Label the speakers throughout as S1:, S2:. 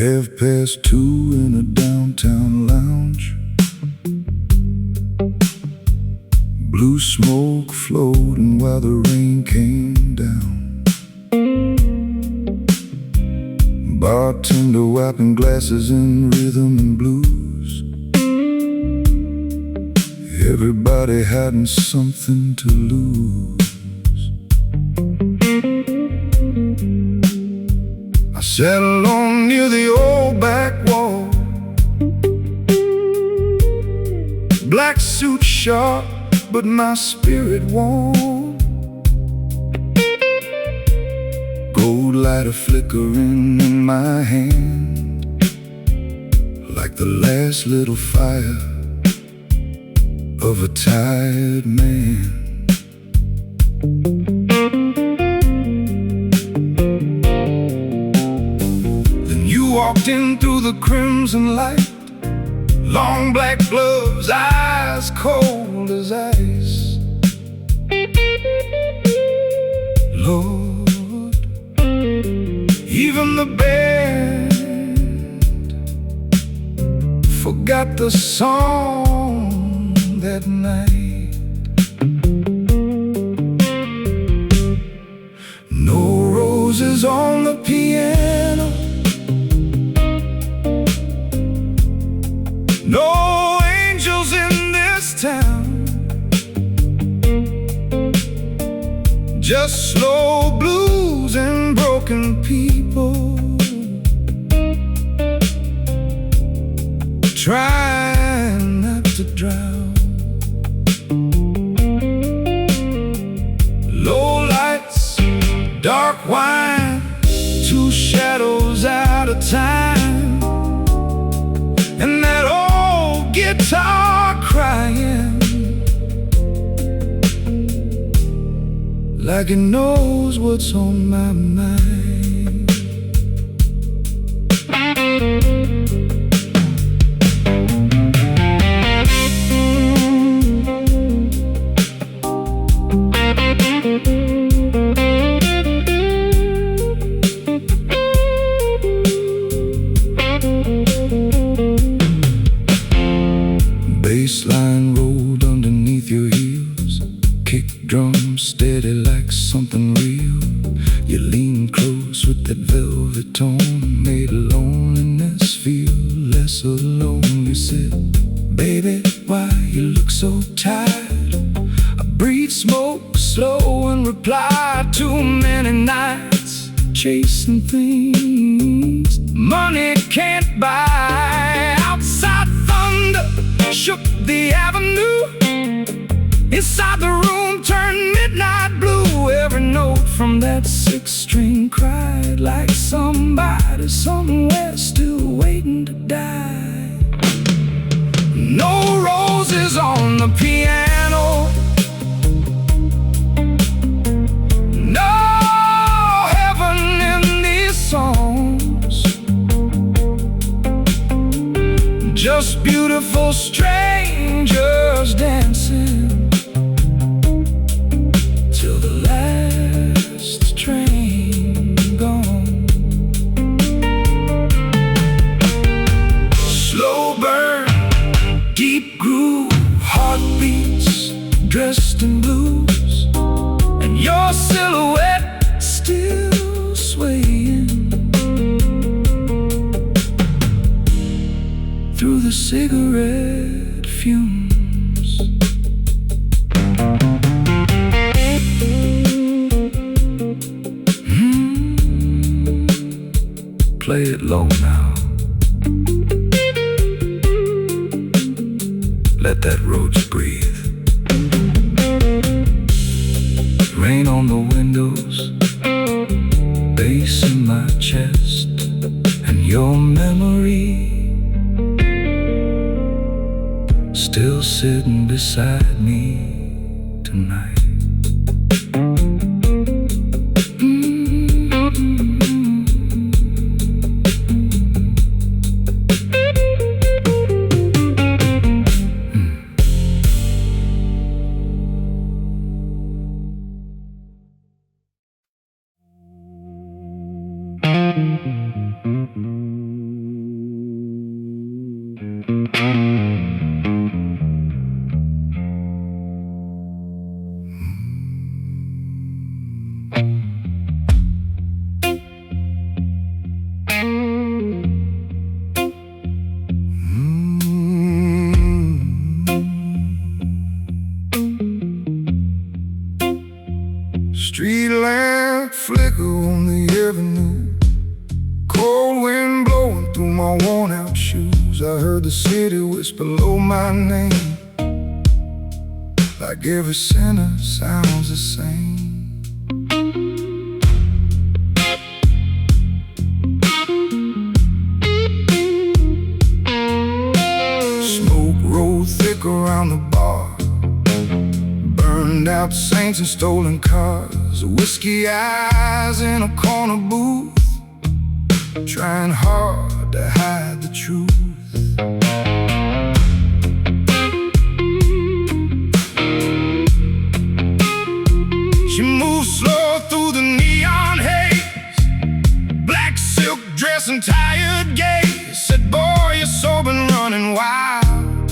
S1: 2:30 in a downtown lounge. Blue smoke floating while the rain came down. Bartender wiping glasses in rhythm and blues. Everybody hadn't something to lose. I sat alone near the old back wall. Black suit sharp, but my spirit warm. Gold lighter flickering in my hand, like the last little fire of a tired man. Then you walked in through the crimson light. Long black gloves, eyes cold as ice. Lord, even the band forgot the song that night. No roses on the piano, no angels in this town, just slow blues and broken people trying not to drown. Low lights, dark wine, two shadows out of time, and that old guitar crying like it knows what's on my mind. Bassline rolled underneath your heels, kick drum steady like something real. You leaned close with that velvet tone, made loneliness feel less alone. You said, baby, why you look so tired? I breathe smoke slow and reply, too many nights chasing things money can't buy. Outside thunder shook the avenue, inside the room turned midnight blue. Every note from that six-string cried like somebody somewhere still waiting to die. No roses on the piano, no heaven in these songs, just beautiful strangers dancing till the last train gone. Slow burn, deep groove, heartbeats dressed in blues, and your silhouette still swaying through the cigarette fumes. Play it low now. Let that roach breathe. Rain on the windows, bass in my chest, and your memory still sitting beside me tonight. my worn out shoes, I heard the city whisper below my name, like every sinner sounds the same. Smoke rolled thick around the bar, burned out saints and stolen cars, whiskey eyes in a corner booth, trying hard to hide the truth. She moved slow through the neon haze, black silk dress and tired gaze. Said, boy, you're so been running wild,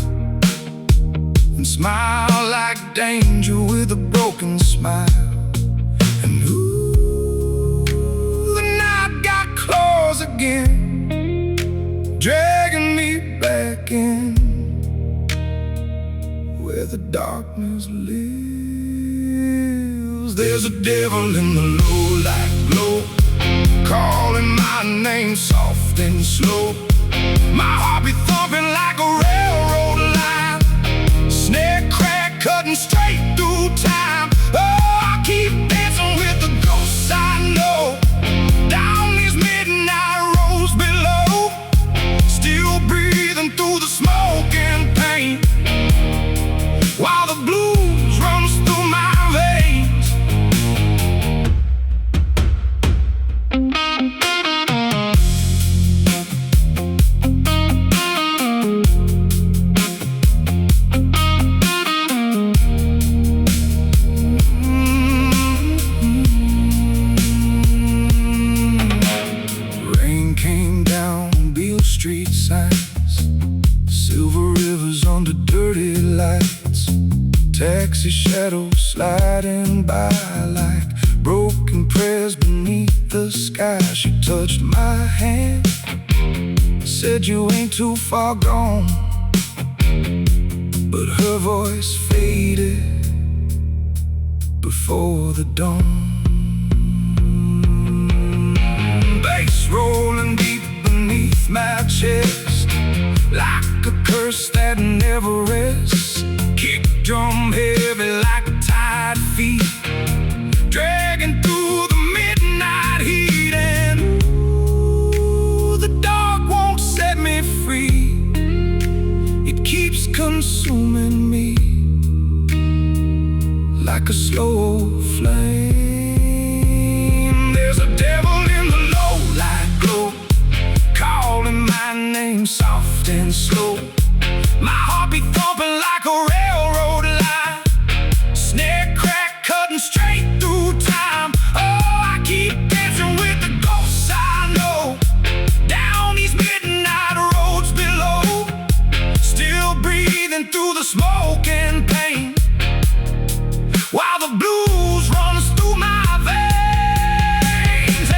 S1: and smiled like danger with a broken smile. And ooh, the night got close again, dragging me back in where the darkness lives. There's a devil in the low light glow, calling my name soft and slow. My heart be thumping like a railroad line, snare crack cutting straight through time. Oh, I keep dancing with the ghosts I know, down these midnight roads below, still breathing through the smoke and pain, while the blues runs through my veins. Rain came down Beale Street signs, silver rivers under dirty lights, taxi shadows sliding by like broken prayers beneath the sky. She touched my hand, said you ain't too far gone, but her voice faded before the dawn. Bass rolling deep beneath my chest, like a curse that never rests. Kick drum heavy like tired feet, dragging through the midnight heat. And ooh, the dark won't set me free, it keeps consuming me like a slow flame. There's a devil in the low light glow, calling my name soft and slow. My heart be thumping like a railroad line, snare crack cutting straight through time. Oh, I keep dancing with the ghosts I know, down these midnight roads below, still breathing through the smoke and pain, while the blues runs through my veins.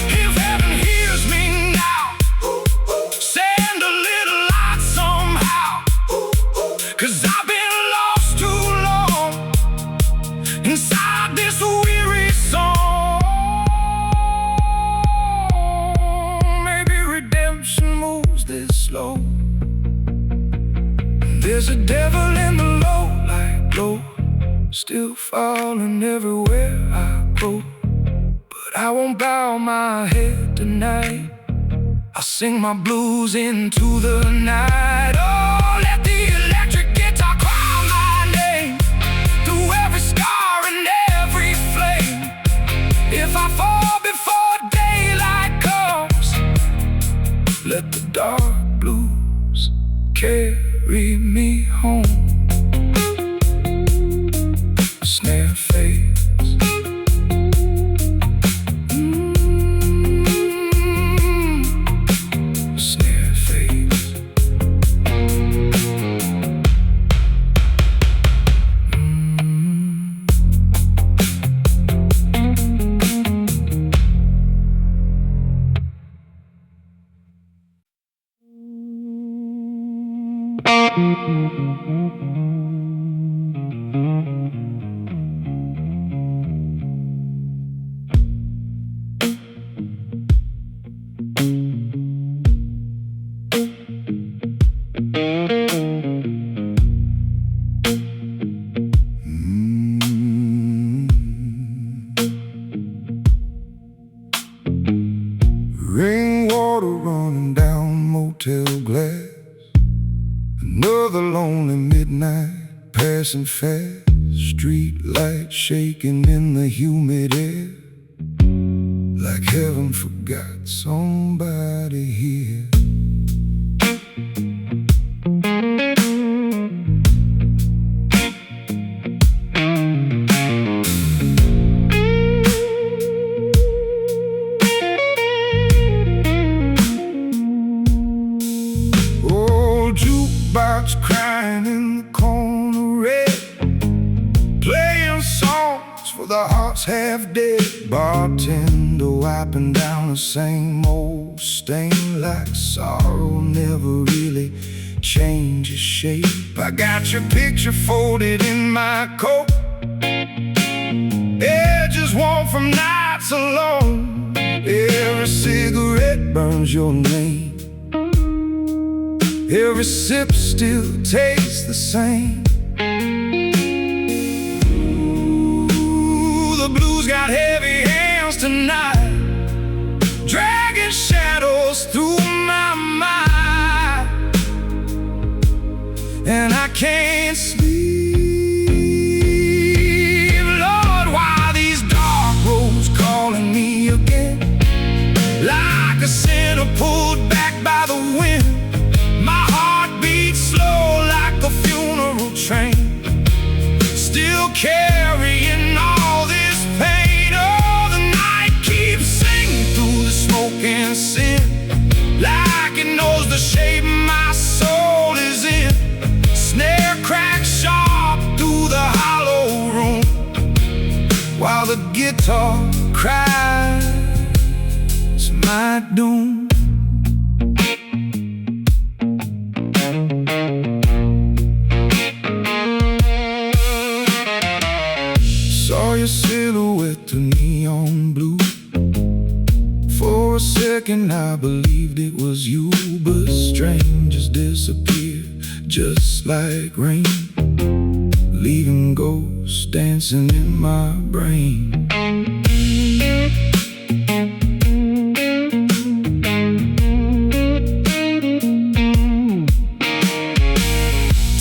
S1: If heaven hears me now, send a little light somehow, 'cause I've been lost too long inside this weary song. Maybe redemption moves this slow. There's a devil in the low light glow, still falling everywhere I go, but I won't bow my head tonight. I'll sing my blues into the night. Oh, let the electric guitar call my name through every scar and every flame. If I fall before daylight comes, let the dark blues carry me home. Snare fades. Snare fades. Rainwater running down motel glass. Another lonely midnight passing fast. Street lights shaking in the humid air, like heaven forgot somebody here. Jukebox crying in the corner red, playing songs for the hearts half dead. Bartender wiping down the same old stain, like sorrow never really changes shape. I got your picture folded in my coat, edges warm from nights alone. Every cigarette burns your name, every sip still tastes the same. Ooh, the blues got heavy hands tonight, dragging shadows through my mind, and I can't sleep. Lord, why these dark roads calling me again, like a sinner pulled back by the wind. My heart beats slow like a funeral train, still carrying all this pain. Oh, the night keeps singing through the smoke and sin, like it knows the shape my soul is in. Snare cracks sharp through the hollow room, while the guitar cries my doom. Saw your silhouette to neon blue. For a second I believed it was you, but strangers disappear just like rain, leaving ghosts dancing in my brain.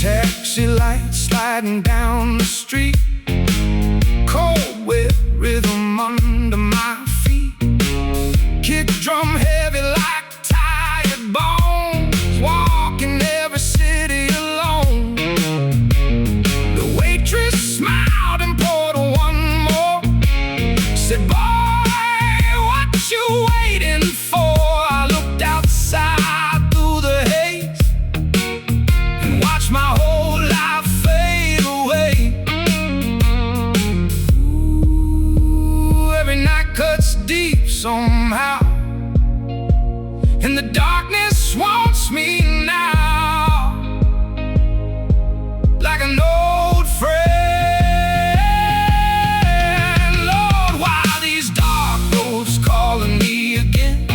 S1: Taxi lights sliding down the street, cold wet rhythm under my feet. Kick drum heavy like tired bones, walking every city alone. The waitress smiled and poured one more, said, boy, what you waiting for? I looked outside through the haze and watched my whole life fade away. Cuts deep somehow, and the darkness wants me now, like an old friend. Lord, why these dark roads calling me again,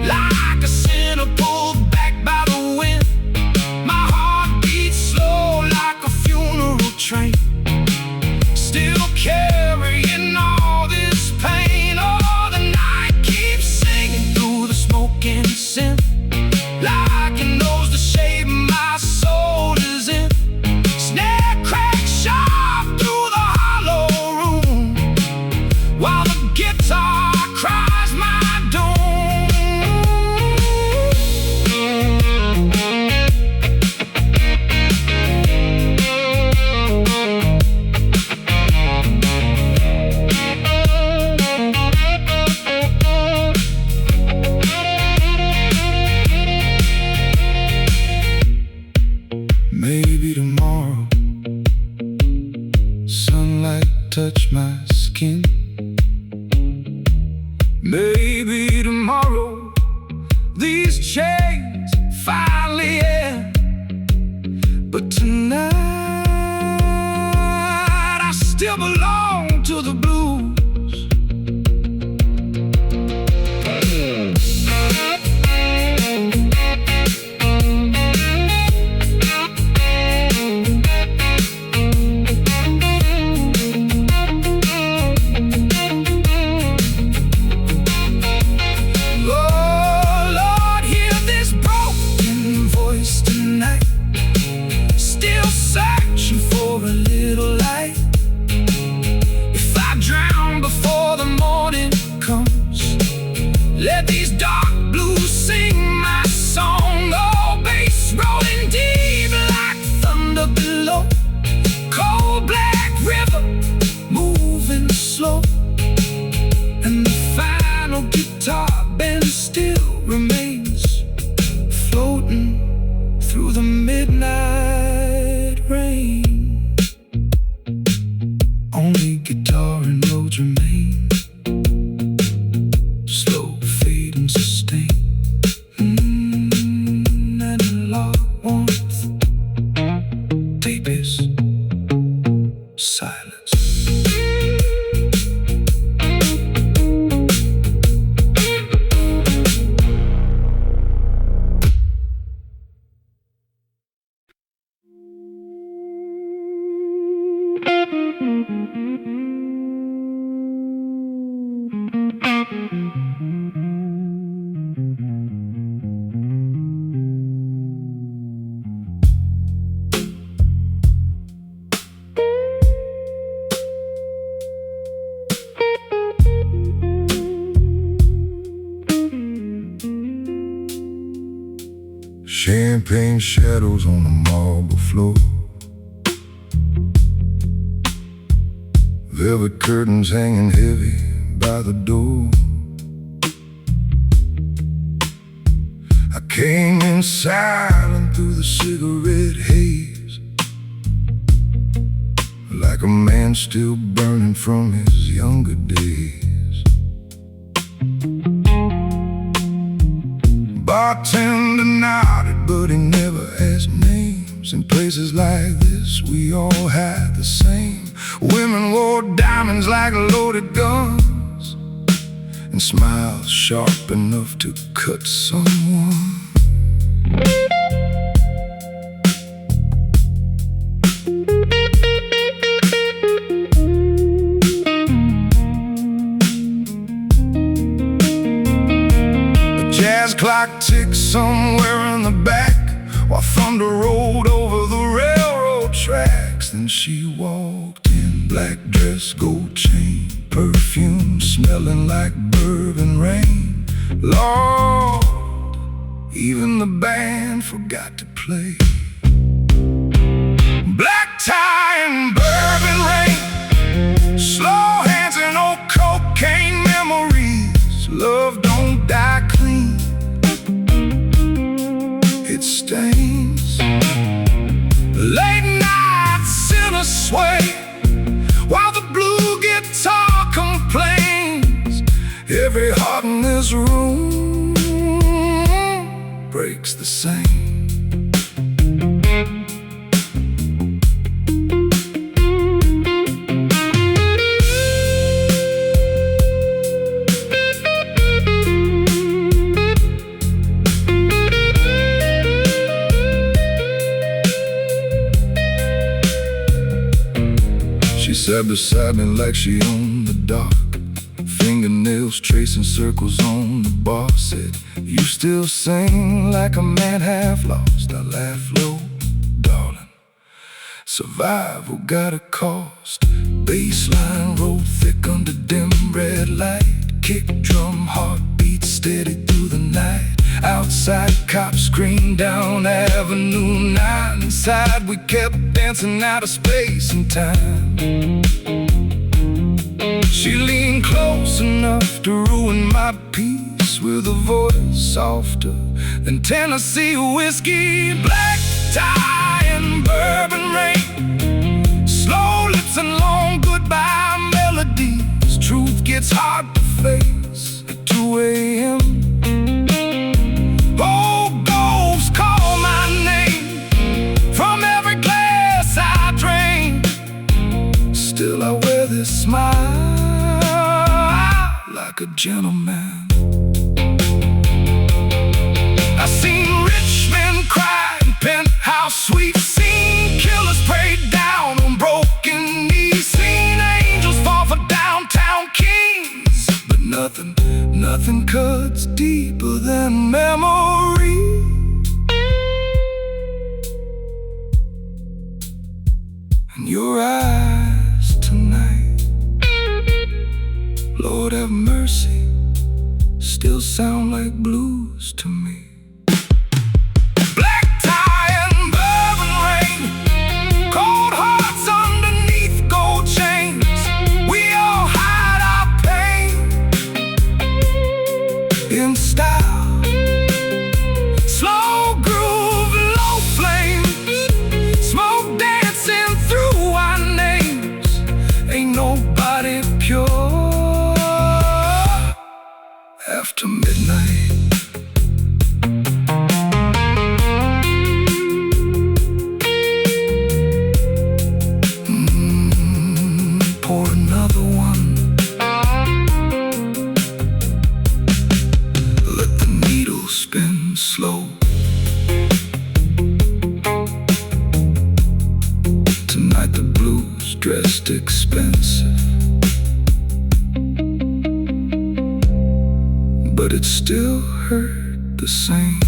S1: like a sinner pulled back by the wind. My heart beats slow like a funeral train, still carrying all this pain. Oh, the night keeps singing through the smoke and sin, like it knows the shape my soul is in. Snare cracks sharp through the hollow room, while the guitar cries my doom. Maybe tomorrow, sunlight touch my skin. Maybe tomorrow, these chains finally end. But tonight I still belong to the blues. Let these dark blues sing my song. Oh, bass rolling deep like thunder below. Cold black river moving slow. And the final guitar bend still remains, floating through the midnight rain. Only guitar and roads remain, slow fade and sustain, and a lot of warmth. Tape is silence. Champagne shadows on the marble floor, velvet curtains hanging heavy by the door. I came in silent through the cigarette haze, like a man still burning from his younger days. Bartender nodded, but he never asked names. In places like this, we all had the same. Women wore diamonds like loaded guns, and smiles sharp enough to cut someone. Jazz clock ticked somewhere in the back, while thunder rolled over the railroad tracks. Then she walked in, black dress, gold chain, perfume smelling like bourbon rain. Lord, even the band forgot to play. Black tie and bourbon rain, slow hands and old cocaine memories. Love don't die clean, it stains. Late nights in a sway, while the blue guitar complains. Every heart in this room breaks the same. She sat beside me like she owned the dock, fingernails tracing circles on the bar. Said, you still sing like a man half lost. I laughed low, darling, survival got a cost. Bassline rolled thick under dim red light, kick drum heartbeat steady through the night. Outside cops screamed down Avenue 9. Inside we kept dancing out of space and time. She leaned close enough to ruin my peace with a voice softer than Tennessee whiskey. Black tie and bourbon rain, slow lips and long goodbye melodies. Truth gets hard to face at 2 a.m. Oh, ghosts call my name from every gentleman. I seen rich men cry in penthouse suites, seen killers pray down on broken knees, seen angels fall for downtown kings. But nothing cuts deeper than memory. And your eyes tonight, Lord have mercy, still sound like blues to me. Black tie and bourbon rain, cold hearts underneath gold chains. We all hide our pain in style, slow groove, low flames, smoke dancing through our names. Ain't nobody pure after midnight. Pour another one. Let the needle spin slow. Tonight the blues dressed expensive, but it still hurt the same.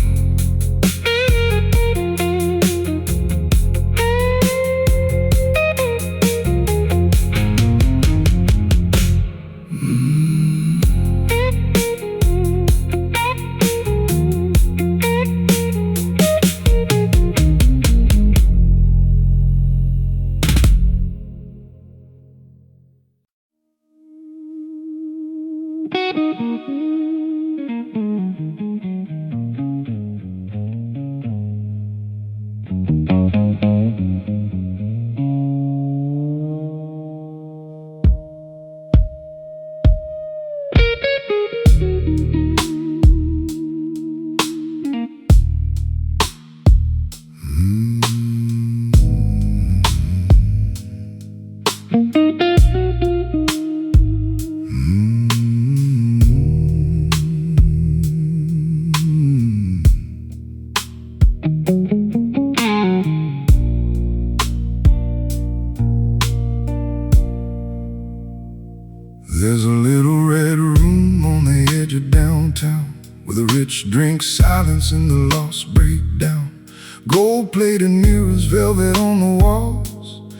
S1: There's a little red room on the edge of downtown, where the rich drink silence and the lost break down. Gold-plated mirrors, velvet on the walls,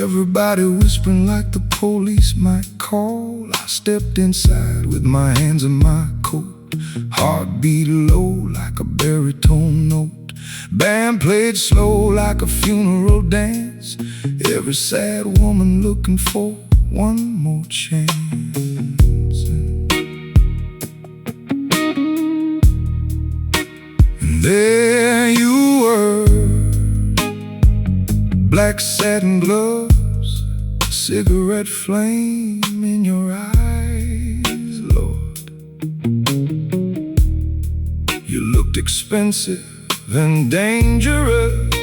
S1: everybody whispering like the police might call. I stepped inside with my hands in my coat, heartbeat low like a baritone note. Band played slow like a funeral dance, every sad woman looking for one more chance. And there you were, black satin gloves, a cigarette flame in your eyes, Lord. You looked expensive and dangerous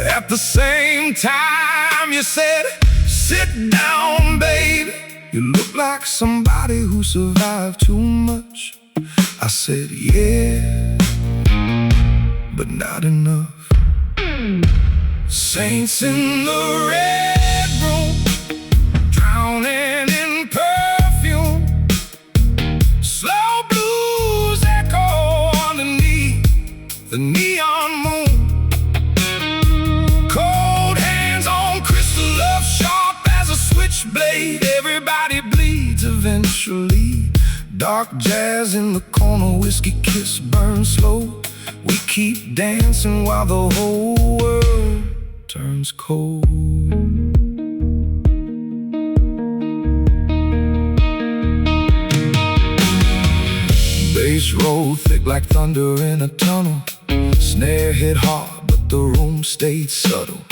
S1: at the same time. You said, sit down, baby. You look like somebody who survived too much. I said, yeah, but not enough. Saints in the red room, drowning in perfume, slow blues echo underneath the neon moon. Cold hands on crystal love, sharp as a switchblade. Everybody bleeds eventually. Dark jazz in the corner, whiskey kiss burns slow. We keep dancing while the whole world turns cold. Bass roll thick like thunder in a tunnel. Snare hit hard, but the room stayed subtle.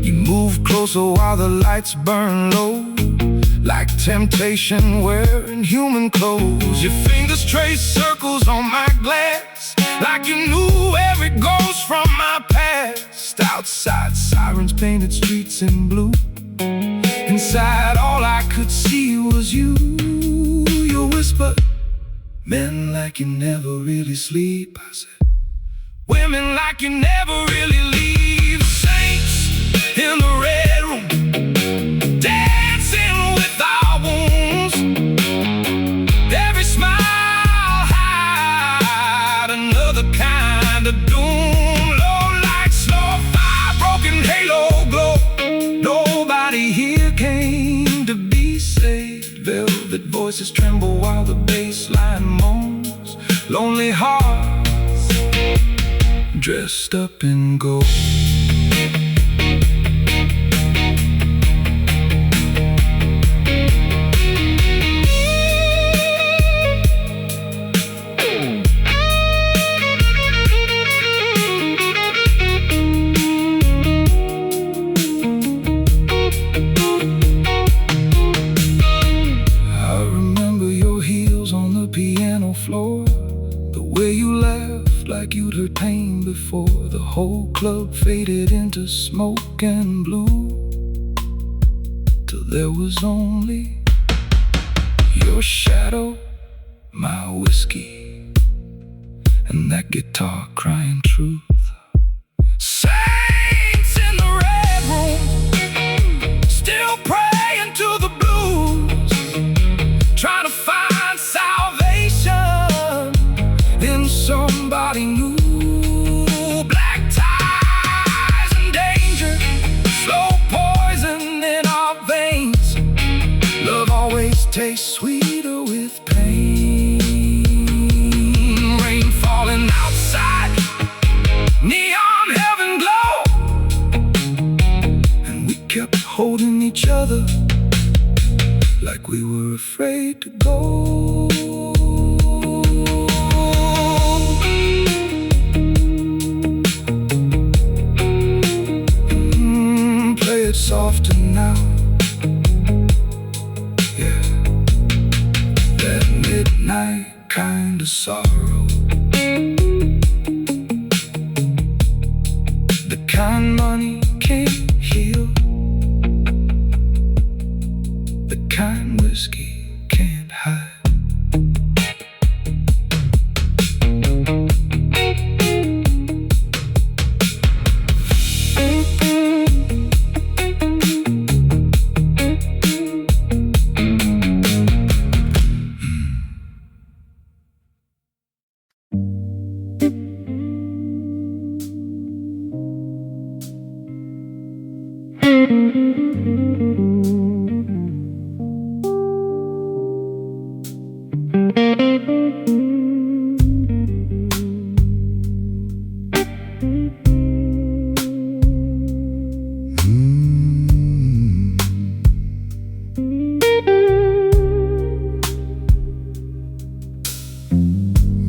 S1: You move closer while the lights burn low, like temptation wearing human clothes. Your fingers trace circles on my glass, like you knew every ghost from my past. Outside, sirens painted streets in blue. Inside all I could see was you. You whispered, men like you never really sleep. I said, women like you never really leave. Saints in the red room, dancing with our wounds. Every smile had another kind of doom. Low lights, slow fire, broken halo glow. Nobody here came to be saved. Velvet voices tremble while the bass line moans. Lonely hearts dressed up in gold. Floor, the way you laughed like you'd heard pain before. The whole club faded into smoke and blue, till there was only your shadow, my whiskey, and that guitar crying truth. Saints in the red room, still praying to the blues, trying to find salvation in somebody new. Black ties and danger, slow poison in our veins. Love always tastes sweeter with pain. Rain falling outside, neon heaven glow, and we kept holding each other like we were afraid to go. Play it softer now, yeah, that midnight kind of sorrow, the kind money can't heal, the kind whiskey can't hide.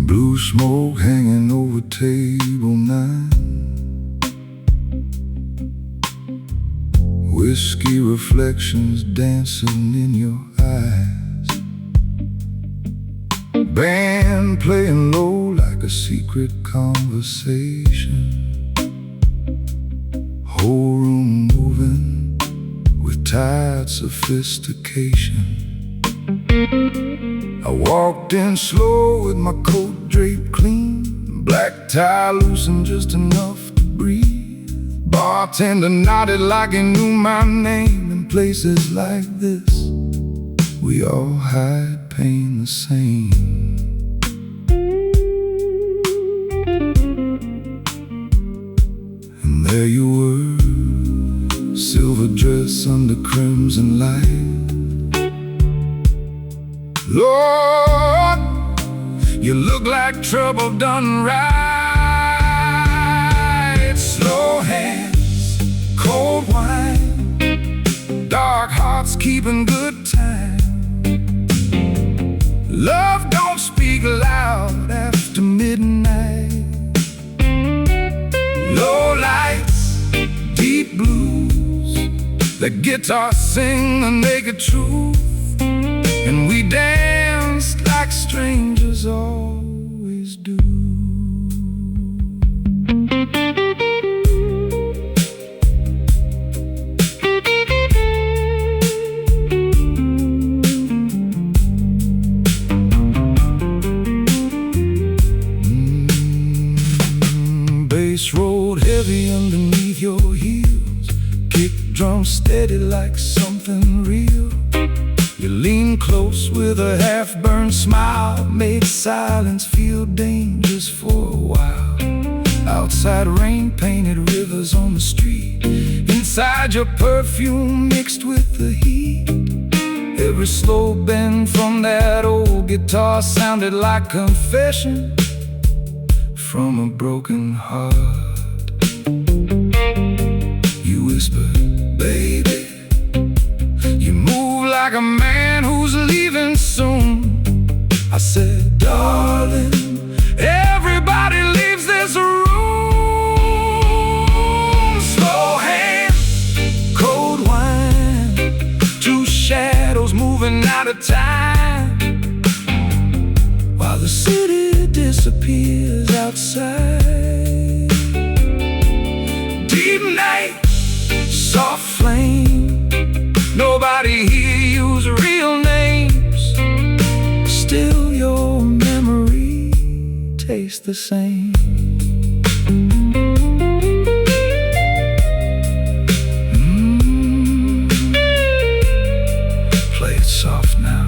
S1: Blue smoke hanging over table 9, whiskey reflections dancing in your eyes, band playing low like a secret conversation, whole room moving with tired sophistication. I walked in slow with my coat draped clean, black tie loosened just enough to breathe. Bartender nodded like he knew my name. In places like this, we all hide pain the same. And there you were, silver dress under crimson light. Lord, you look like trouble done right. Slow hands, cold wine, dark hearts keeping good time. Love don't speak loud after midnight. Low lights, deep blues, the guitar sing the naked truth, and we danced like strangers always do. bass rolled heavy underneath your heels. Kick drum steady like something real. You lean close with a half-burned smile, made silence feel dangerous for a while. Outside rain painted rivers on the street. Inside your perfume mixed with the heat. Every slow bend from that old guitar sounded like confession from a broken heart. You whispered, baby, you move like a man who's leaving soon. I said, darling, everybody leaves this room. Slow hands, cold wine, two shadows moving out of time, while the city disappears outside. Deep night, soft flame, nobody here use real names. Still your memory tastes the same. Play it soft now.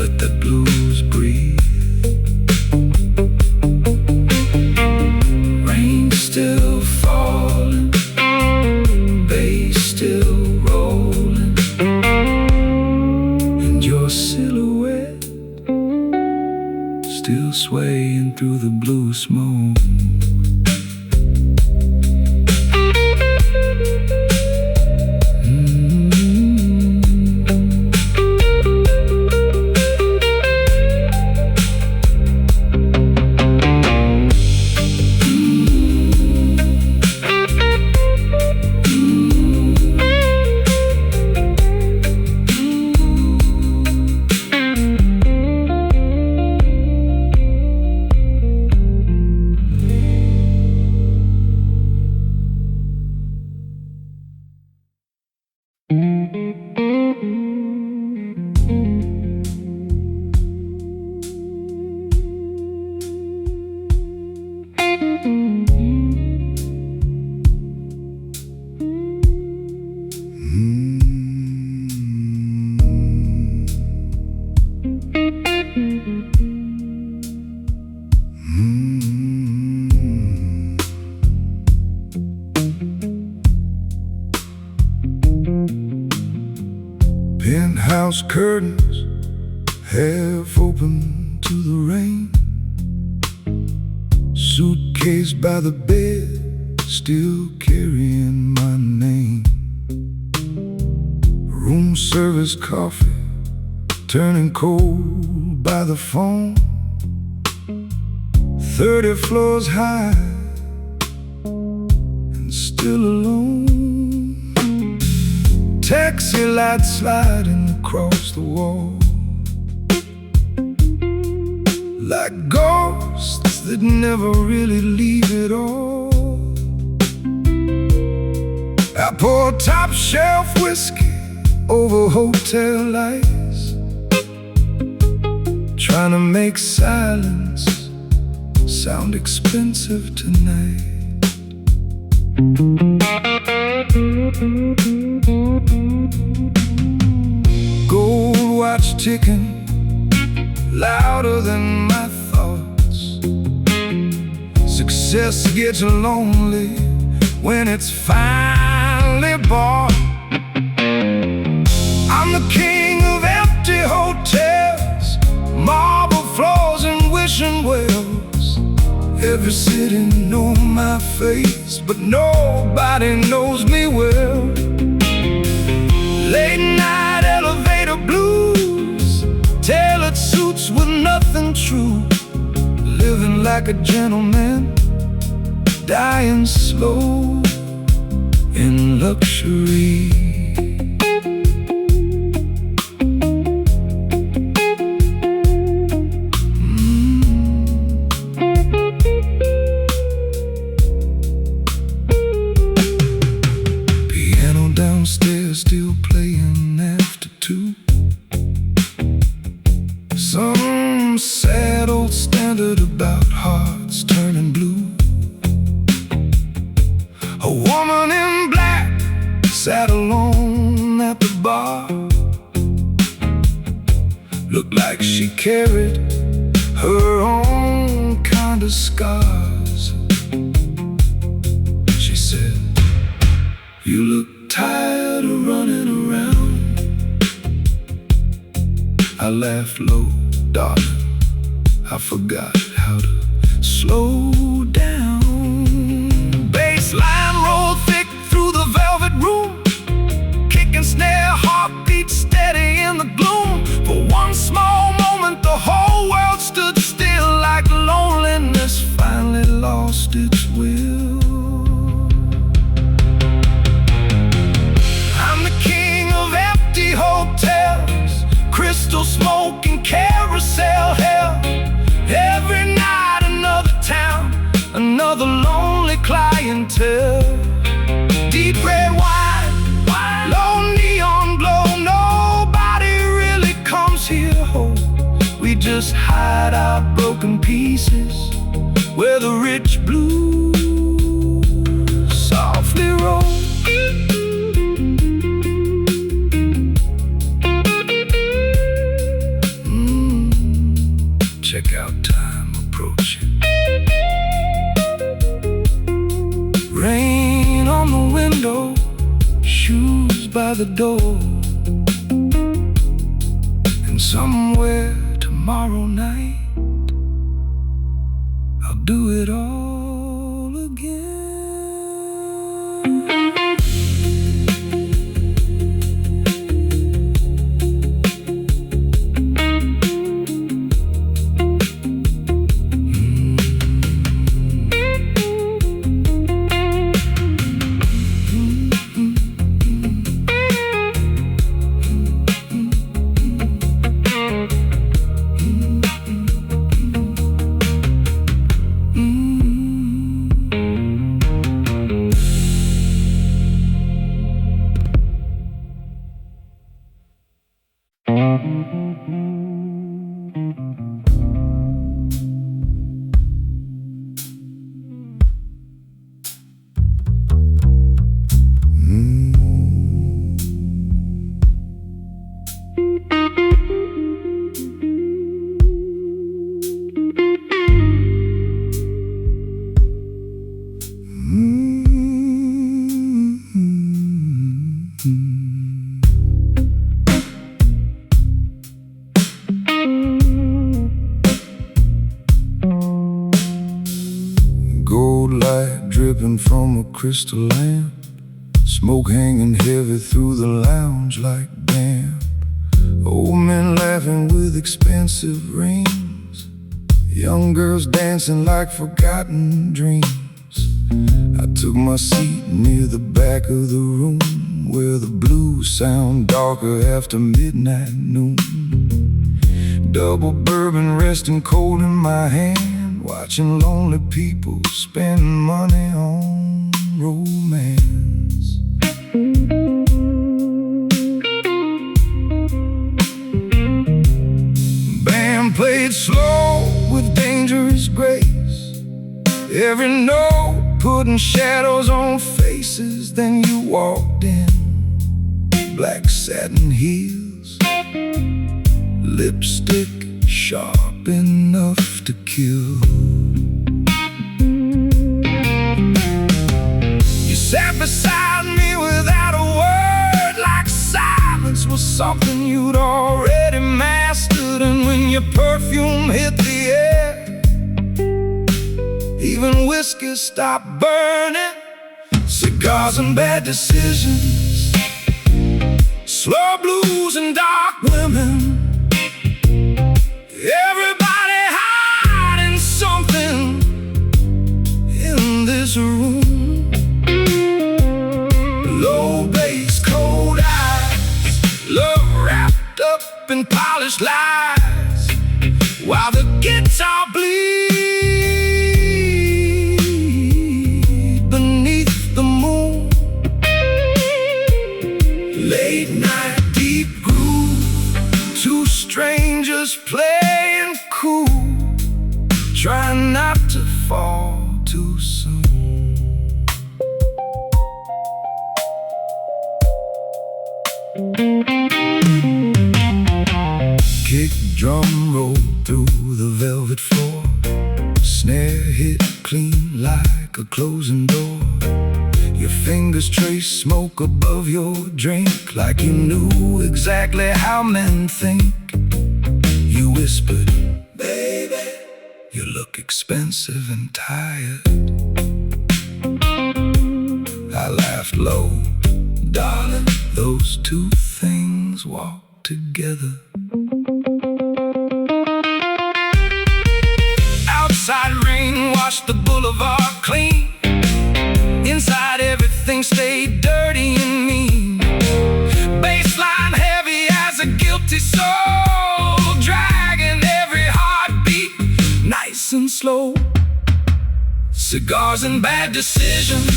S1: Let the blues breathe. Rain still falling, bass still rolling, and your silhouette still swaying through the blue smoke. Penthouse curtains, half open to the rain. Suitcase by the bed, still carrying my name. Room service coffee, turning cold by the phone. 30 floors high, and still alone. Taxi lights sliding across the wall, like ghosts that never really leave at all. I pour top shelf whiskey over hotel lights, trying to make silence sound expensive tonight. Gold watch ticking louder than my thoughts. Success gets lonely when it's finally bought. I'm the king of empty hotels, marble floors and wishing wells. Every city knows my face, but nobody knows me well. Late night elevator blues, tailored suits with nothing true. Living like a gentleman, dying slow in luxury. Piano downstairs still playing after 2. Some sad old standard about heart Looked like she carried her own kind of scars. She said, "You look tired of running around." I laughed low, "Darling, I forgot how to slow down." Bassline rolled thick through the velvet room, kick and snare, heartbeat steady in the gloom. For one small moment the whole world stood still, like loneliness finally lost its will. I'm the king of empty hotels, crystal smoke and carousel hell. Every night another town, another lonely clientele. Deep red wine, low neon glow. Nobody really comes here whole. We just hide our broken pieces where the rich blues softly roll. Check out time approaching. Rain on the window, shoes by the door. And somewhere tomorrow night I'll do it all again. Gold light dripping from a crystal lamp, smoke hanging heavy through the lounge like damp. Old men laughing with expensive rings, young girls dancing like forgotten dreams. I took my seat near the back of the room, where the blues sound darker after midnight noon. Double bourbon resting cold in my hand, watching lonely people spend money on romance. Band played slow with dangerous grace, every note putting shadows on faces. Then you walked in, black satin heels, lipstick sharp enough to kill. You sat beside me without a word, like silence was something you'd already mastered. And when your perfume hit the air, even whiskey stopped burning. Cigars and bad decisions, slow blues and dark women. Everybody hiding something in this room. Low bass, cold eyes, love wrapped up in polished lies, while the guitar bleeds beneath the moon. Late night, deep groove, two strangers playing cool, trying not to fall too soon. Kick drum rolled through the velvet floor. Snare hit clean like a closing door. Your fingers trace smoke above your drink, like you knew exactly how men think. You whispered, "Baby, you look expensive and tired." I laughed low, "Darling, those two things walk together." Outside rain washed the boulevard clean. Inside everything stayed dirty and mean. Baseline heavy as a guilty soul, dragging every heartbeat nice and slow. Cigars and bad decisions,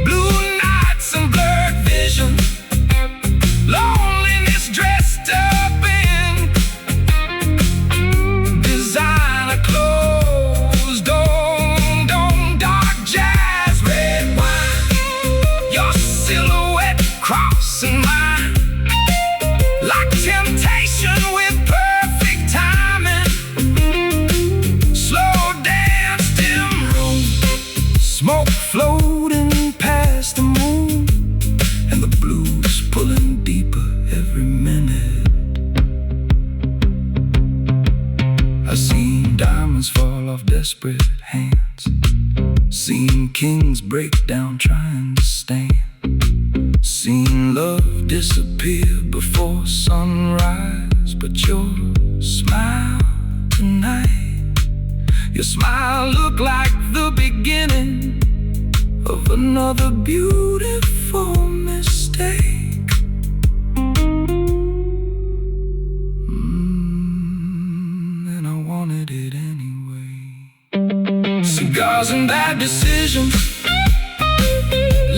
S1: blue nights and blurred vision, loneliness dressed up in designer clothes, dome, dark jazz, red wine, your silhouette crossing mine, like temptation with perfect timing. Slow dance, dim room, smoke floating past the moon, and the blues pulling deeper every minute. I seen diamonds fall off desperate hands, seen kings break down trying to stand, seen love disappear before sunrise. But your smile tonight, your smile looked like the beginning of another beautiful mistake. And I wanted it anyway. Cigars and bad decisions,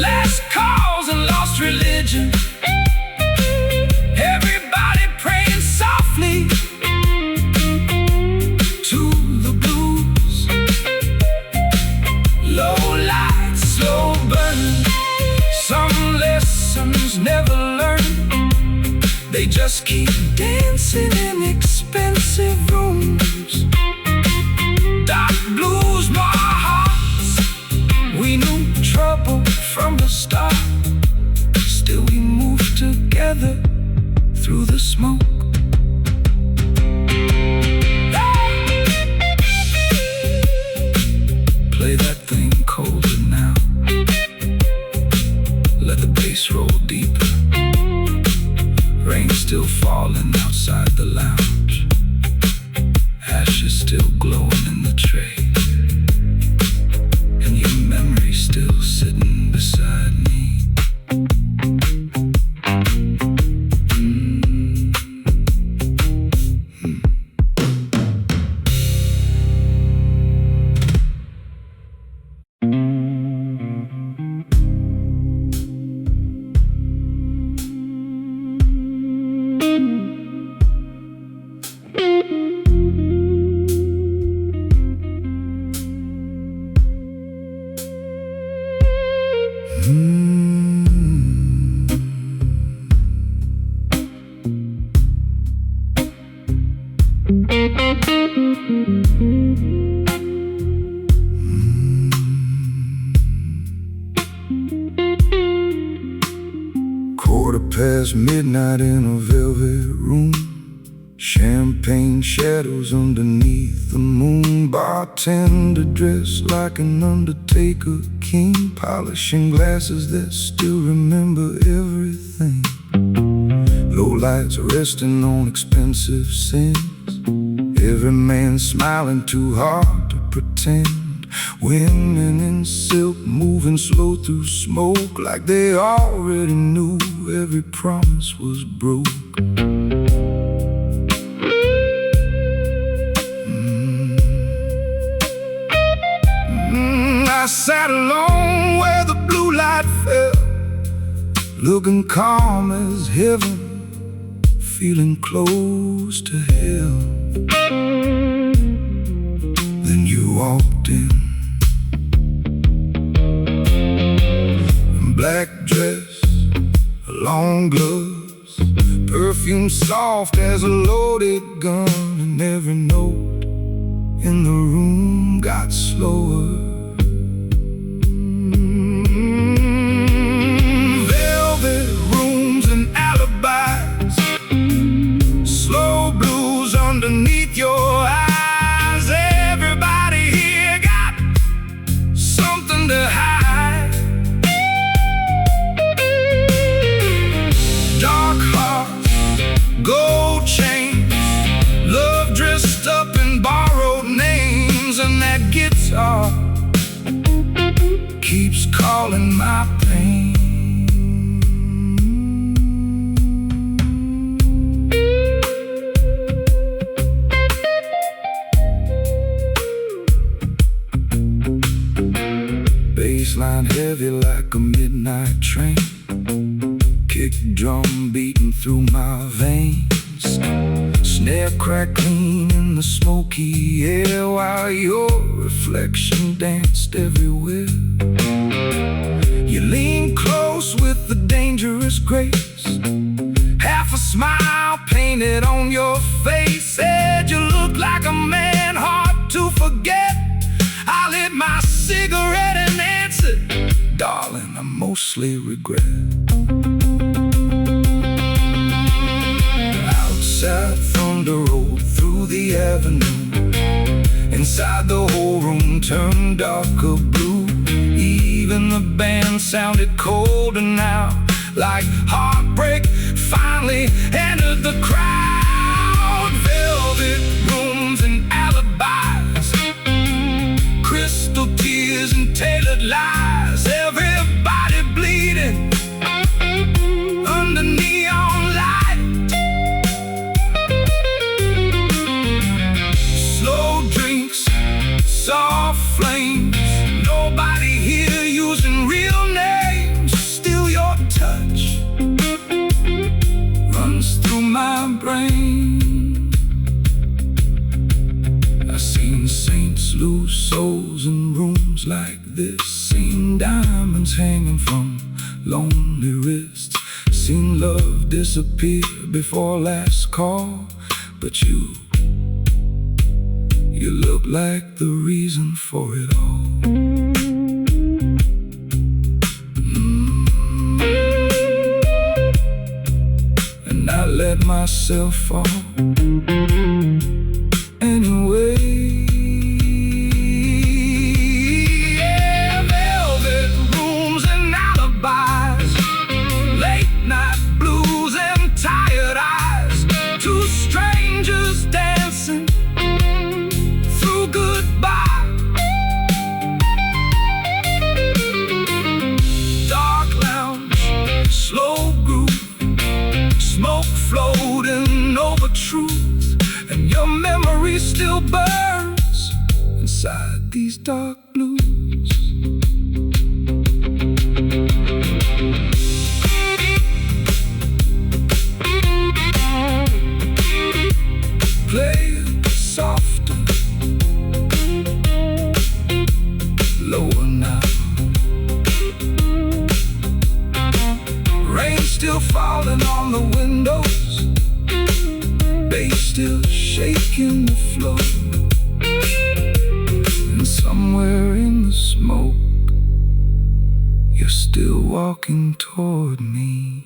S1: last calls and lost religion. Everybody praying softly to the blues. Low lights, slow burn, some lessons never learned. They just keep dancing in expensive rooms. Dark blues, more hearts. We knew trouble from the start, still we moved together through the smoke. Play that thing colder now, let the bass roll deeper. Rain still falling outside the lounge, ashes still glowing in the tray, and your memory still sitting beside me. Past midnight in a velvet room, champagne shadows underneath the moon. Bartender dressed like an undertaker king, polishing glasses that still remember everything. Low lights resting on expensive sins, every man smiling too hard to pretend. Women in silk moving slow through smoke, like they already knew every promise was broke. I sat alone where the blue light fell, looking calm as heaven, feeling close to hell. Then you walked in, black dress, long gloves, perfume perfume soft as a loaded gun, and every note in the room got slower. Velvet rooms and alibis, slow blues underneath your eyes. Everybody here got something to hide. Dark hearts, gold chains, love dressed up in borrowed names, and that guitar keeps calling my pain. Bassline heavy like a midnight train, kick drum beating through my veins, snare crackling in the smoky air, while your reflection danced everywhere. You lean close with the dangerous grace, half a smile painted on your face. Said you look like a man hard to forget. I lit my cigarette and answered, darling, I mostly regret. Outside thunder rolled through the avenue, inside the whole room turned darker blue. Even the band sounded colder now, like heartbreak finally entered the crowd. Velvet rooms and alibis, crystal tears and tailored lies. Everybody bleeding under neon light. Slow drinks, soft flames, nobody here using real names. Still your touch runs through my brain. I've seen saints lose souls in rooms like this, seen diamonds hanging from lonely wrists, seen love disappear before last call. But you look like the reason for it all. And I let myself fall anyway. Yeah, velvet rooms and alibis, late night blues and tired eyes, two strangers dancing through goodbye. Dark lounge, slow groove, smoke floating over truth, and your memory still burns inside these dark blues. Play it softer, lower now. Rain still falling on the windows, bass still shaking the floor. And somewhere in the smoke, you're still walking toward me.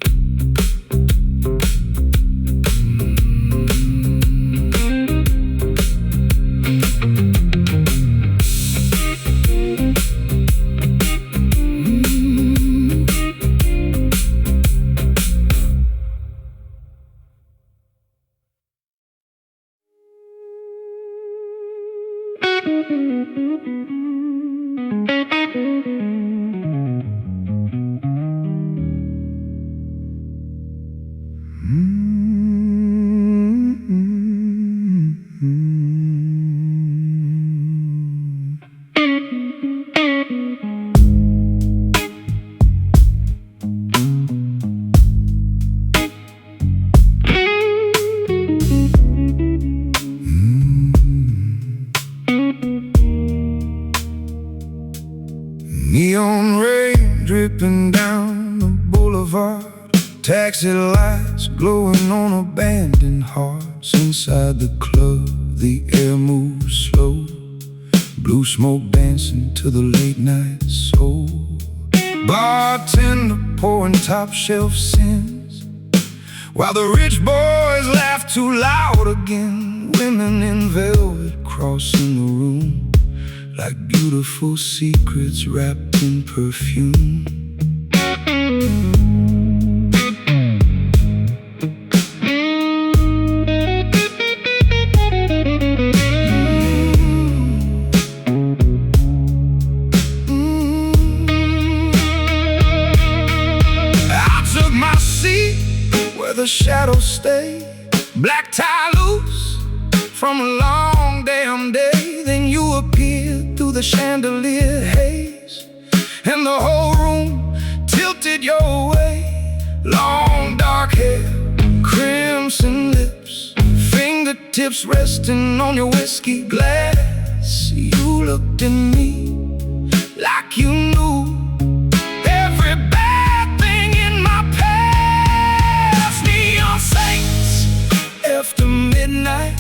S1: Neon rain dripping down the boulevard, Taxi lights glowing on abandoned hearts. Inside the club, the air moves slow. Blue smoke dancing to the late night soul. Bartender pouring top shelf sins, while the rich boys laugh too loud again. Women in velvet crossing the room, like beautiful secrets wrapped in perfume. The shadows stay, black tie loose from a long damn day. Then you appeared through the chandelier haze, and the whole room tilted your way. Long dark hair, crimson lips, fingertips resting on your whiskey glass. You looked at me like you knew every bad thing in my past. Neon saints after midnight,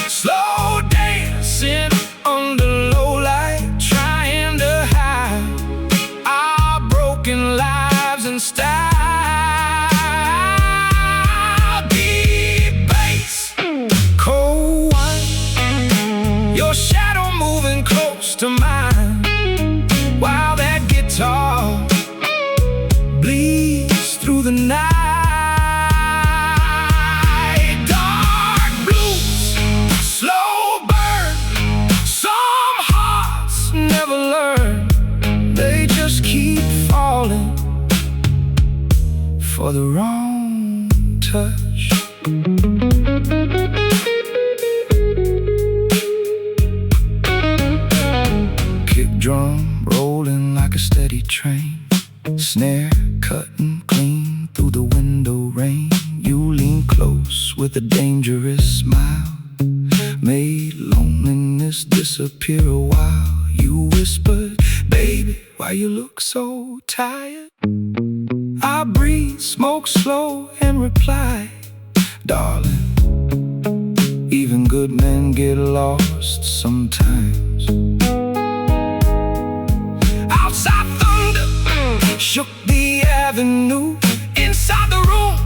S1: slow dancing under low light, trying to hide our broken lives and style. Deep bass, cold wine, your shadow moving close to mine, while that guitar bleeds through the night. Dark blues, slow burn, some hearts never learn. They just keep falling for the wrong touch. Kick drum rolling like a steady train, snare cutting clean through the window rain. You lean close with a dangerous smile, made loneliness disappear a while. You whispered, baby, why you look so tired? I breathe, smoke slow and reply, darling, even good men get lost sometimes. Outside thunder shook the avenue. Inside the room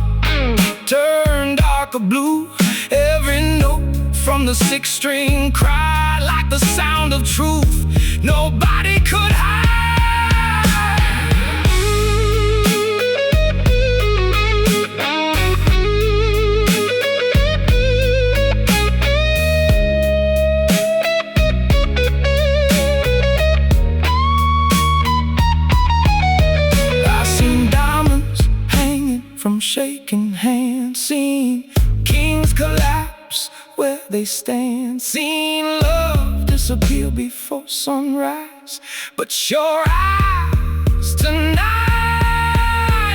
S1: turned darker blue. Every note from the sixth string cried like the sound of truth nobody could hide. From shaking hands, seen kings collapse where they stand, seen love disappear before sunrise. But your eyes tonight,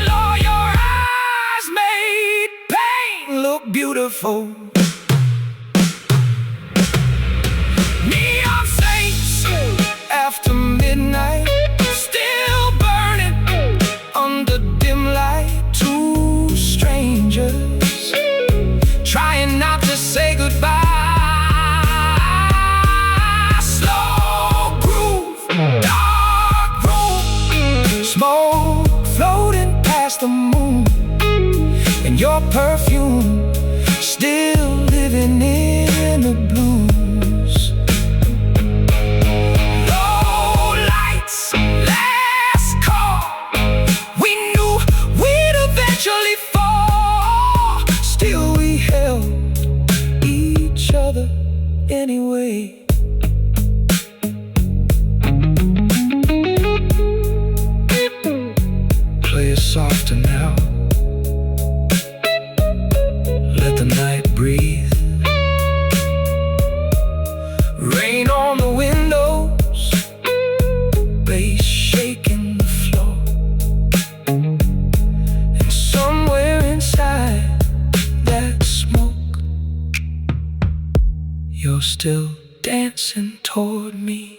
S1: Lord, your eyes made pain look beautiful. Neon saints after midnight, still burning under dim light. Strangers trying not to say goodbye. Slow groove, dark room, smoke floating past the moon, and your perfume still living in the blues. Low lights, last call. We knew we'd eventually fall. Still we held each other anyway. Play it softer now, let the night breathe. Rain on the windows, bass shaking the floor, and somewhere inside that smoke, you're still dancing toward me.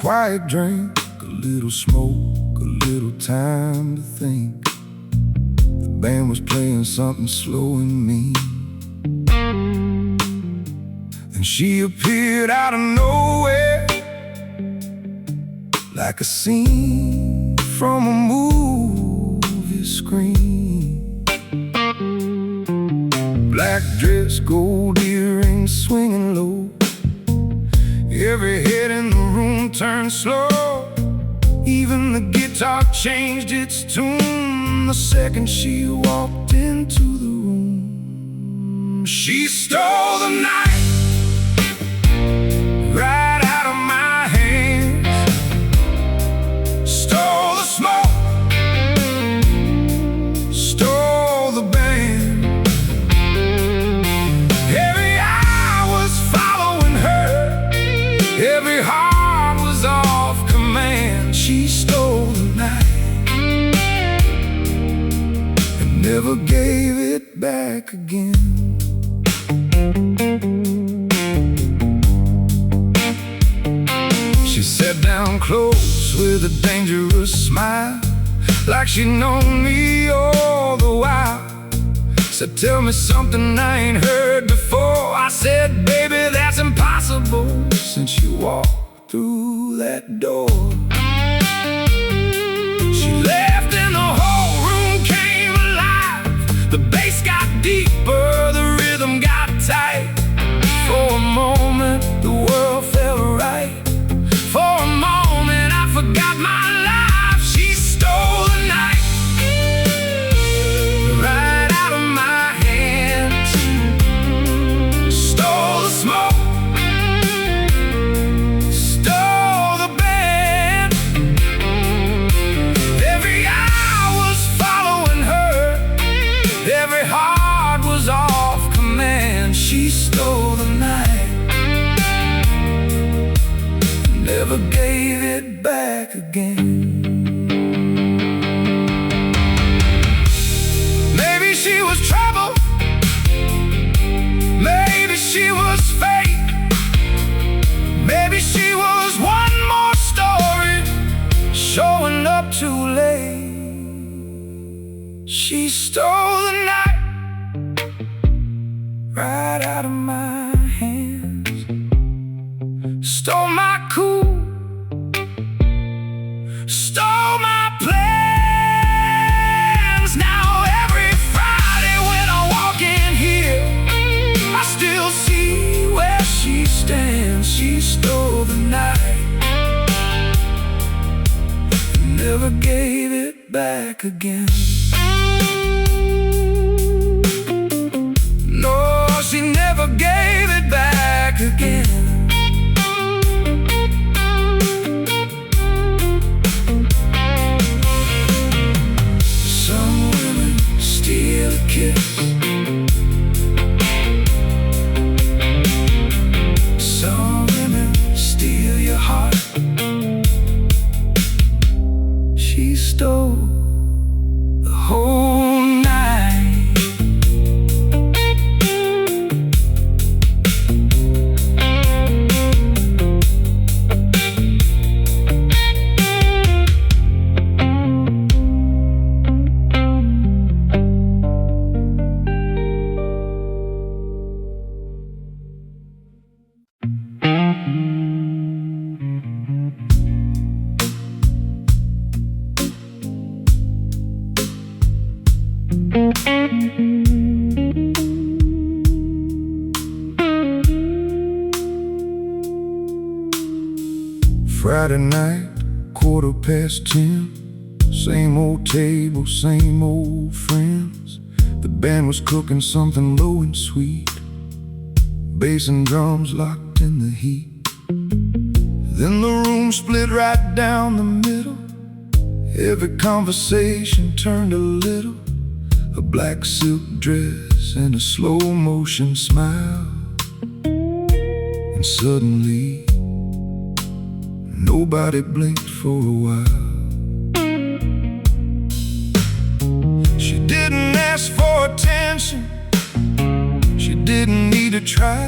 S1: quiet drink, a little smoke, a little time to think. The band was playing something slow and mean. And she appeared out of nowhere, like a scene from a movie screen. Black dress, gold earrings swinging low. Every head in the room turned slow. Even the guitar changed its tune the second she walked into the room. She stole the night right out of my hands. Stole the smoke, stole the band. Every eye was following her, every heart was off command. She stole the night and never gave it back again. She sat down close with a dangerous smile, like she'd known me all the while. Said, tell me something I ain't heard before. I said, baby, that's impossible, since you walked through that door. She left and the whole room came alive. The bass got deeper, the rhythm got tight. For a moment, the world felt right. For a moment, I forgot my life. She stole the night right out of my hands. Stole the smoke, stole the band. Every eye was following her, every heart was off command. She stole the night, never gave it back again. Maybe she was trouble, maybe she was fate, maybe she was one more story showing up too late. She stole the night right out of my hands. Stole my cool, stole my plans. Now every Friday when I walk in here, I still see where she stands. She stole the night, never gave it back again. No, she never gave it back again. Some women steal your heart. She stole the whole night. Friday night, 10:15. Same old table, same old friends. The band was cooking something low and sweet. Bass and drums locked in the heat. Then the room split right down the middle. Every conversation turned a little. A black silk dress and a slow motion smile. And suddenly, nobody blinked for a while. She didn't ask for attention, she didn't need to try.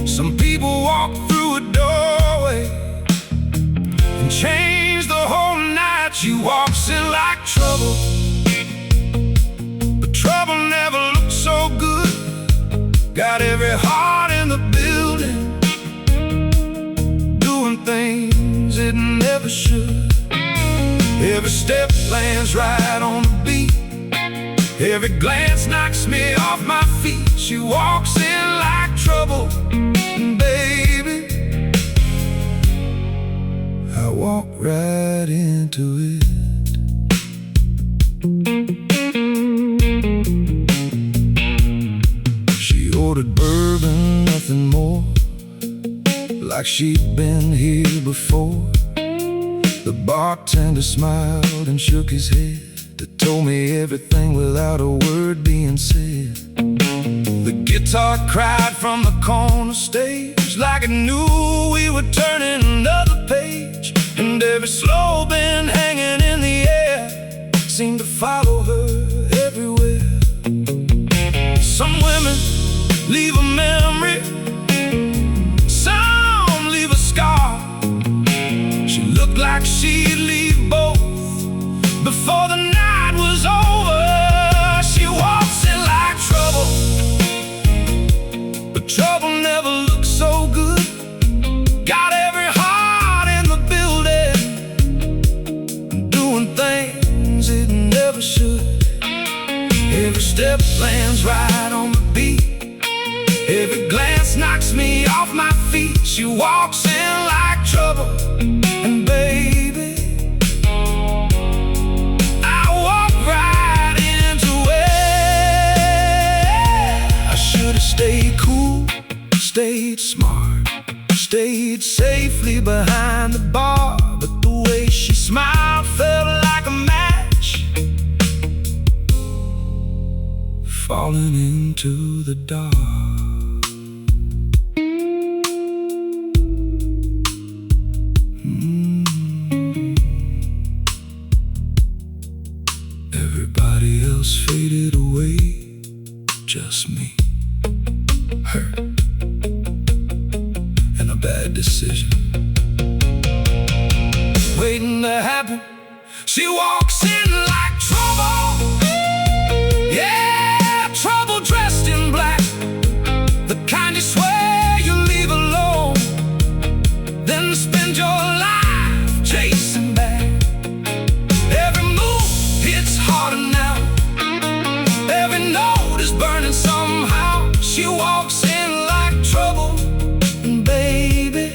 S1: Some people walk through a doorway She walks in like trouble, but trouble never looks so good. Got every heart in the building, doing things it never should. Every step lands right on the beat, every glance knocks me off my feet. She walks in like trouble, baby, I walk right into it. She ordered bourbon, nothing more, like she'd been here before. The bartender smiled and shook his head, that told me everything without a word being said. The guitar cried from the corner stage, like it knew we were turning another page. And every slow bend hanging in the air seemed to follow her everywhere. Some women leave a memory, some leave a scar. She looked like she'd leave both before the night was over. She walks in like trouble, but trouble never looks so good. Got every heart in the building, doing things it never should. Every step lands right on the beat, every glance knocks me off my feet. She walks in like trouble, and baby, I walk right into it. I should have stayed cool, stayed smart, stayed safely behind the bar, but the way she smiled felt like a match falling into the dark. Everybody else faded away, just me, her, and a bad decision waiting to happen. She walks in like trouble, yeah, trouble dressed in black, the kind you swear you'll leave alone, then spend your life chasing back. Every move hits harder now, every note is burning somehow. She walks in like trouble, and baby,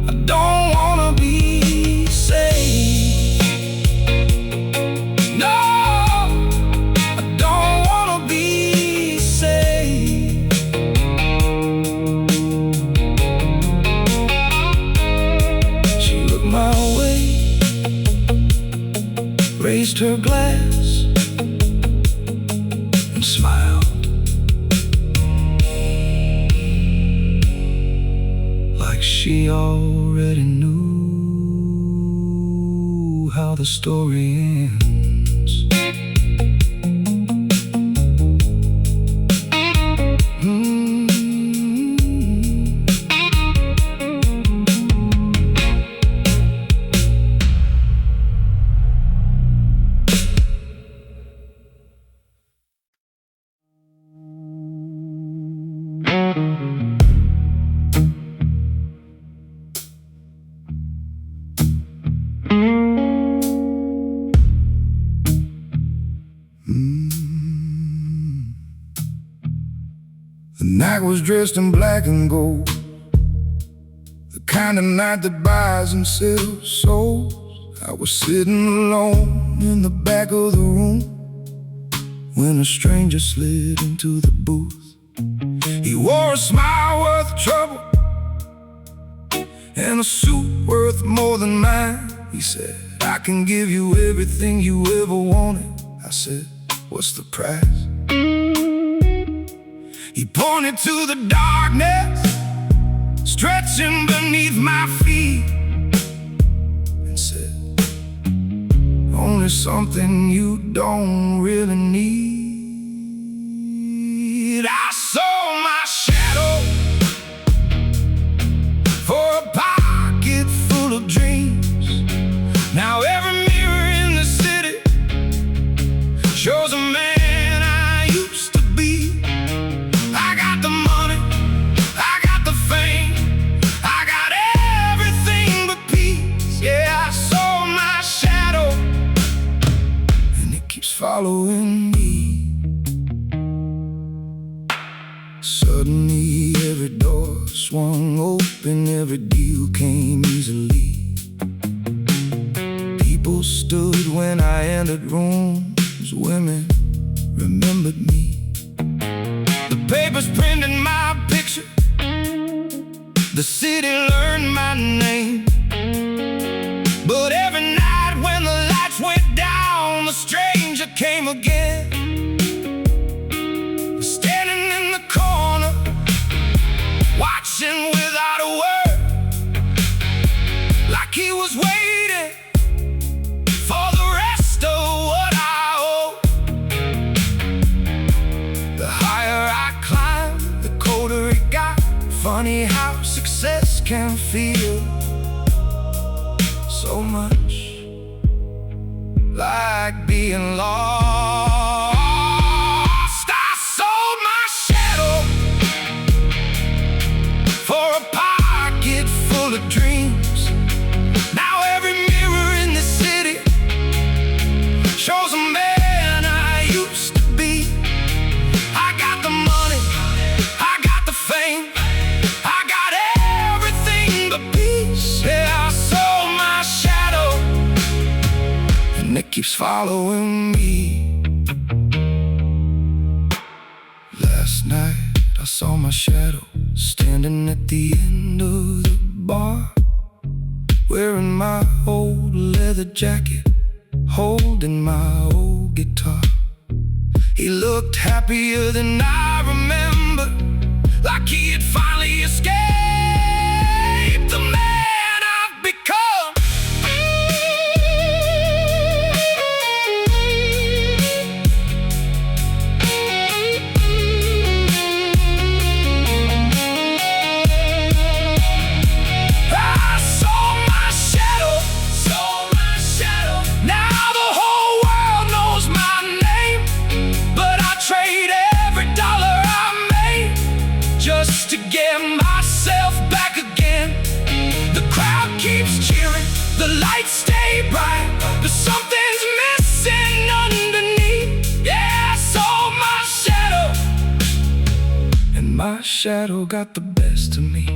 S1: I don't wanna be saved. No, I don't wanna be saved. She looked my way, raised her glass and smiled, like she already knew how the story ends. The night was dressed in black and gold, the kind of night that buys and sells souls. I was sitting alone in the back of the room when a stranger slid into the booth. He wore a smile worth trouble and a suit worth more than mine. He said, I can give you everything you ever wanted. I said, what's the price? He pointed to the darkness stretching beneath my feet and said, only something you don't really need. I sold my shadow for a pocket full of dreams. every deal came easily. People stood when I entered rooms, women remembered me. The papers printed my picture, the city learned my name. But every night when the lights went down, the stranger came again. Standing in the corner, watching without a word, like he was waiting for the rest of what I owe. The higher I climbed, the colder it got. Funny how success can feel so much like being lost. I sold my shadow for a pocket full of dreams. Now every mirror in the city shows a man I used to be. I got the money, I got the fame, I got everything but peace. Yeah, I sold my shadow, and it keeps following me. Last night I saw my shadow standing at the end of the bar, wearing my old leather jacket, holding my old guitar. He looked happier than I remember, like he had finally escaped the man I've become. I saw my shadow. Now the whole world knows my name, but I trade every dollar I made just to get myself back again. The crowd keeps cheering, the lights stay bright, but something's missing underneath. Yeah, I saw my shadow, and my shadow got the best of me.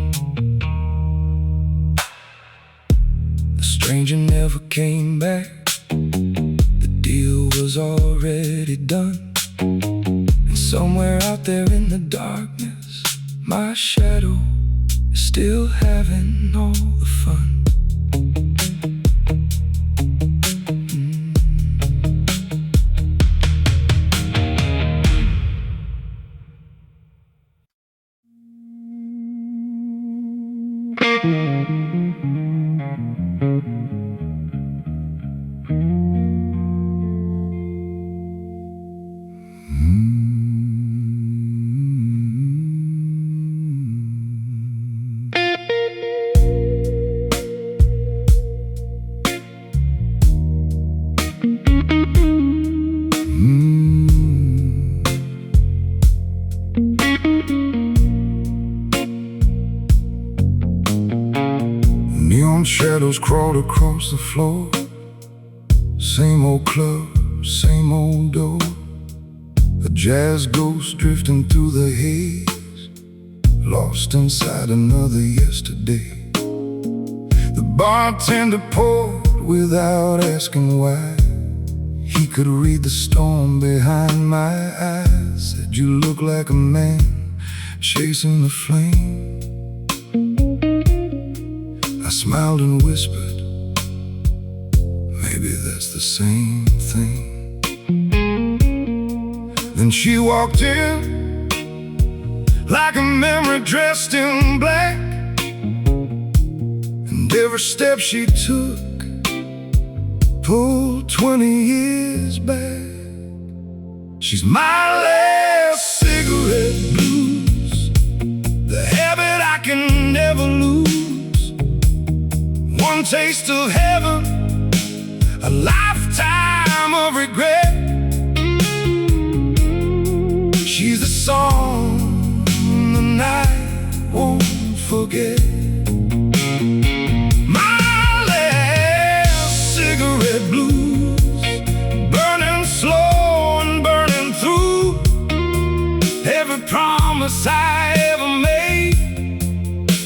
S1: The stranger never came back, the deal was already done. And somewhere out there in the darkness, my shadow is still having all the fun. Neon shadows crawled across the floor. Same old club, same old door. A jazz ghost drifting through the haze, lost inside another yesterday. The bartender poured without asking why. He could read the storm behind my eyes. Said you look like a man chasing the flame. I smiled and whispered, maybe that's the same thing. Then she walked in like a memory dressed in black, and every step she took pulled 20 years back. She's my last cigarette blues, the habit I can never lose. One taste of heaven, a lifetime of regret. She's the song the night won't forget. My last cigarette blues, burning slow and burning through. Every promise I ever made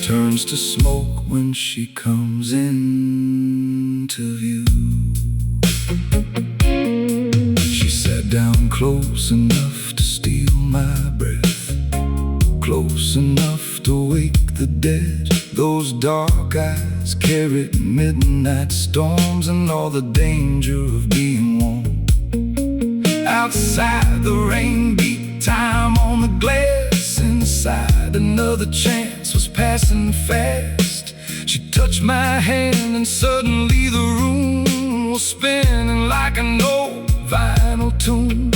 S1: turns to smoke when she comes into view. She sat down close enough to steal my breath, close enough to wake the dead. Those dark eyes carried midnight storms and all the danger of being warm. Outside the rain beat time on the glass. Inside another chance was passing fast. She touched my hand and suddenly the room was spinning like an old vinyl tune.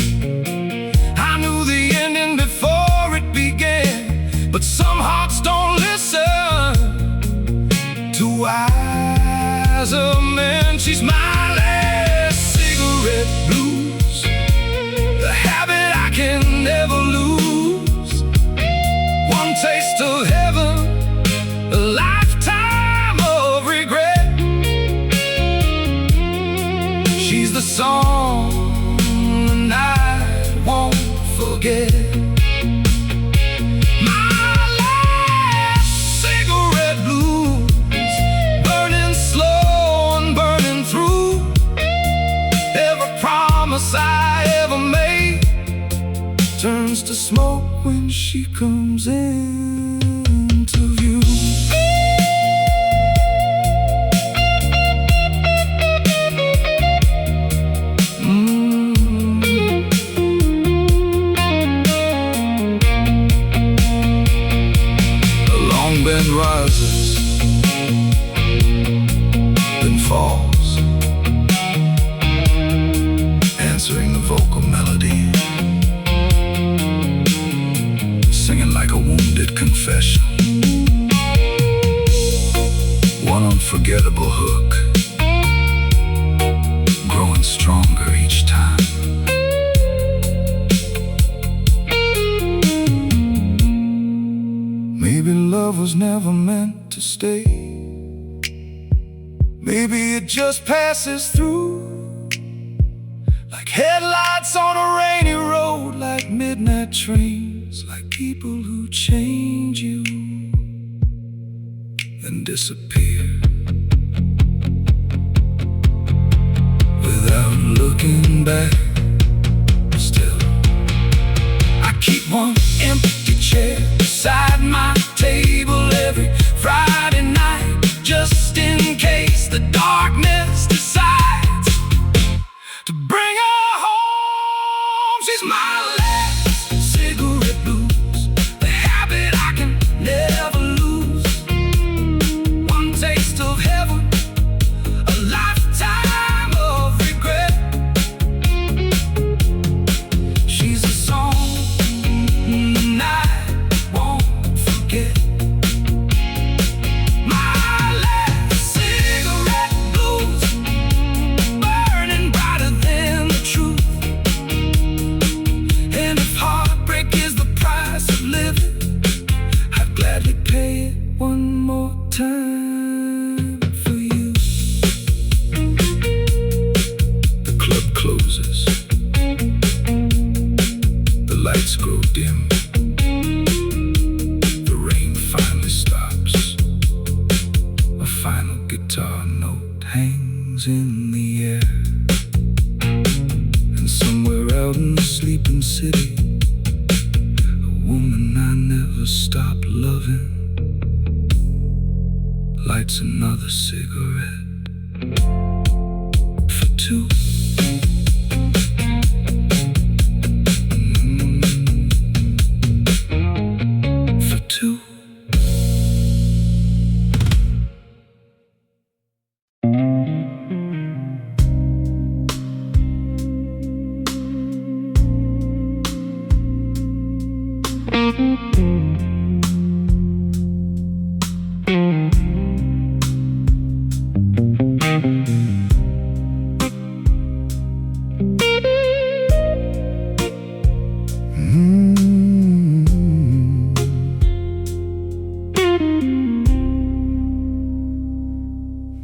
S1: I knew the ending before it began, but some hearts don't listen to wiser men. She's my last cigarette blues, the habit I can never lose. One taste of heaven, a lifetime of regret. She's the song the night won't forget. My last cigarette blues, burning slow and burning through. Every promise I ever made turns to smoke when she comes into view. A long bend rises, then falls, answering the vocal melody, singing like a wounded confession. One unforgettable hook, growing stronger each time. Maybe love was never meant to stay. Maybe it just passes through, like headlights on a rainy road, like midnight trains, like people who change you, then disappear without looking back. Still, I keep one empty chair beside my table every Friday night, just in case the darkness decides to bring her home. She's my last cigarette blues, the habit I can never lose. One taste of heaven, a lifetime of regret. She's a song the night won't forget. My last cigarette blues, burning brighter than the truth. And if heartbreak is the price of living, I'd gladly pay it one more time for you. The club closes, the lights grow dim, the rain finally stops. A final guitar note hangs in the air, and somewhere out in the sleeping city, a woman I never stopped loving lights another cigarette for two. For two.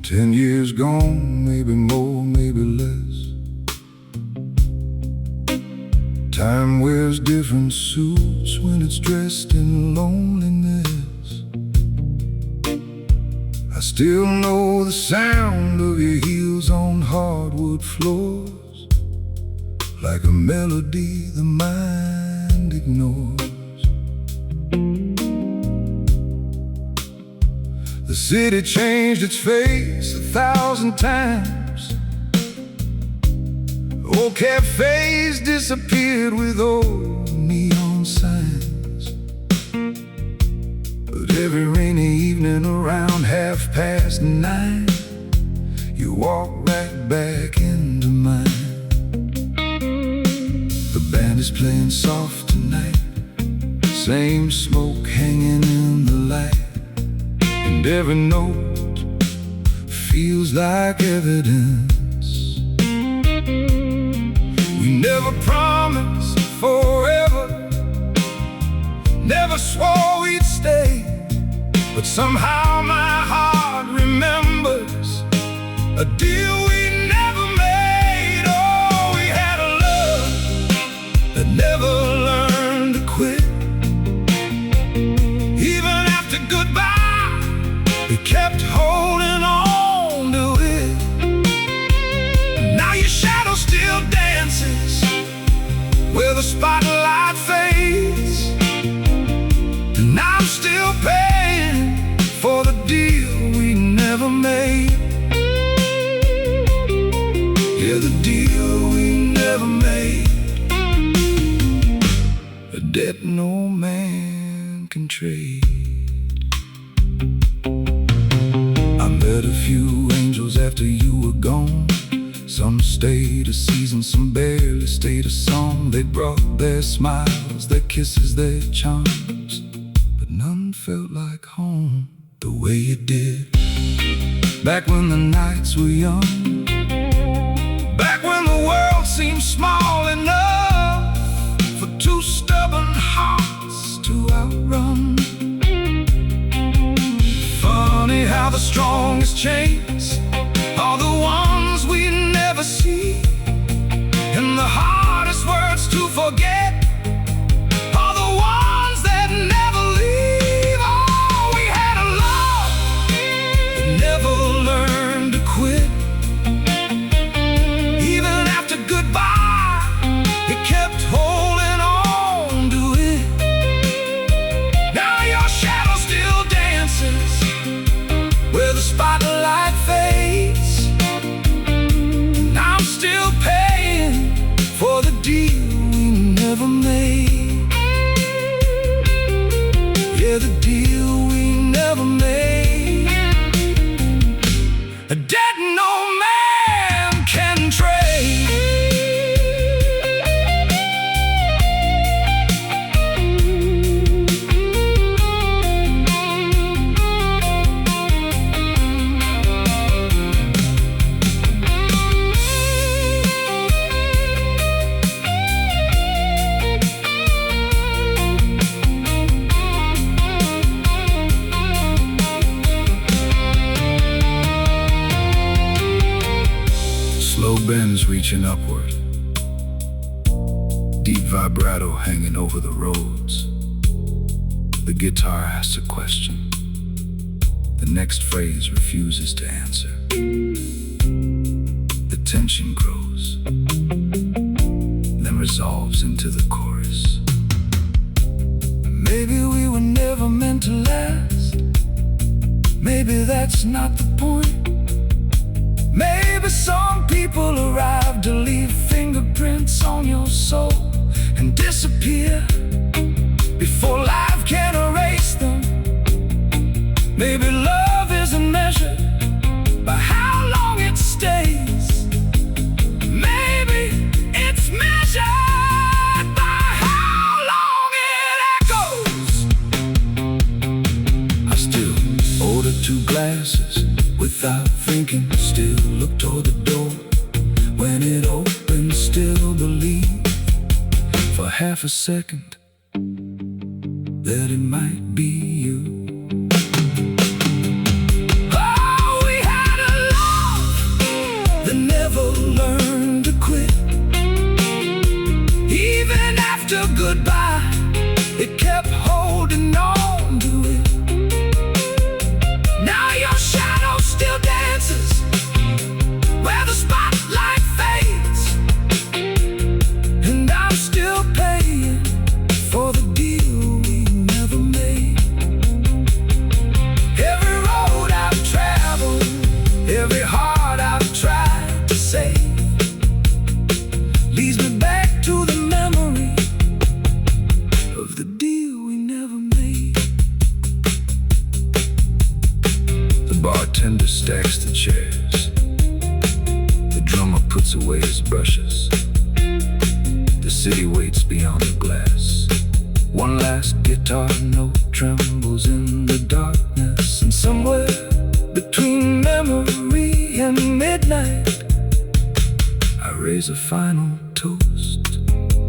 S1: 10 years gone, maybe more, maybe less. Time wears different suits when it's dressed in loneliness. I still know the sound of your heels on hardwood floors, like a melody the mind ignores. The city changed its face 1,000 times. Old cafes disappeared with old neon signs. But every rainy evening around 9:30, you walk right back into mine. The band is playing soft tonight, same smoke hanging in the light, and every note feels like evidence. We never promised forever, never swore we'd stay, but somehow my heart remembers a deal we never made. Oh, we had a love that never learned to quit. Even after goodbye, we kept holding on to it. Now your shadow still dances where the spotlight fades, and I'm still paying for the deal we never made. Yeah, the deal we never made. A debt no man can trade. I met a few angels after you were gone. Some stayed a season, some barely stayed a song. They brought their smiles, their kisses, their charms, but none felt like home the way it did back when the nights were young, back when the world seemed small enough for two stubborn hearts to outrun. Funny how the strongest chains are the ones we never see, and the hardest words to forget are the ones that never leave. Oh, we had a love that never learned to quit. Even after goodbye, it kept holding on to it. Now your shadow still dances where the spotlight fades, and I'm still paying for the deal we never made. Yeah, the deal we never made. A debt no man can trade. Slow bends reaching upward, deep vibrato hanging over the roads. The guitar asks a question, the next phrase refuses to answer. The tension grows, then resolves into the chorus. Maybe we were never meant to last. Maybe that's not the point. Maybe some people arrive to leave fingerprints on your soul and disappear before life can erase them. Maybe love isn't measured by how long it stays. Maybe it's measured by how long it echoes. I still order 2 glasses without thinking, still look toward the door. When it opens, still believe for half a second that it might be you. Oh, we had a love that never learned to quit. Even after goodbye, it kept holding on to it. Now your shadow bartender stacks the chairs. The drummer puts away his brushes. The city waits beyond the glass. One last guitar note trembles in the darkness, and somewhere between memory and midnight, I raise a final toast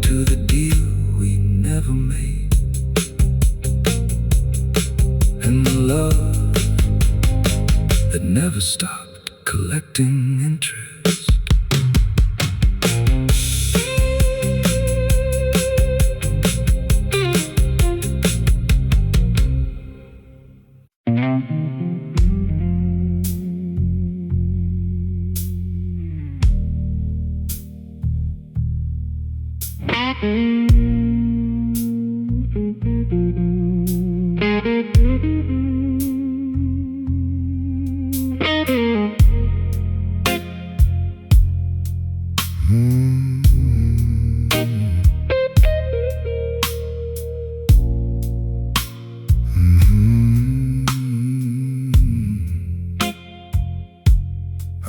S1: to the deal we never made, and the love that never stopped collecting interest.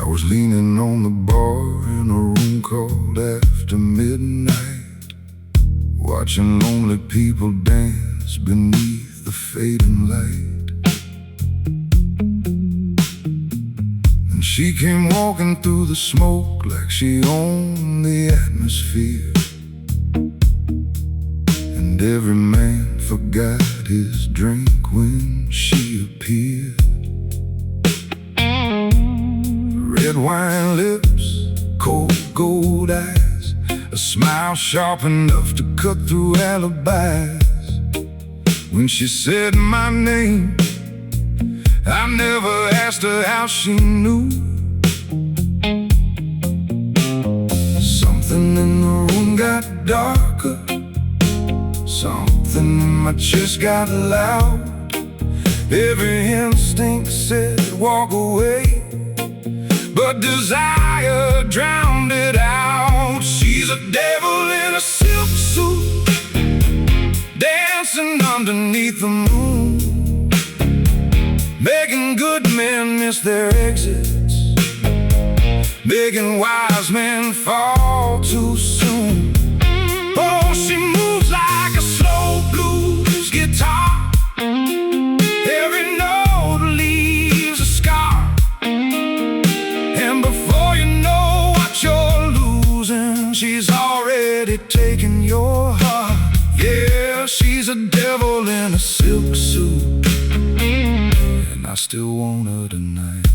S1: I was leaning on the bar in a room called After Midnight, watching lonely people dance beneath the fading light. And she came walking through the smoke like she owned the atmosphere, and every man forgot his drink when she appeared. Red wine lips, cold gold eyes, a smile sharp enough to cut through alibis. When she said my name, I never asked her how she knew. Something in the room got darker, something in my chest got loud. Every instinct said walk away, but desire drowned it out. She's a devil in a silk suit, dancing underneath the moon, making good men miss their exits, making wise men fall too soon. Oh, she moves like a slow blues guitar. Every note leaves a scar, and before you know what you're losing, she's already taken your heart. Yeah, she's a devil in a silk suit, and I still want her tonight.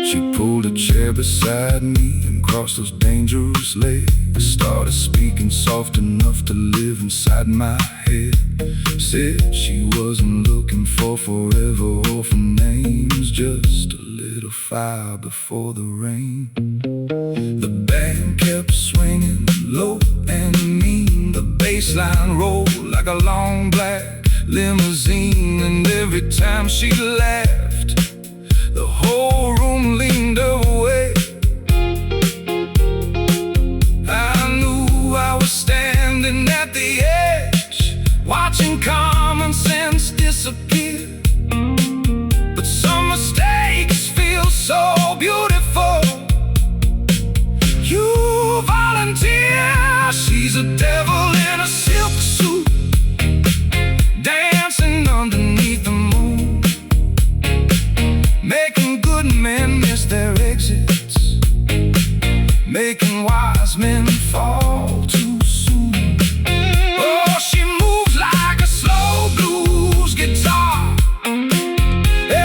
S1: She pulled a chair beside me and crossed those dangerous legs, started speaking soft enough to live inside my head. Said she wasn't looking for forever or for names, just a little fire before the rain. The band kept swinging low and mean, the bass line rolled like a long black limousine, and every time she laughed, the whole room leaned away. I knew I was standing at the edge, watching common sense disappear. But some mistakes feel so beautiful. You volunteer. She's a devil in a silk suit, dancing underneath the moon, making good men miss their exits, making wise men fall too soon. Oh, she moves like a slow blues guitar.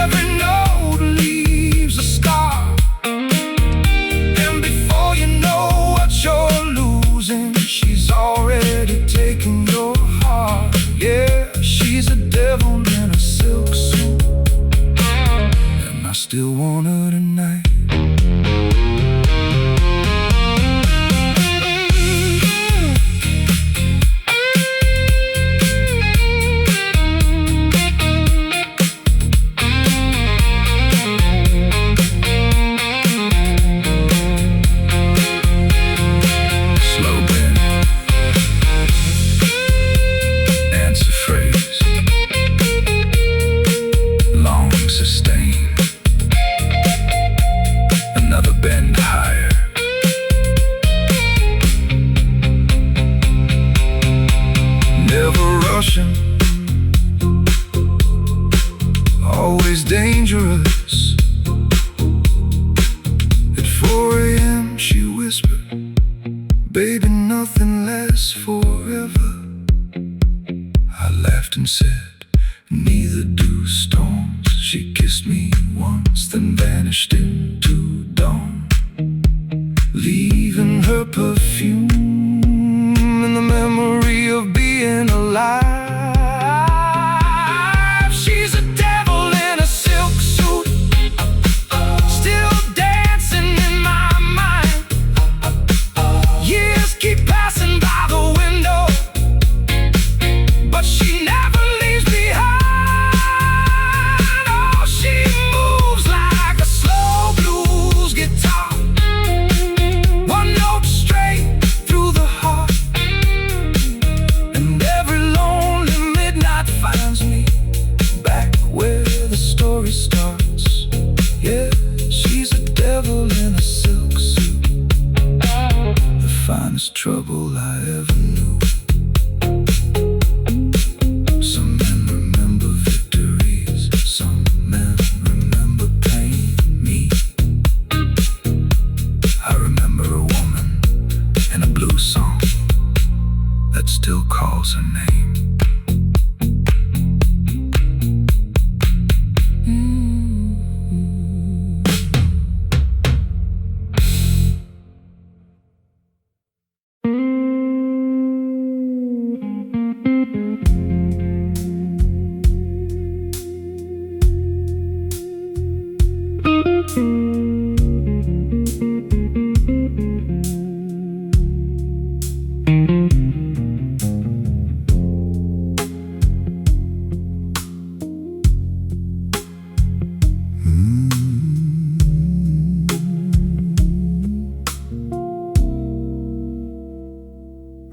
S1: Every note leaves a scar, and before you know what you're losing, she's already taken your heart. Yeah, she's a devil in a silk suit, and I still want her tonight. always dangerous. At 4 a.m. she whispered, "Baby, nothing lasts forever." I laughed and said, "Neither do storms." She kissed me once, then vanished into dawn, leaving her perfume and the memory of being alive. She's a devil in a silk suit, still dancing in my mind. Years keep passing by the window, but she never leaves behind. Oh, she moves like a slow blues guitar, one note straight through the heart. And every lonely midnight finds me back where the story starts. Yeah, she's a devil in a silk suit, the finest trouble I ever knew. Some men remember victories, some men remember pain. Me, I remember a woman in a blues song that still calls her name.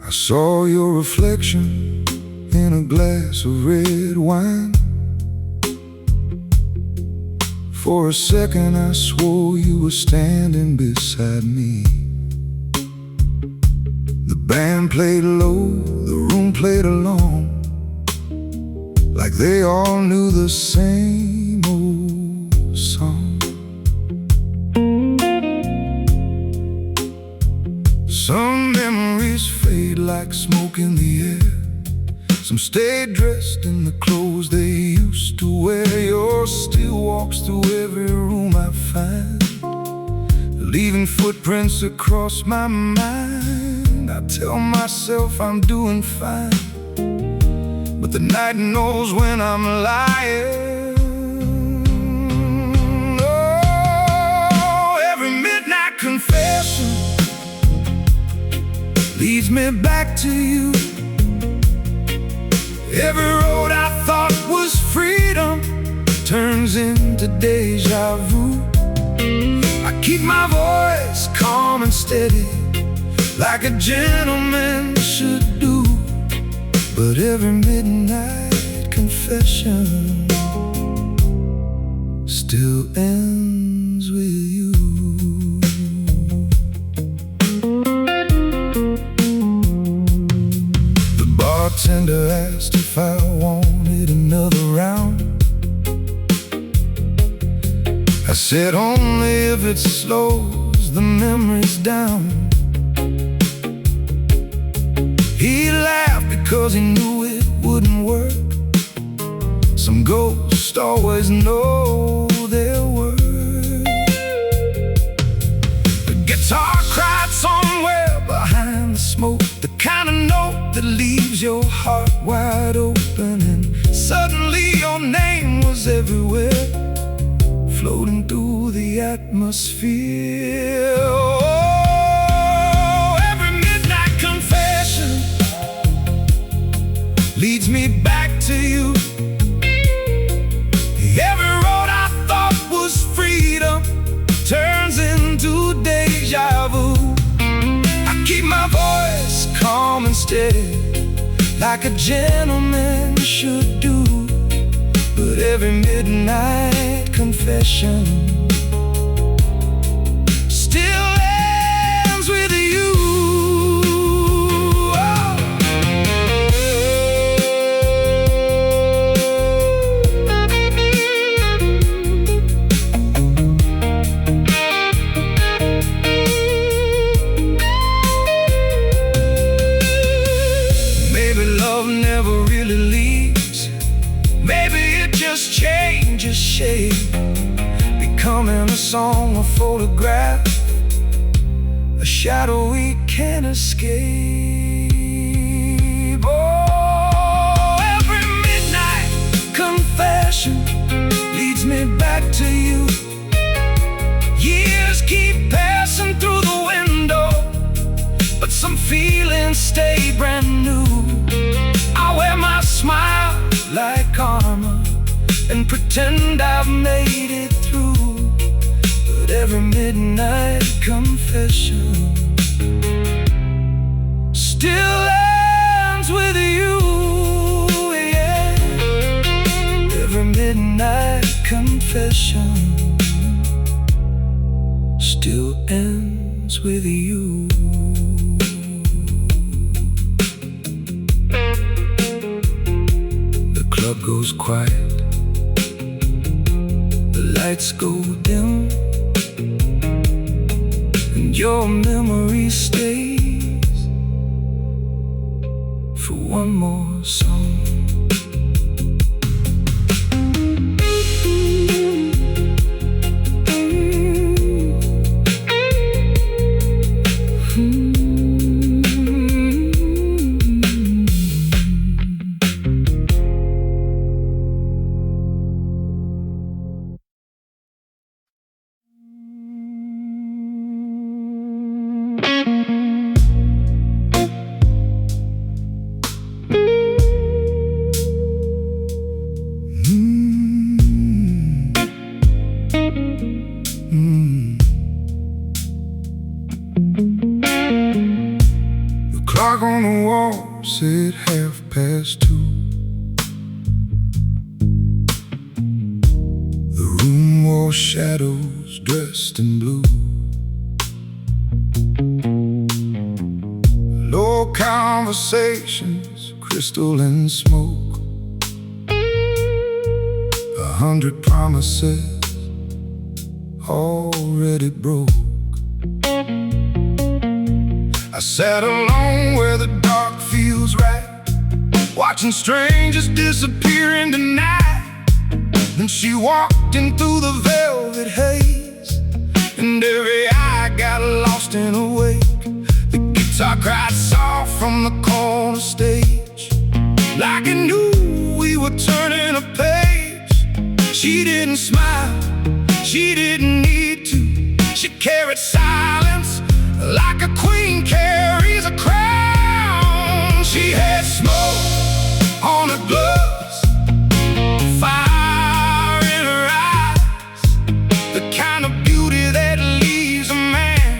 S1: I saw your reflection in a glass of red wine. For a second I swore you were standing beside me. The band played low, the room played along, like they all knew the same old song. Some memories fade like smoke in the air. Some stay dressed in the clothes they used to wear. Yours still walks through every room I find, leaving footprints across my mind. I tell myself I'm doing fine, but the night knows when I'm lying. Oh, every midnight confession leads me back to you. Every road I thought was freedom turns into deja vu. I keep my voice calm and steady, like a gentleman should do. But every midnight confession still ends with you. Bartender asked if I wanted another round. I said only if it slows the memories down. He laughed because he knew it wouldn't work. Some ghosts always know their worth. The guitar cried somewhere behind the smoke, the kind of note that leaves your heart wide open. And suddenly your name was everywhere, floating through the atmosphere. Oh, every midnight confession leads me back to you. Every road I thought was freedom turns into deja vu. I keep my voice calm and steady, like a gentleman should do. But every midnight confession still ends with you. Oh. strangest shade, becoming a song, a photograph, a shadow we can't escape. Oh, every midnight confession leads me back to you. Years keep passing through the window, but some feelings stay brand new. I wear my smile like armor and pretend I've made it through. But every midnight confession still ends with you, yeah. Every midnight confession still ends with you. The club goes quiet, the lights go dim, and your memory stays for one more song. The clock on the wall said 2:30. The room wore shadows dressed in blue. Low conversations, crystal and smoke, 100 promises already broke. I sat alone where the dark feels right, watching strangers disappear in the night. Then she walked in through the velvet haze, and every eye got lost in a wake. The guitar cried soft from the corner stage, like it knew we were turning a page. She didn't smile, she didn't need to. She carried silence like a queen carries a crown. She had smoke on her gloves, fire in her eyes, the kind of beauty that leaves a man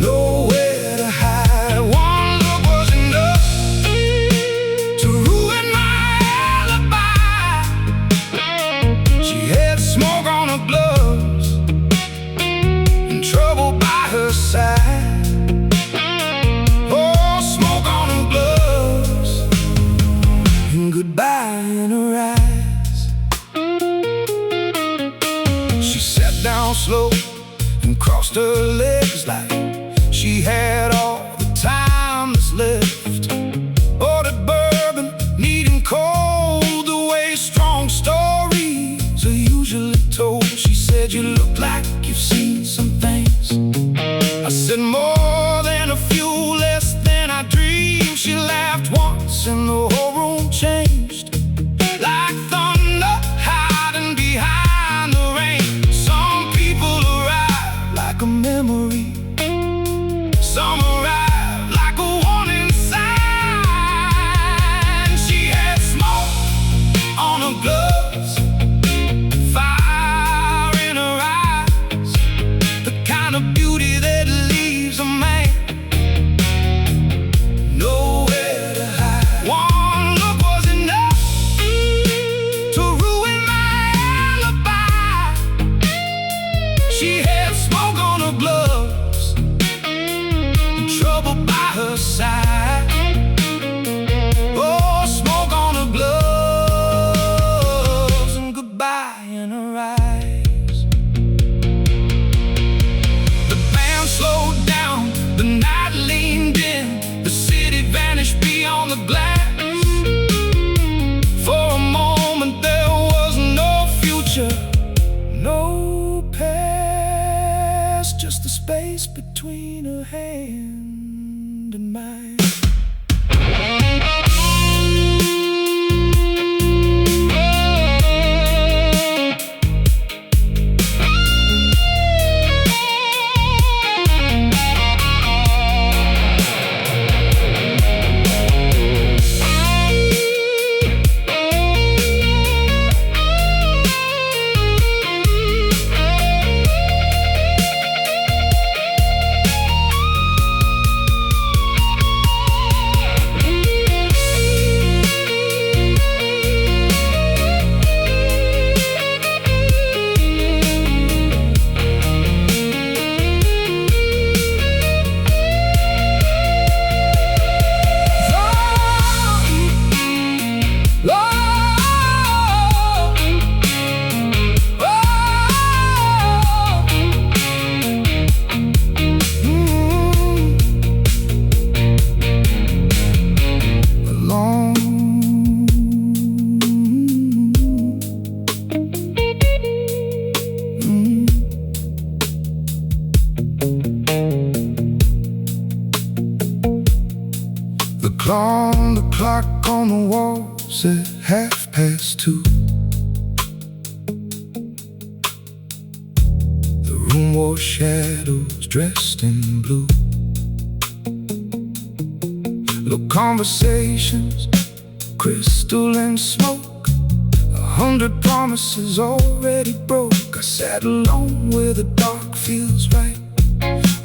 S1: nowhere to hide. One look was enough to ruin my alibi. She had smoke on her gloves and trouble by her side. Oh, smoke on her gloves and goodbye in her eyes. She sat down slow and crossed her legs like she had all the time that's left. Ordered bourbon, neat and cold, the way strong stories are usually told. She said, "You look like you've seen some things." I said, "More than a few, less than I dreamed." She laughed once and the whole room changed, like thunder hiding behind the rain. Some people arrive like a memory, some arrive like a warning sign. She had smoke on her gloves, between her hand and mine. The clock on the wall said 2:30. The room wore shadows dressed in blue. Low conversations, crystal and smoke, 100 promises already broke. I sat alone where the dark feels right,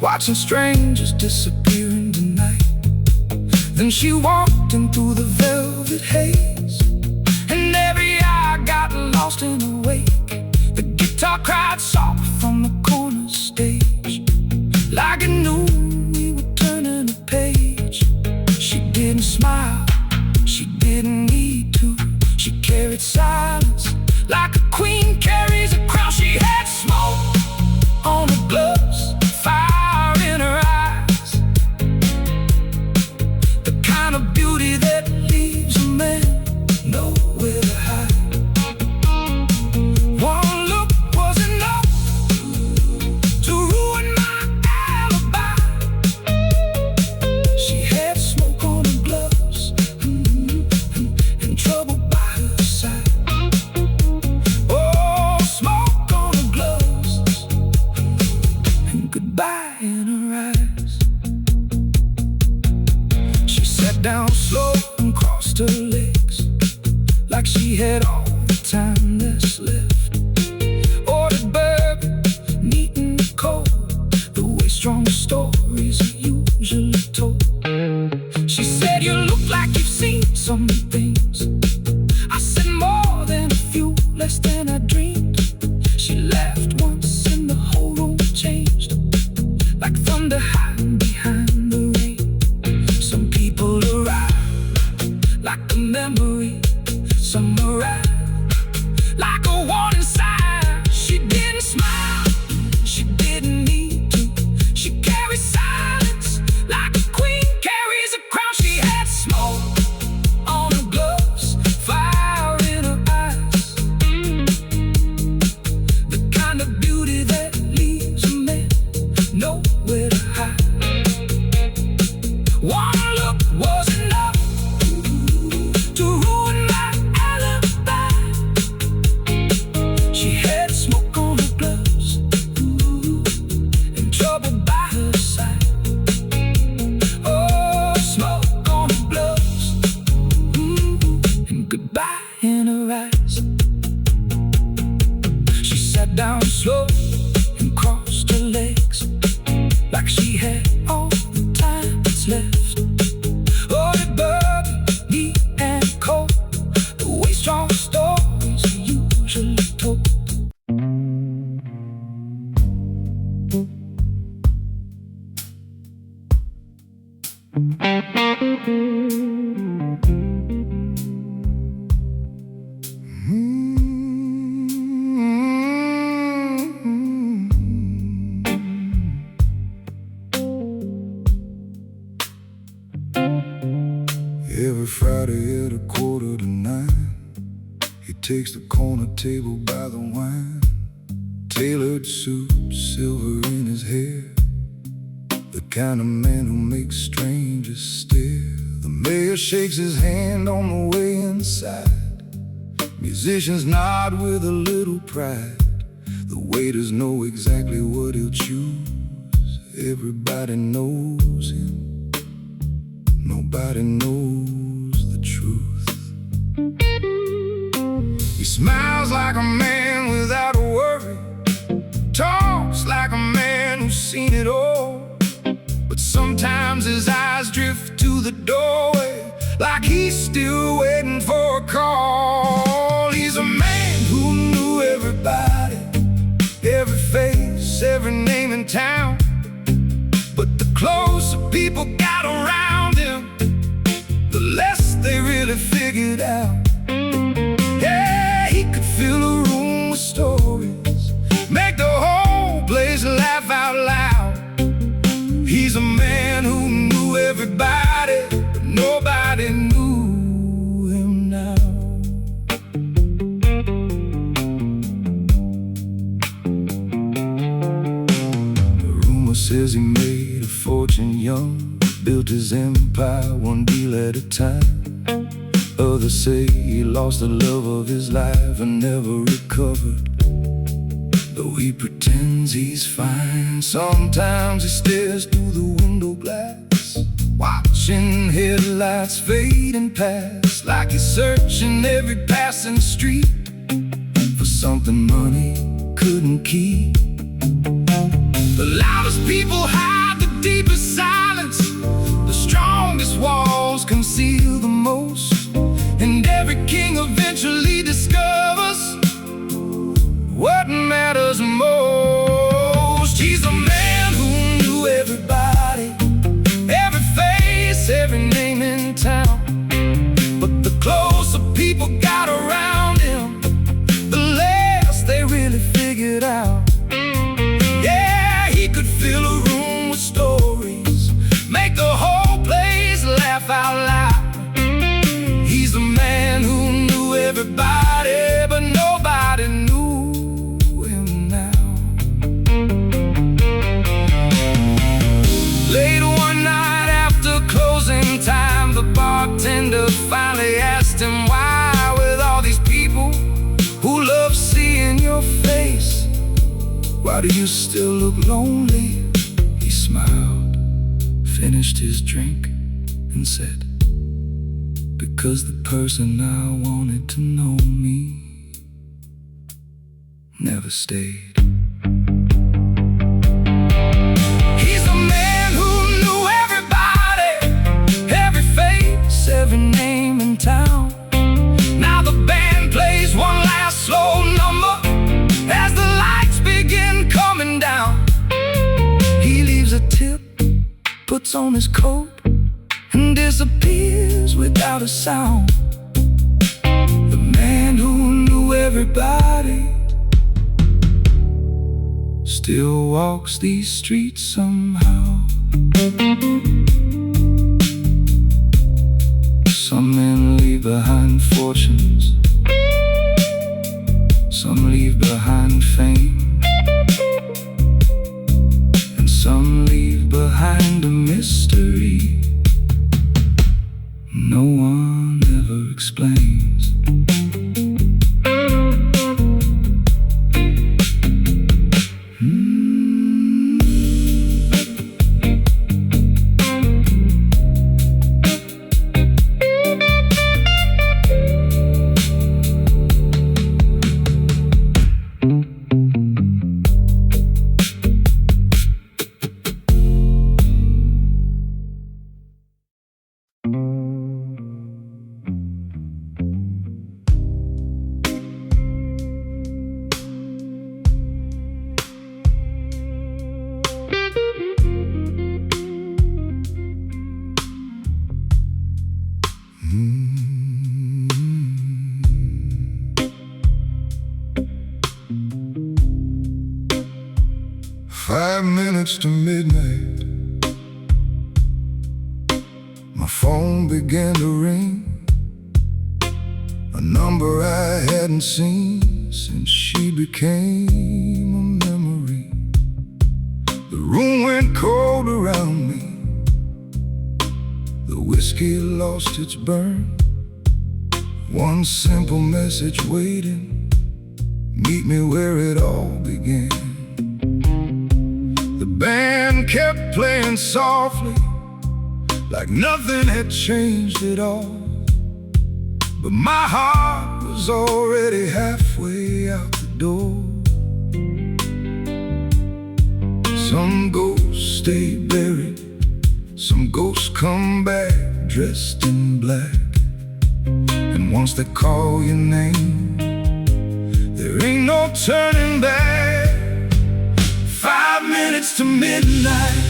S1: watching strangers disappear into night. Then she walked in through the velvet haze, and every eye got lost in a wake. The guitar cried soft from the corner stage, like it knew we were turning a page. She didn't smile, she didn't need to. She carried silence like a queen carries a crown. She had smoke on her gloves, fire in her eyes, the kind of beauty that leaves a man nowhere to hide. One look was enough to ruin my alibi. She had smoke on her gloves, and trouble by her side. Oh, smoke on her gloves, and goodbye in her eyes. She sat down slow and crossed her legs, like she had all the time that's left. Ordered bourbon, neat and cold, the way strong stories are usually told. She said, you look like you've seen some things. I said, more than a few, less than I dreamed. She laughed once and the whole room changed, like thunder hiding behind the rain. Some people arrive like a memory, some arrive like a warning sign. She didn't smile, she didn't need to. She carried silence like a queen carries a crown. She had smoke on her gloves, fire in her eyes, the kind of beauty that leaves a man nowhere to hide. One look was enough to ruin my alibi. She had smoke on her gloves, and trouble by her side. Oh, smoke on her gloves, and goodbye in her eyes. She sat down slow and crossed her legs, like she had all the time that's left. Oh, the bourbon, neat and cold, the way strong stories are usually told. Every Friday at 8:45, he takes the corner table by the wine. Tailored suit, silver in his hair, kind of man who makes strangers stare. The mayor shakes his hand on the way inside. Musicians nod with a little pride. The waiters know exactly what he'll choose. Everybody knows him. Nobody knows the truth. He smiles like a man without a worry. Talks like a man who's seen it all. But sometimes his eyes drift to the doorway, like he's still waiting for a call. He's a man who knew everybody, every face, every name in town. But the closer people got around him, the less they really figured out. Yeah, he could fill a room with stories, make the whole place laugh out loud. He's a man who knew everybody, but nobody knew him now. The rumor says he made a fortune young, built his empire one deal at a time. Others say he lost the love of his life and never recovered. Though he pretends he's fine, sometimes he stares through the window glass, watching headlights fading past, like he's searching every passing street for something money couldn't keep. The loudest people hide the deepest silence. The strongest walls conceal the most. And every king eventually discovers what matters most. He's a man who knew everybody, every face, every name in town. But the closer people got around him, the less they really figured out. Yeah, he could fill a room with stories, make the whole place laugh out loud. He's a man who knew everybody, but nobody knew him now. Late one night after closing time, the bartender finally asked him why, with all these people who love seeing your face, why do you still look lonely? He smiled, finished his drink, and said, because the person I wanted to know me never stayed. He's a man who knew everybody, every face, every name in town. Now the band plays one last slow number as the lights begin coming down. He leaves a tip, puts on his coat, and disappears without a sound. The man who knew everybody still walks these streets somehow. Some men leave behind fortunes, some leave behind fame, and some leave behind a mystery no one ever explains. Five minutes to midnight, my phone began to ring. A number I hadn't seen since she became a memory. The room went cold around me. The whiskey lost its burn. One simple message waiting, meet me where it all began. The band kept playing softly, like nothing had changed at all. But my heart was already halfway out the door. Some ghosts stay buried, some ghosts come back dressed in black. And once they call your name, there ain't no turning back. 5 minutes to midnight,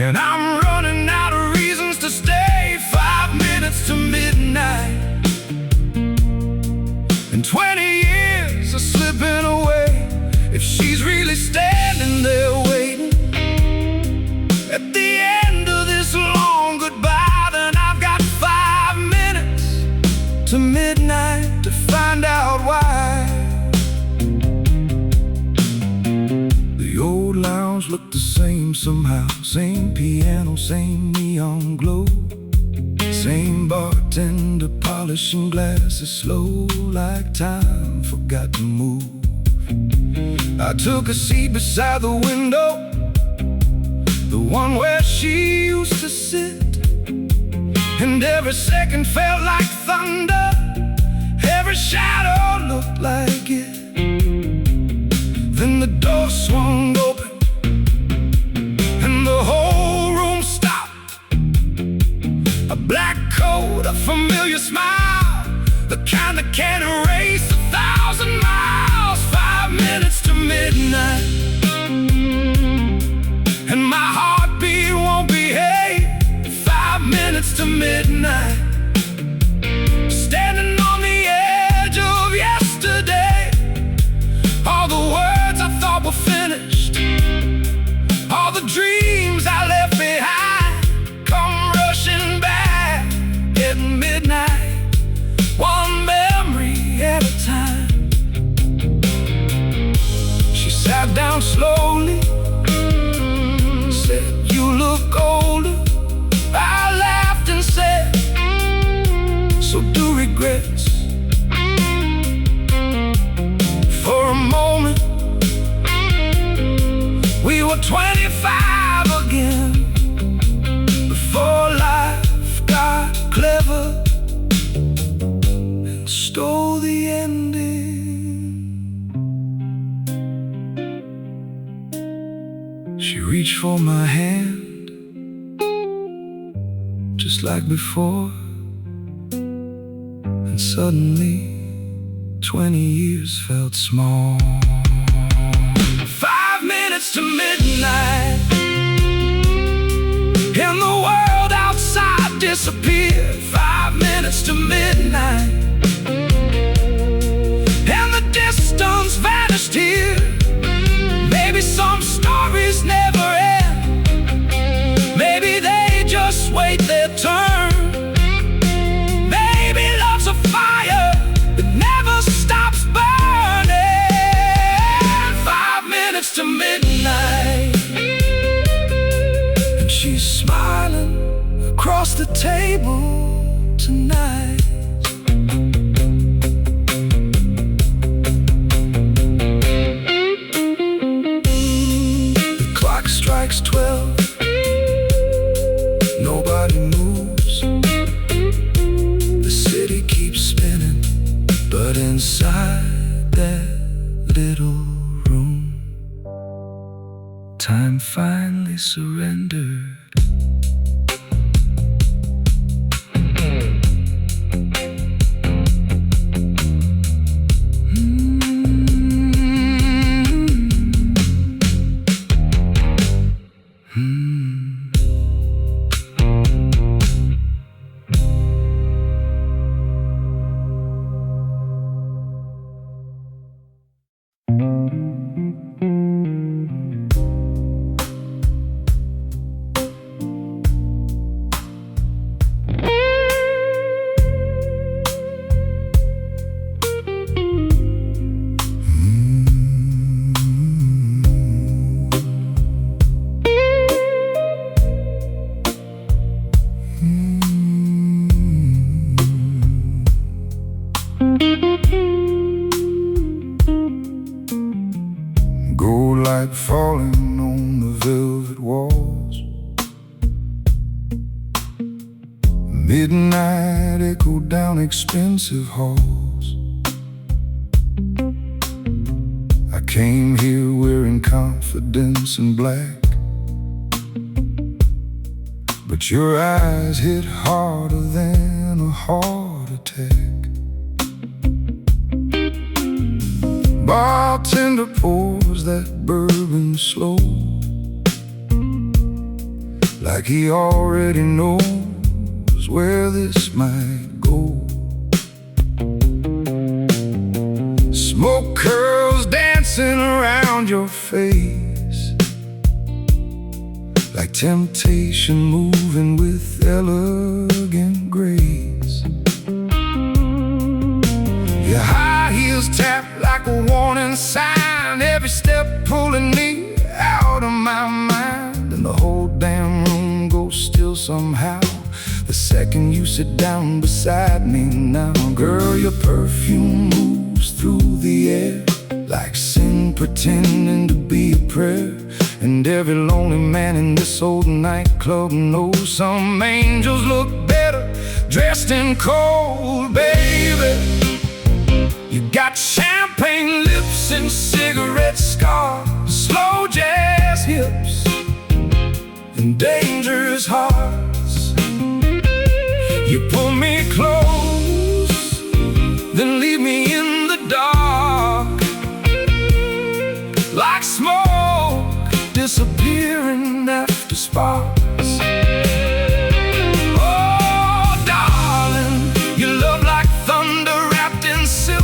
S1: and I'm running out of reasons to stay. 5 minutes to midnight, and 20 years are slipping away. If she's really standing there waiting at the end of this long goodbye, then I've got 5 minutes to midnight to find out why. The old lounge looked the same somehow. Same piano, same neon glow. Same bartender polishing glasses slow, like time forgot to move. I took a seat beside the window, the one where she used to sit. And every second felt like thunder, every shadow looked like it. Then the door swung open, and the whole room stopped. A black coat, a familiar smile, the kind that can't erase 1,000 miles. 5 minutes to midnight, and my heartbeat won't behave. 5 minutes to midnight, standing on the edge of yesterday. All the words I thought were finished, all the dreams I left behind, come rushing back at midnight, one memory at a time. She sat down slowly, said, "You look older." I laughed and said, "So do regrets." For a moment, we were 25 again, before life got clever and stole the ending. She reached for my hand, just like before, and suddenly 20 years felt small. 5 minutes to midnight, and the world outside disappeared. 5 minutes to midnight, and the distance vanished here. Maybe some stories never end, maybe they just wait their turn. Maybe love's a fire that never stops burning. 5 minutes to midnight, and she's smiling across the table tonight. The clock strikes 12, nobody moves. The city keeps spinning, but inside that little room, time finally surrendered. falling on the velvet walls. Midnight echoed down expensive halls. I came here wearing confidence in black, but your eyes hit harder than a heart attack. Bartender pours that bourbon slow, like he already knows where this might go. Smoke curls dancing around your face, like temptation moving with elegant grace. Your high heels tap like a warning sign, every step pulling me out of my mind. And the whole damn room goes still somehow the second you sit down beside me now. Girl, your perfume moves through the air like sin pretending to be a prayer. And every lonely man in this old nightclub knows some angels look better dressed in cold, baby. You got champagne lips and cigarette scars, slow jazz hips and dangerous hearts. You pull me close, then leave me in the dark, like smoke disappearing after sparks. Oh, darling, you love like thunder wrapped in silk,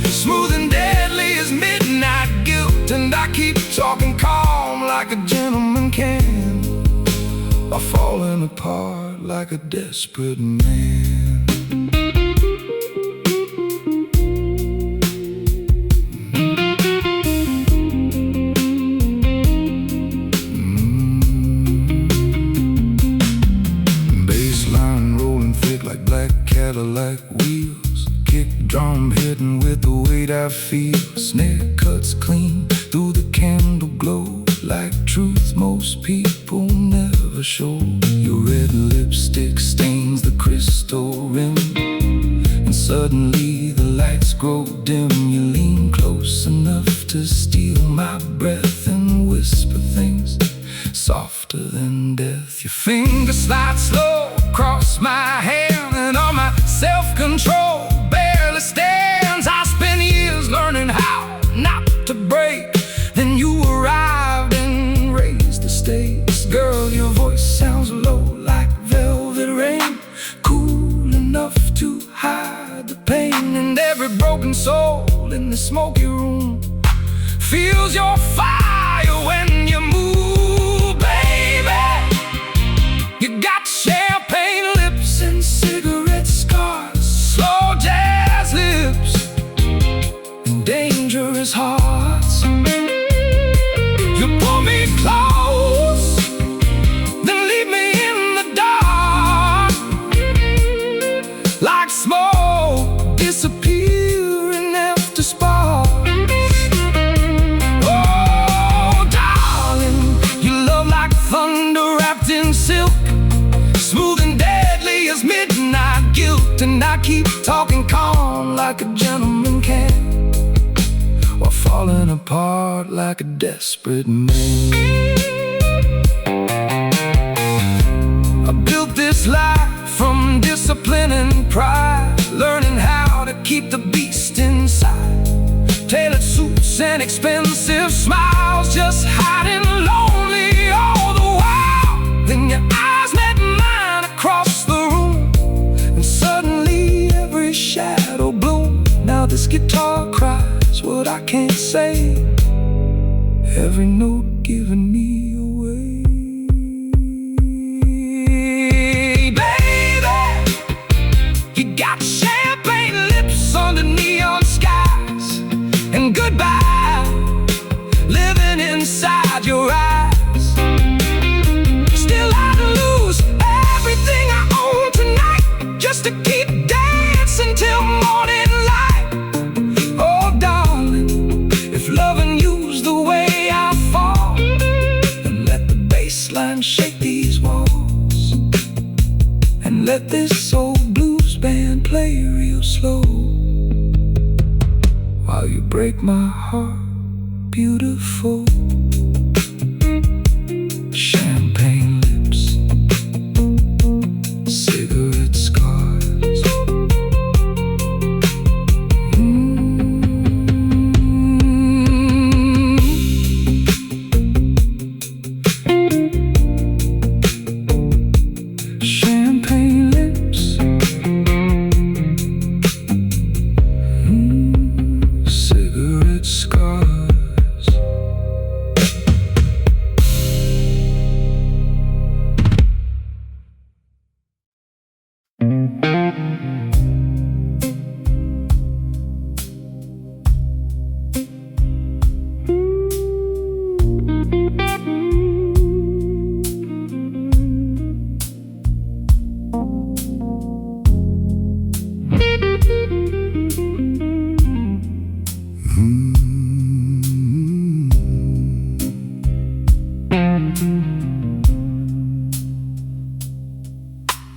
S1: smooth and deadly as midnight guilt. And I keep talking calm like a gentleman can, while falling apart like a desperate man. Bassline rolling thick like black Cadillac wheels, kick drum hitting with the weight I feel. Snare cuts clean through the candle glow, like truth most people never show. Your red lipstick stains the crystal rim, and suddenly the lights grow dim. You lean close enough to steal my breath and whisper things softer than death. Your fingers slide slow across my hand, and all my self-control barely stands. I spent years learning how not to break, then you arrived and raised the stakes. Girl, your voice sounds low like velvet rain, cool enough to hide the pain. And every broken soul in the smoky room feels your fire when you move, baby. You got champagne lips and cigarette scars, slow jazz lips and dangerous hearts. You pull me close, then leave me in the dark, like smoke disappearing after sparks. Oh, darling, you love like thunder wrapped in silk, smooth and deadly as midnight guilt. And I keep talking calm like a gentleman can, while falling apart like a desperate man. I built this life from discipline and pride, learning how to keep the beast inside. Tailored suits and expensive smiles, just hiding lonely all the while. Then your eyes met mine across the room, and suddenly every shadow bloomed. Now this guitar cries what I can't say, every note giving me away. Baby, you got champagne lips under neon skies, and goodbye living inside your eyes. Still I'd lose everything I own tonight just to keep dancing till morning light. Oh, darling, if loving you's the way I break my heart, beautiful. Champagne lips, cigarette scars. Champagne lips, cigarette scars.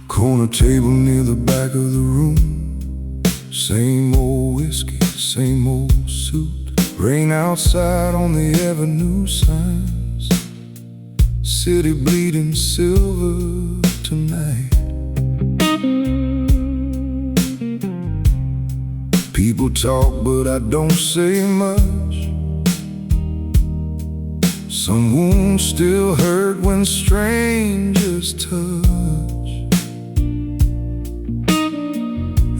S1: Corner table near the back of the room. Same old whiskey, same old suit. Rain outside on the avenue signs. City bleeding silver tonight. People talk but I don't say much. Some wounds still hurt when strangers touch.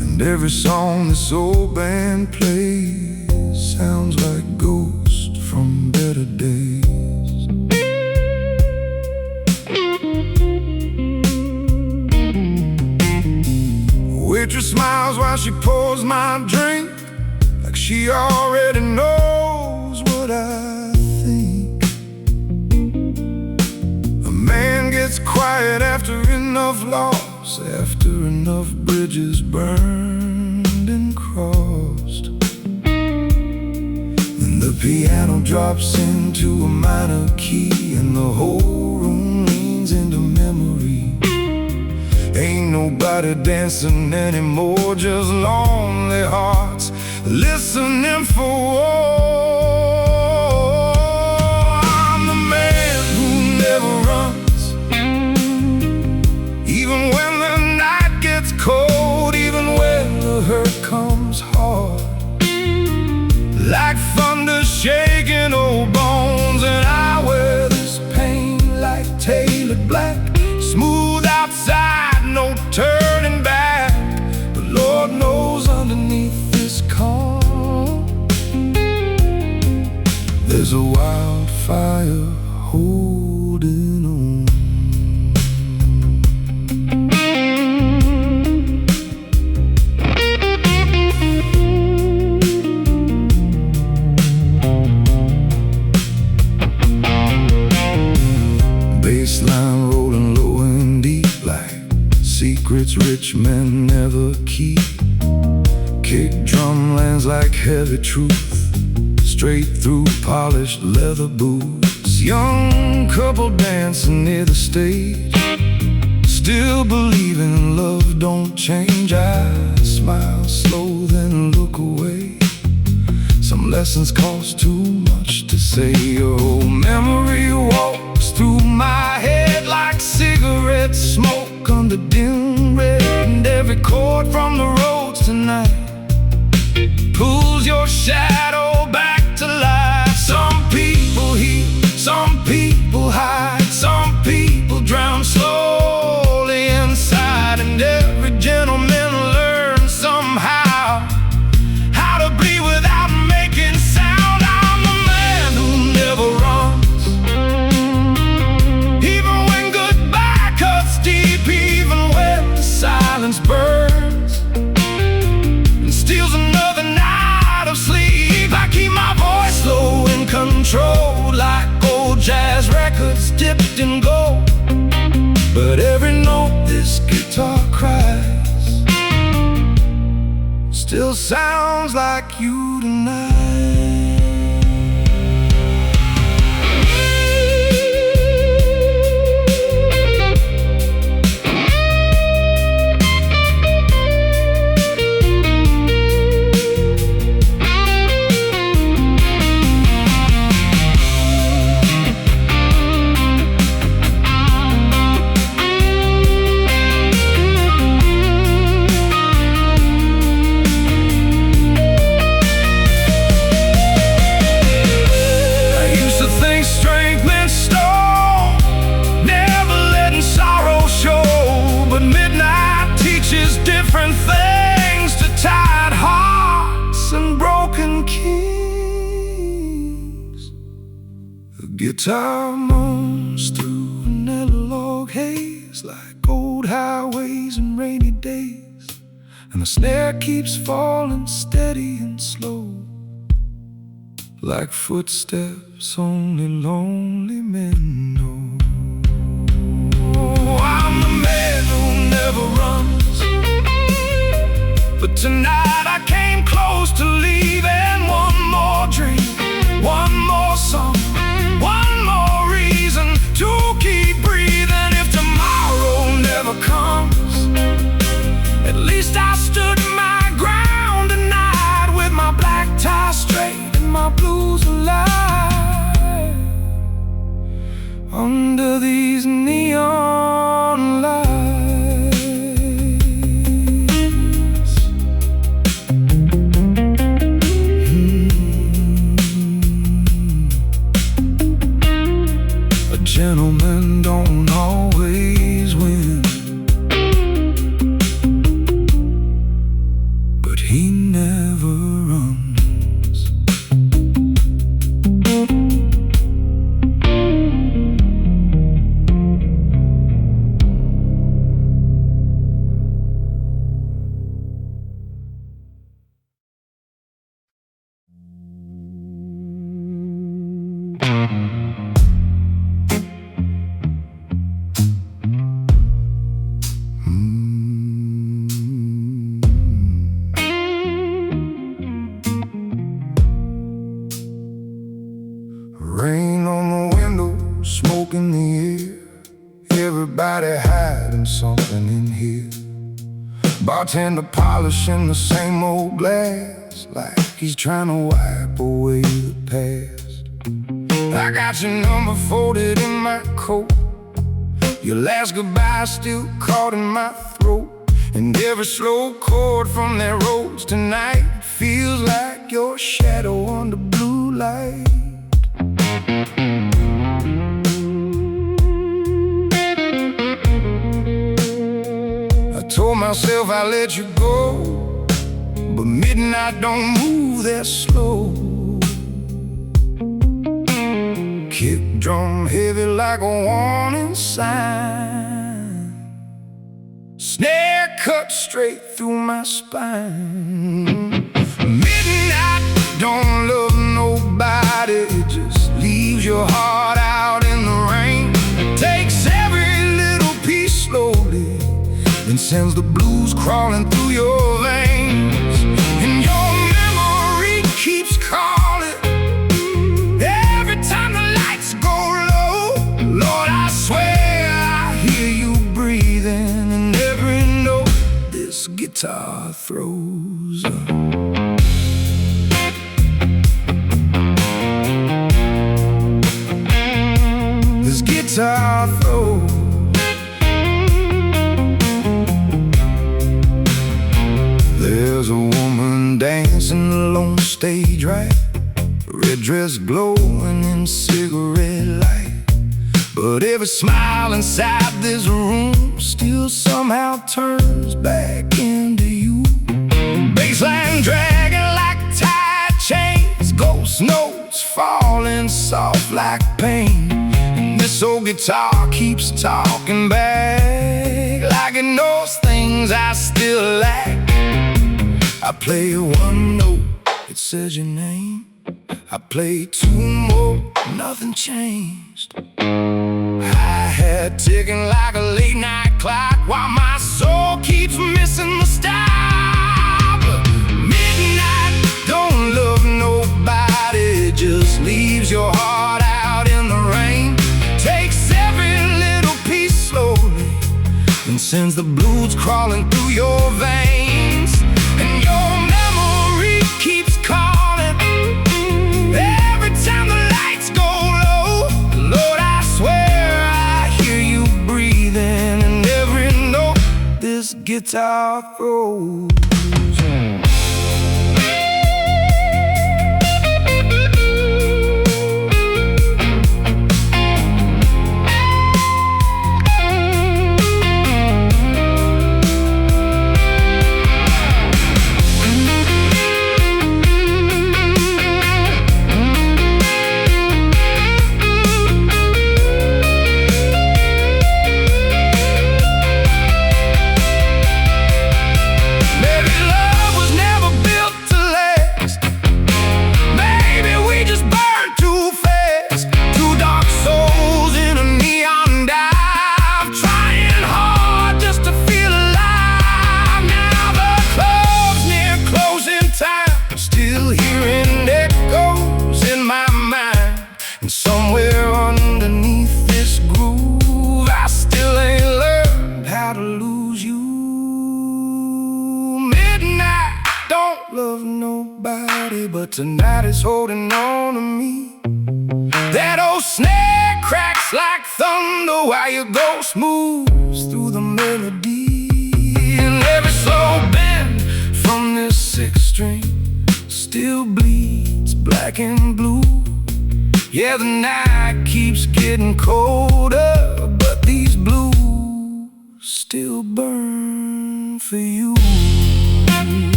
S1: And every song this old band plays sounds like ghosts from better days. Waitress smiles while she pours my drink, like she already knows what I think. A man gets quiet after enough loss, after enough bridges burned and crossed. Then the piano drops into a minor key, and the whole room leans into memory. Ain't nobody dancing anymore, just lonely hearts listening for war. I'm the man who never runs, even when the night gets cold, even when the hurt comes hard, like thunder shaking old bones. And I wear this pain like tailored black, smooth outside, no turning back. But Lord knows underneath this calm, there's a wildfire holding on. Bassline rolling low and deep, like secrets rich men never keep. Kick drum lands like heavy truth, straight through polished leather boots. Young couple dancing near the stage, still believing love don't change. I smile slow then look away. Some lessons cost too much to say. Oh, memory walks through my head like cigarette smoke under dim red. And every chord from the roads tonight pulls your shadow back to life. Some people heal, some people hide, some people drown slowly inside. And every gentleman learns somehow how to be without making sound. I'm the man who never runs, even when goodbye cuts deep, even when the silence burns and steals another night of sleep. I keep my voice low and controlled, like old jazz records dipped in gold. But every note this guitar cries still sounds like you tonight. Guitar moans through an analog haze like old highways and rainy days, and the snare keeps falling steady and slow, like footsteps only lonely men know. I'm the man who never runs, but tonight I came close to leaving. One more dream, one more song, one more reason to keep breathing. If tomorrow never comes, at least I stood my ground tonight, with my black tie straight and my blues alive, under these neon lights. A gentleman don't always win, but he never runs. Rain on the window, smoke in the air, everybody hiding something in here. Bartender polishing the same old glass, like he's trying to wipe away the past. I got your number folded in my coat, your last goodbye still caught in my throat, and every slow chord from that rose tonight feels like your shadow under blue light. I told myself I'd let you go, but midnight don't move that slow. Kick drum heavy like a warning sign, snare cut straight through my spine. Midnight don't love nobody, it just leaves your heart out in the rain. It takes every little piece slowly, then sends the blues crawling through your veins. And your memory keeps calling every time the lights go low. Lord, I swear I hear you breathing in every note this guitar throws up. This guitar throws. There's a woman dancing alone stage right, red dress glowing in cigarette light, but every smile inside this room still somehow turns back into you. Bassline dragging like tight chains, ghost notes falling soft like pain, and this old guitar keeps talking back like it knows things I still lack. I play one note, it says your name. I play two more, nothing changed. Hi-hat ticking like a late night clock, while my soul keeps missing the stop. Midnight don't love nobody, just leaves your heart out in the rain. Takes every little piece slowly, and sends the blues crawling through your veins. And your memory keeps calling every time the lights go low. Lord, I swear I hear you breathing in every note this guitar throws. nobody, but tonight is holding on to me. That old snare cracks like thunder while you go smooth through the melody. And every slow bend from this sixth string still bleeds black and blue. Yeah, the night keeps getting colder, but these blues still burn for you.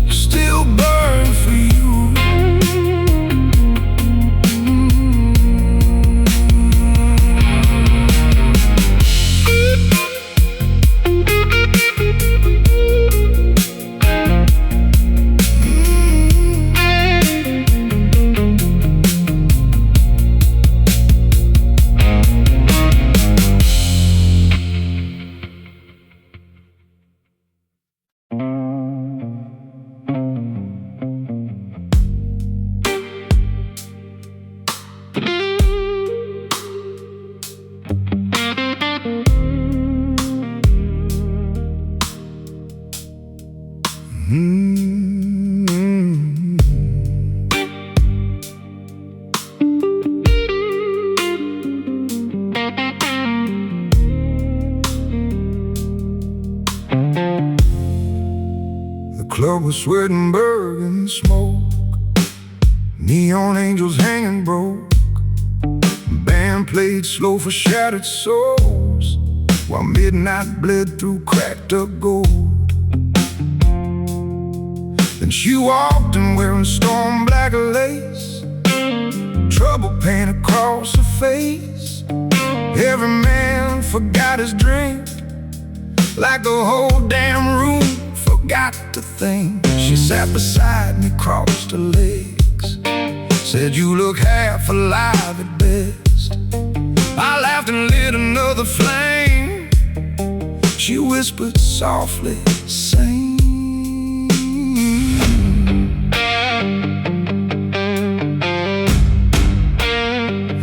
S1: Still burn for you. The club was sweating burning smoke, neon angels hanging broke. Band played slow for shattered souls, while midnight bled through cracked up gold. Then she walked in wearing storm black lace, trouble paint across her face. Every man forgot his drink, like the whole damn room forgot to think. She sat beside me, crossed her legs, said, "You look half alive at best." I laughed and lit another flame. She whispered softly, sing.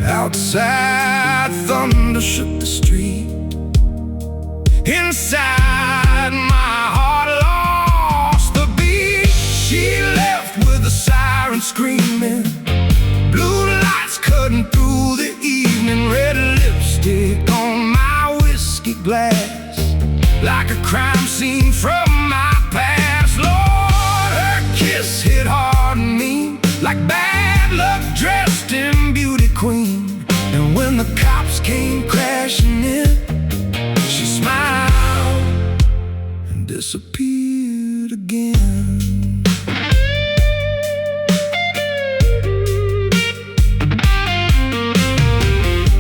S1: Outside, thunder shook the street. Inside, my heart lost the beat. She left with a siren screaming, blue lights cutting through the evening, red lipstick on my whiskey glass, like a crime scene from my past. Lord, her kiss hit hard and mean, like bad luck dressed in beauty queen. And when the cops came crashing in, she smiled and disappeared again.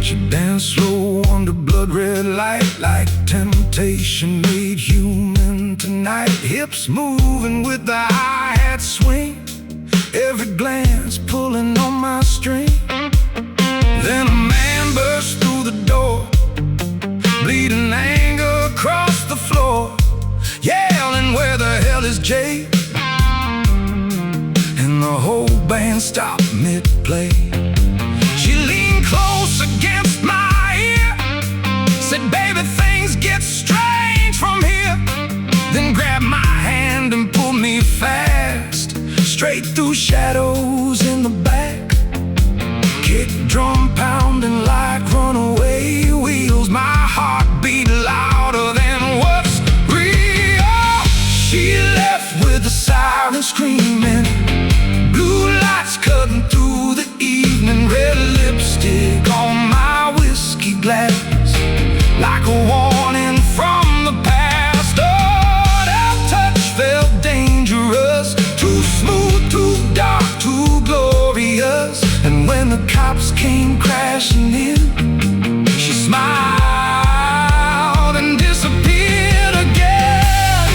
S1: She danced slow under blood-red light, like temptation made human tonight. Hips moving with the hi-hat swing, every glance pulling on my string. Then a man burst through the door, bleeding anger across the floor, yelling, "Where the hell is Jay?" And the whole band stopped mid-play. She leaned close against my ear, said, "Baby, things get strange from here." Then grabbed my hand and pulled me fast, straight through shadows in the back. Kick drum pounding like runaway wheels, my heart beat louder than what's real. She left with a siren screaming, blue lights cutting through the evening, red lipstick on my whiskey glass, like a warning from the past. Oh, that touch felt dangerous, too smooth, too dark, too glorious. And when the cops came crashing in, she smiled and disappeared again.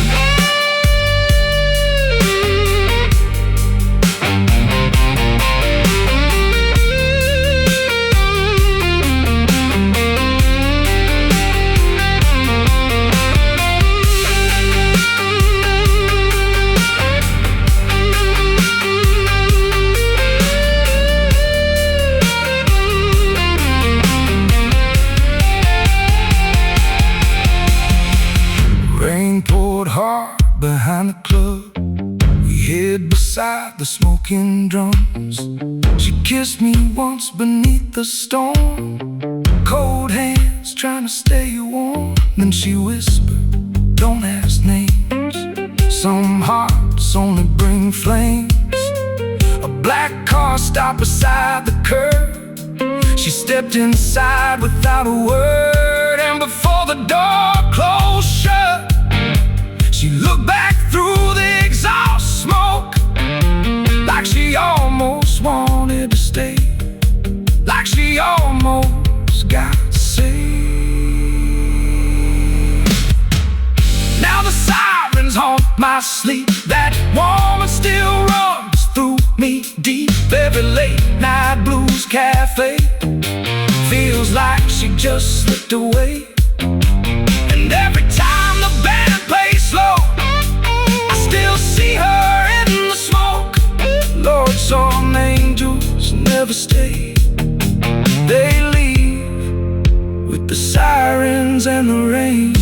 S1: behind the club. We hid beside the smoking drums. She kissed me once beneath the storm, cold hands trying to stay warm. Then she whispered, don't ask names. Some hearts only bring flames. A black car stopped beside the curb. She stepped inside without a word, and before the door closed shut, she looked back through the exhaust smoke, like she almost wanted to stay, like she almost got saved. Now the sirens haunt my sleep. That woman still runs through me deep. Every late night blues cafe feels like she just slipped away. And every time the band plays slow, I still see her in the smoke. Lord, some angels never stay. They leave with the sirens and the rain.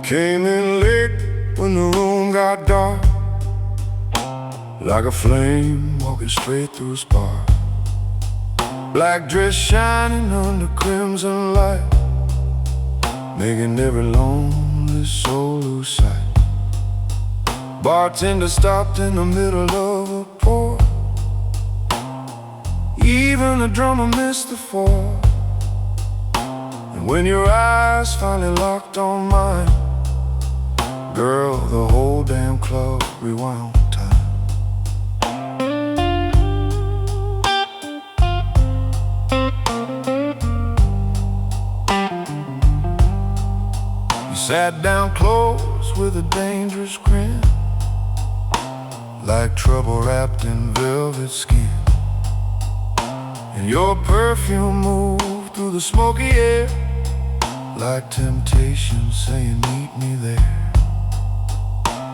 S2: Came in late when the room got dark, like a flame walking straight through a spark. Black dress shining under crimson light, making every lonely soul lose sight. Bartender stopped in the middle of a pour. Even the drummer missed the four. And when your eyes finally locked on mine, girl, the whole damn club rewound time. You sat down close with a dangerous grin, like trouble wrapped in velvet skin. And your perfume moved through the smoky air, like temptation saying meet me there.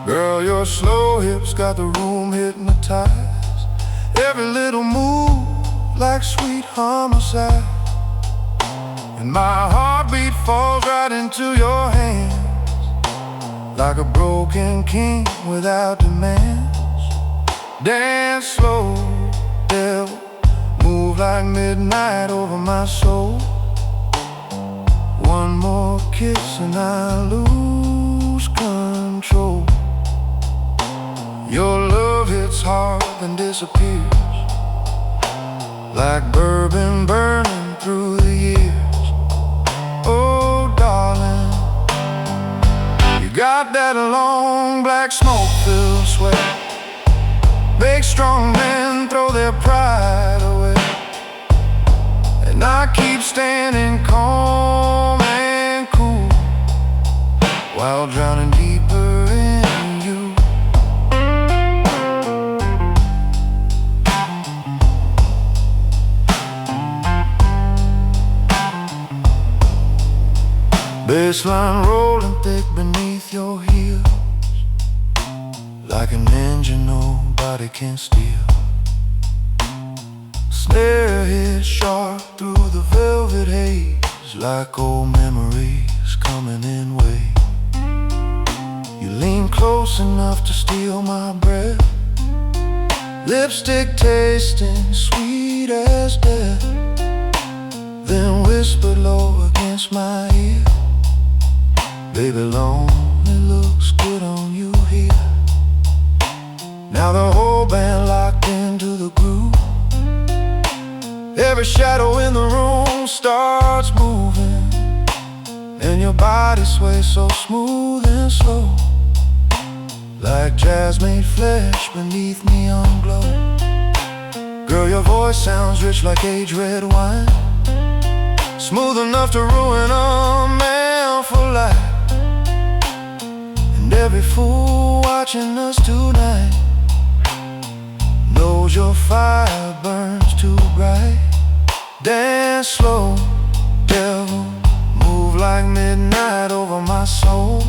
S2: Girl, your slow hips got the room hypnotized, every little move like sweet homicide. And my heartbeat falls right into your hands, like a broken king without demands. Dance slow, devil, move like midnight over my soul. One more kiss and I lose control. Your love hits hard and disappears, like bourbon burning through the years. Oh, darling, you got that long black smoke-filled sweat. Big strong men throw their pride away, and I keep standing calm and cool while drowning deeper in you. Bassline rolling thick beneath your heels, like an engine nobody can steal. snare hits sharp through the velvet haze, like old memories coming in waves. You lean close enough to steal my breath, lipstick tasting sweet as death, then whispered low against my ear, baby, lonely looks good on you here. Now the whole band locked into the groove. Every shadow in the room starts moving, and your body sways so smooth and slow, like jazz made flesh beneath neon glow. Girl, your voice sounds rich like age-red wine, smooth enough to ruin a man for life. And every fool watching us tonight knows your fire burns too bright. Dance slow, devil, move like midnight over my soul.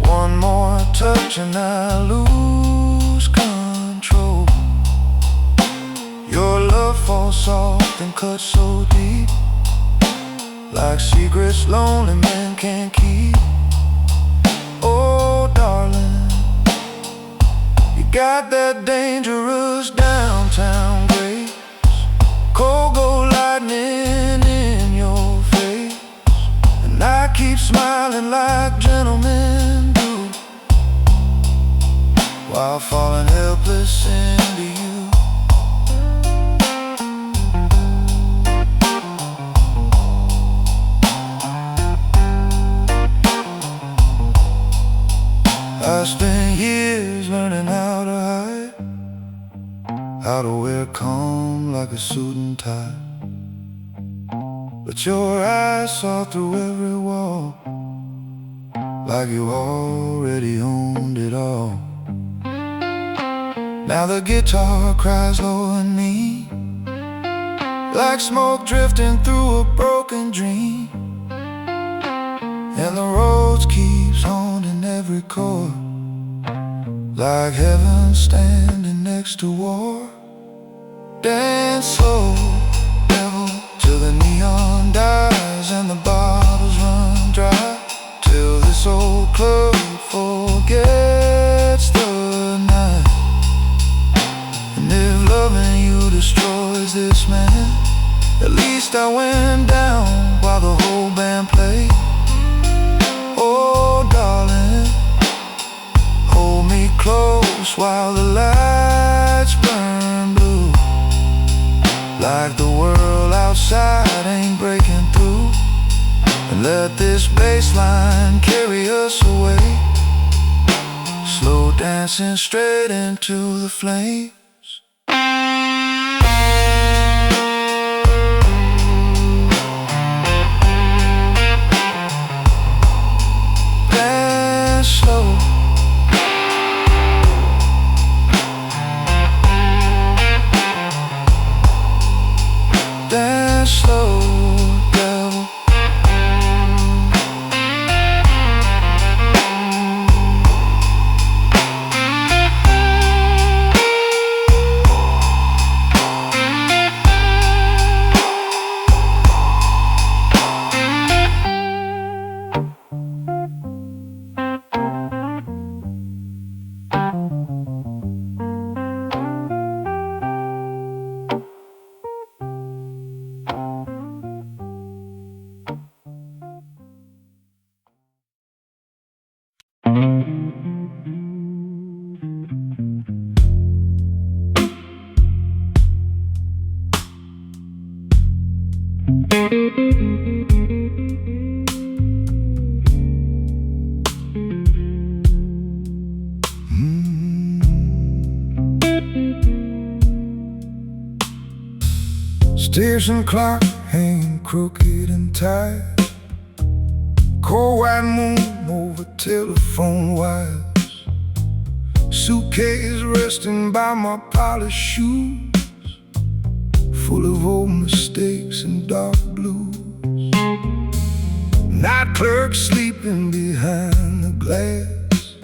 S2: One more touch and I lose control. Your love falls soft and cuts so deep, like secrets lonely men can't keep. Oh darling, you got that dangerous downtown grace, cold gold lightning in your face, and I keep smiling like gentlemen do, while falling helpless into you. I spent years learning how to hide, how to wear calm like a suit and tie, but your eyes saw through every wall, like you already owned it all. Now the guitar cries low and mean, like smoke drifting through a broken dream, and the roads keeps haunting every chord, like heaven standing next to war. Dance slow, devil, till the neon dies and the bottles run dry, till this old club forgets the night. And if loving you destroys this man, at least I went down while the whole band played. Oh darling, hold me close while the lights burn blue, like the world outside ain't breaking through. And let this bass line carry us away, slow dancing straight into the flames. Dance slow, dance slow, devil. Station clock hanging crooked and tight, cold white moon over telephone wires, suitcase resting by my polished shoes, full of old mistakes and dark blues. Night clerk sleeping behind the glass,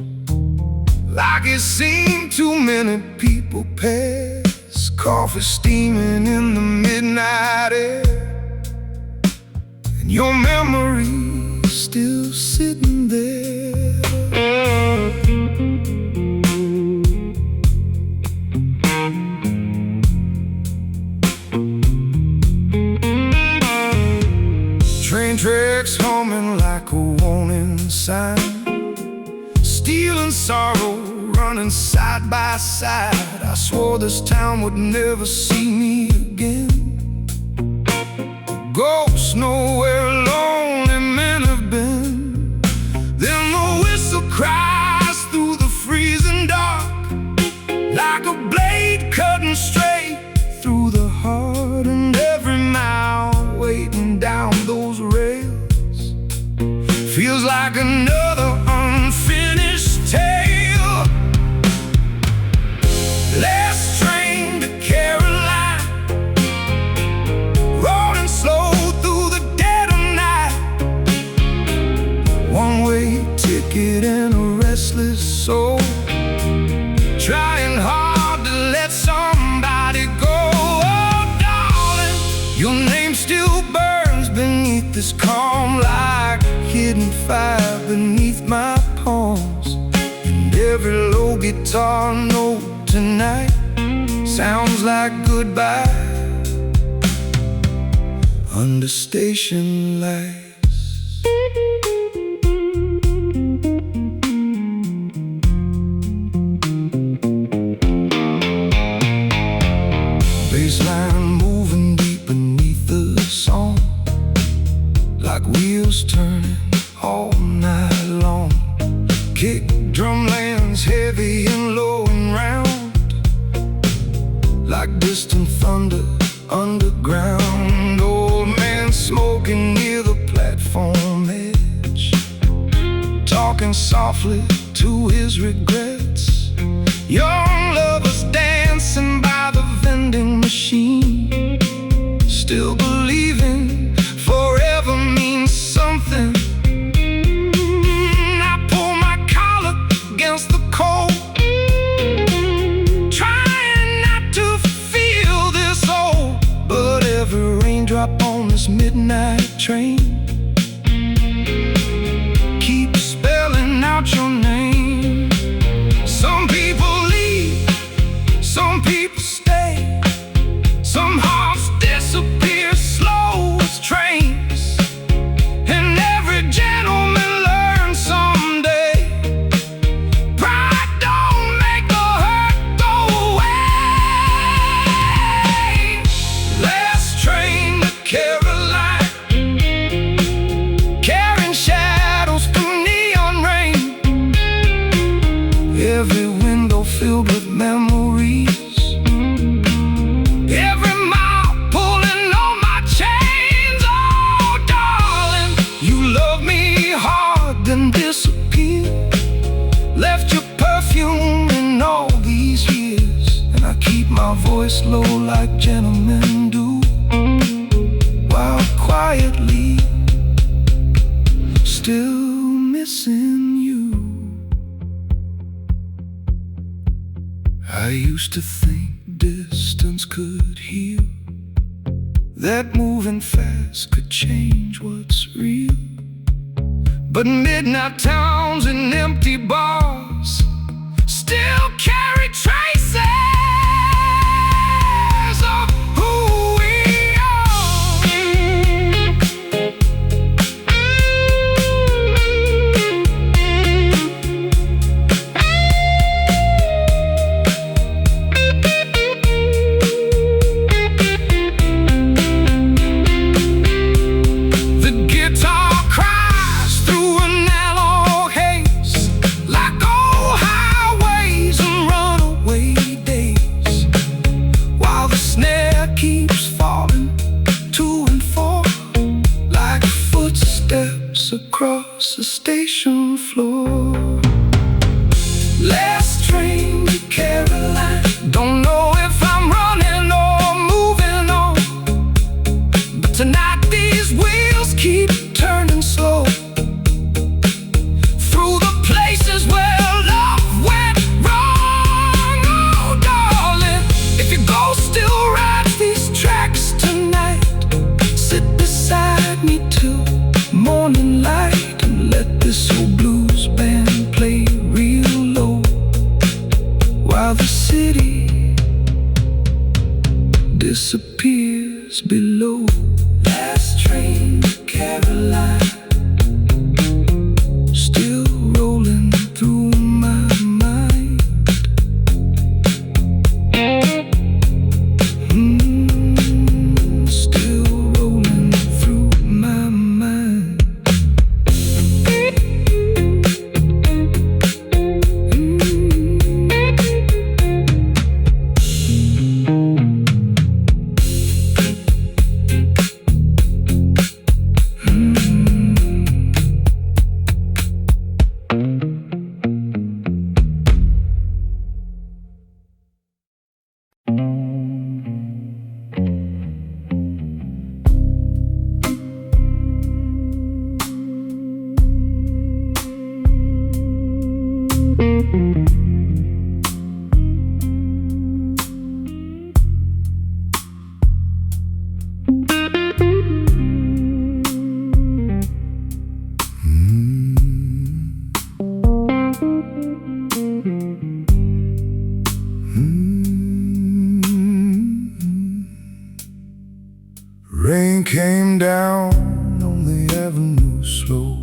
S2: like it's seen too many people pass. coffee steaming in the midnight air, and your memory still sitting there. Train tracks humming like a warning sign, steel and sorrow running side by side. I swore this town would never see me again. Ghosts know where lonely men have been. Then the whistle cries through the freezing dark, like a blade cutting straight through the heart. And every mile waiting down those rails feels like another unfinished tale. Last train to Caroline, rolling slow through the dead of night. One-way ticket and a restless soul, trying hard to let somebody go. Oh, darling, your name still burns beneath this calm, like hidden fire beneath my palms. And every low guitar note tonight sounds like goodbye under station lights. Bassline moving deep beneath the song, like wheels turning all night long. Kick drum lands heavy and low and round, like distant thunder underground. Old man smoking near the platform edge, talking softly to his regrets. Young lovers dancing by the vending machine, still believing forever means something. I pull my collar against the cold, trying not to feel this old. But every raindrop on this midnight train keeps spelling out your name. Some people leave, some people stay, some hearts disappear slow as trains. And every gentleman learns someday, pride don't make the hurt go away. Last train to Caroline, carrying shadows through neon rain. Every window filled with memories, every mile pulling on my chains. Oh, darling, you love me hard, then disappeared. Left your perfume in all these years, and I keep my voice low like gentlemen do, while quietly still missing you. I used to think distance could heal, that moving fast could change what's real. But midnight towns and empty bars still carry traces of who we The guitar cries through an analog haze, like old highways and runaway days, while the snare keeps falling to and fro, like footsteps across the station floor. Last train to Caroline, don't know if I'm running or moving on, but tonight these wheels keep turning slow through the places where love went wrong. Oh, darling, if your ghost
S1: ride me till morning light and let this old blues band play real low while the city disappears below. Last train to Caroline, still rolling through my mind. Still rolling through my mind.
S2: Rain came down on the avenue slow,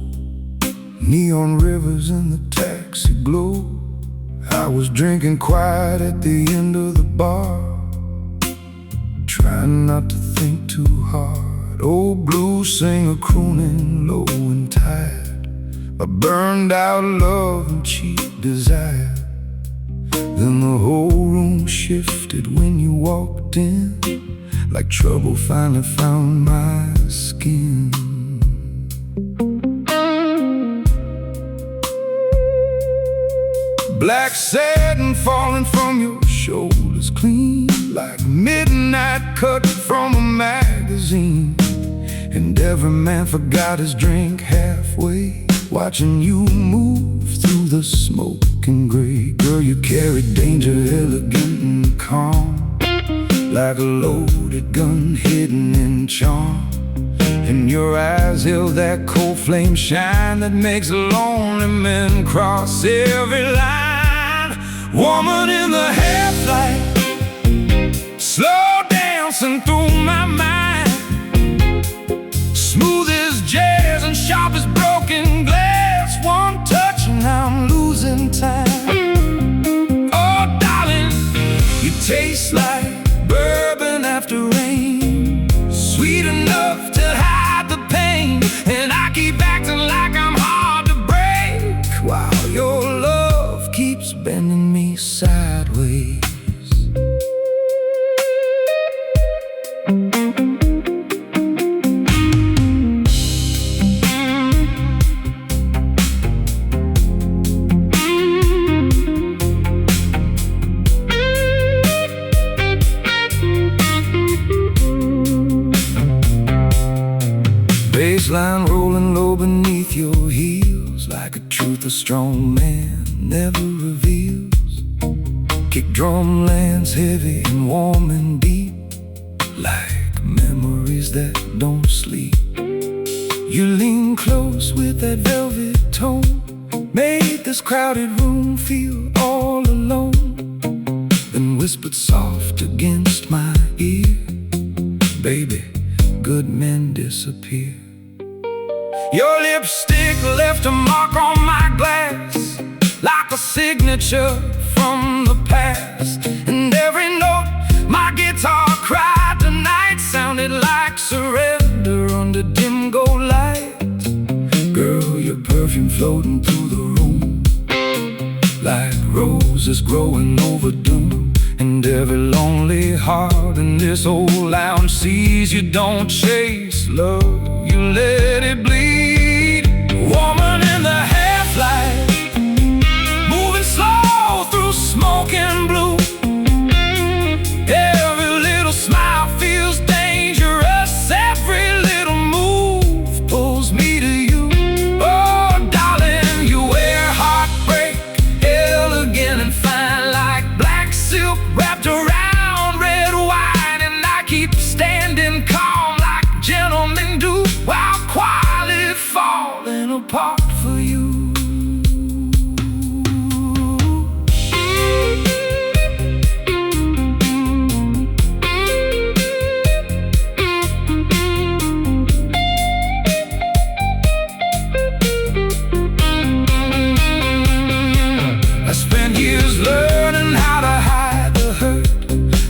S2: neon rivers in the taxi glow. I was drinking quiet at the end of the bar, trying not to think too hard. Old blues singer crooning low and tired, I burned out love and cheap desire. Then the whole room shifted when you walked in, like trouble finally found my skin. Black satin falling from your shoulders clean, like midnight cut from a magazine. And every man forgot his drink halfway, watching you move through the smoke and gray. Girl, you carried danger elegant and calm, like a loaded gun hidden in charm. And your eyes held that cold flame shine that makes lonely men cross every line. Woman in the half-light, slow dancing through my mind, smooth as jazz and sharp as broken glass. One touch and I'm losing time. Oh, darling, you taste like bourbon after rain, sweet enough to hide the pain. And I keep acting like I'm hard to break, while your love keeps bending me sideways. Baseline rolling low beneath your heels, like a truth a strong man never reveals. Kick drum lands heavy and warm and deep, like memories that don't sleep. You lean close with that velvet tone, made this crowded room feel all alone. Then whispered soft against my ear, baby, good men disappear. Your lipstick left a mark on my glass, like a signature from the past. And every note my guitar cried tonight sounded like surrender under dim gold light. Girl, your perfume floating through the room, like roses growing over doom. And every lonely heart in this old lounge sees you don't chase love, you let it bleed. Woman in the half-light, moving slow through smoke and blue. Every little smile feels dangerous, every little move pulls me to you. Oh, darling, you wear heartbreak elegant and fine, like black silk wrapped around red wine. And I keep standing calm like gentlemen do, while
S1: apart for you. I spent years learning how to hide the hurt,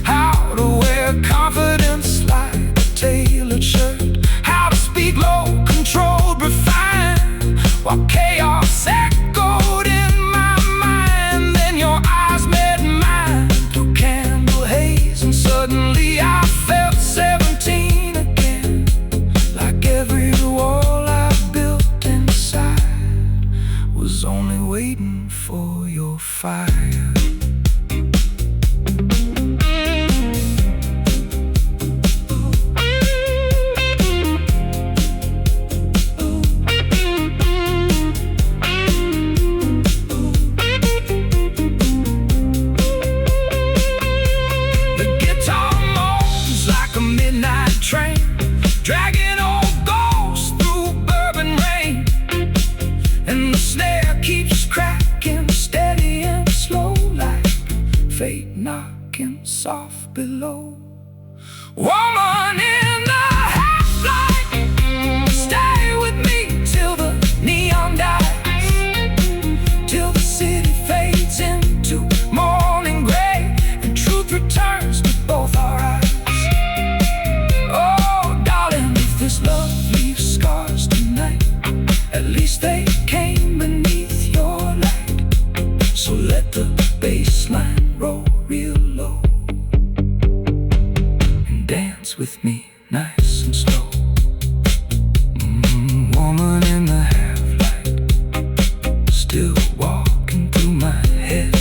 S1: how to wear confidence like a tailored shirt, how to speak low, controlled, refined, while chaos echoed in my mind. Then your eyes met mine through candle haze, and suddenly I felt 17 again, like every wall I built inside was only waiting for your fire. Train, dragging old ghosts through bourbon rain, and the snare keeps cracking steady and slow, like fate knocking soft below. Woman in the half-light, stay with me till the neon dies, till the city fades into morning gray, and truth returns to both our eyes. This love leaves scars tonight, at least they came beneath your light. So let the bass line roll real low, and dance with me nice and slow. Woman in the half-light, still walking through my head.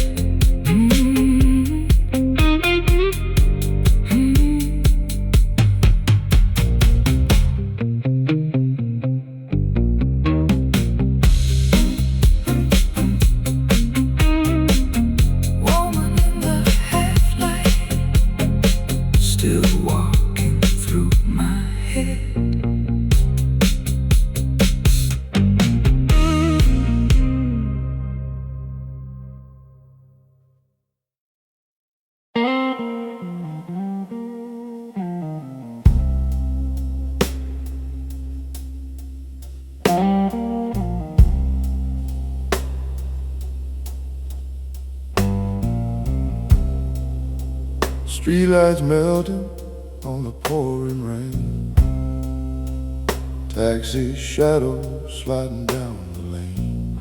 S2: Streetlights melting on the pouring rain, taxi shadows sliding down the lane.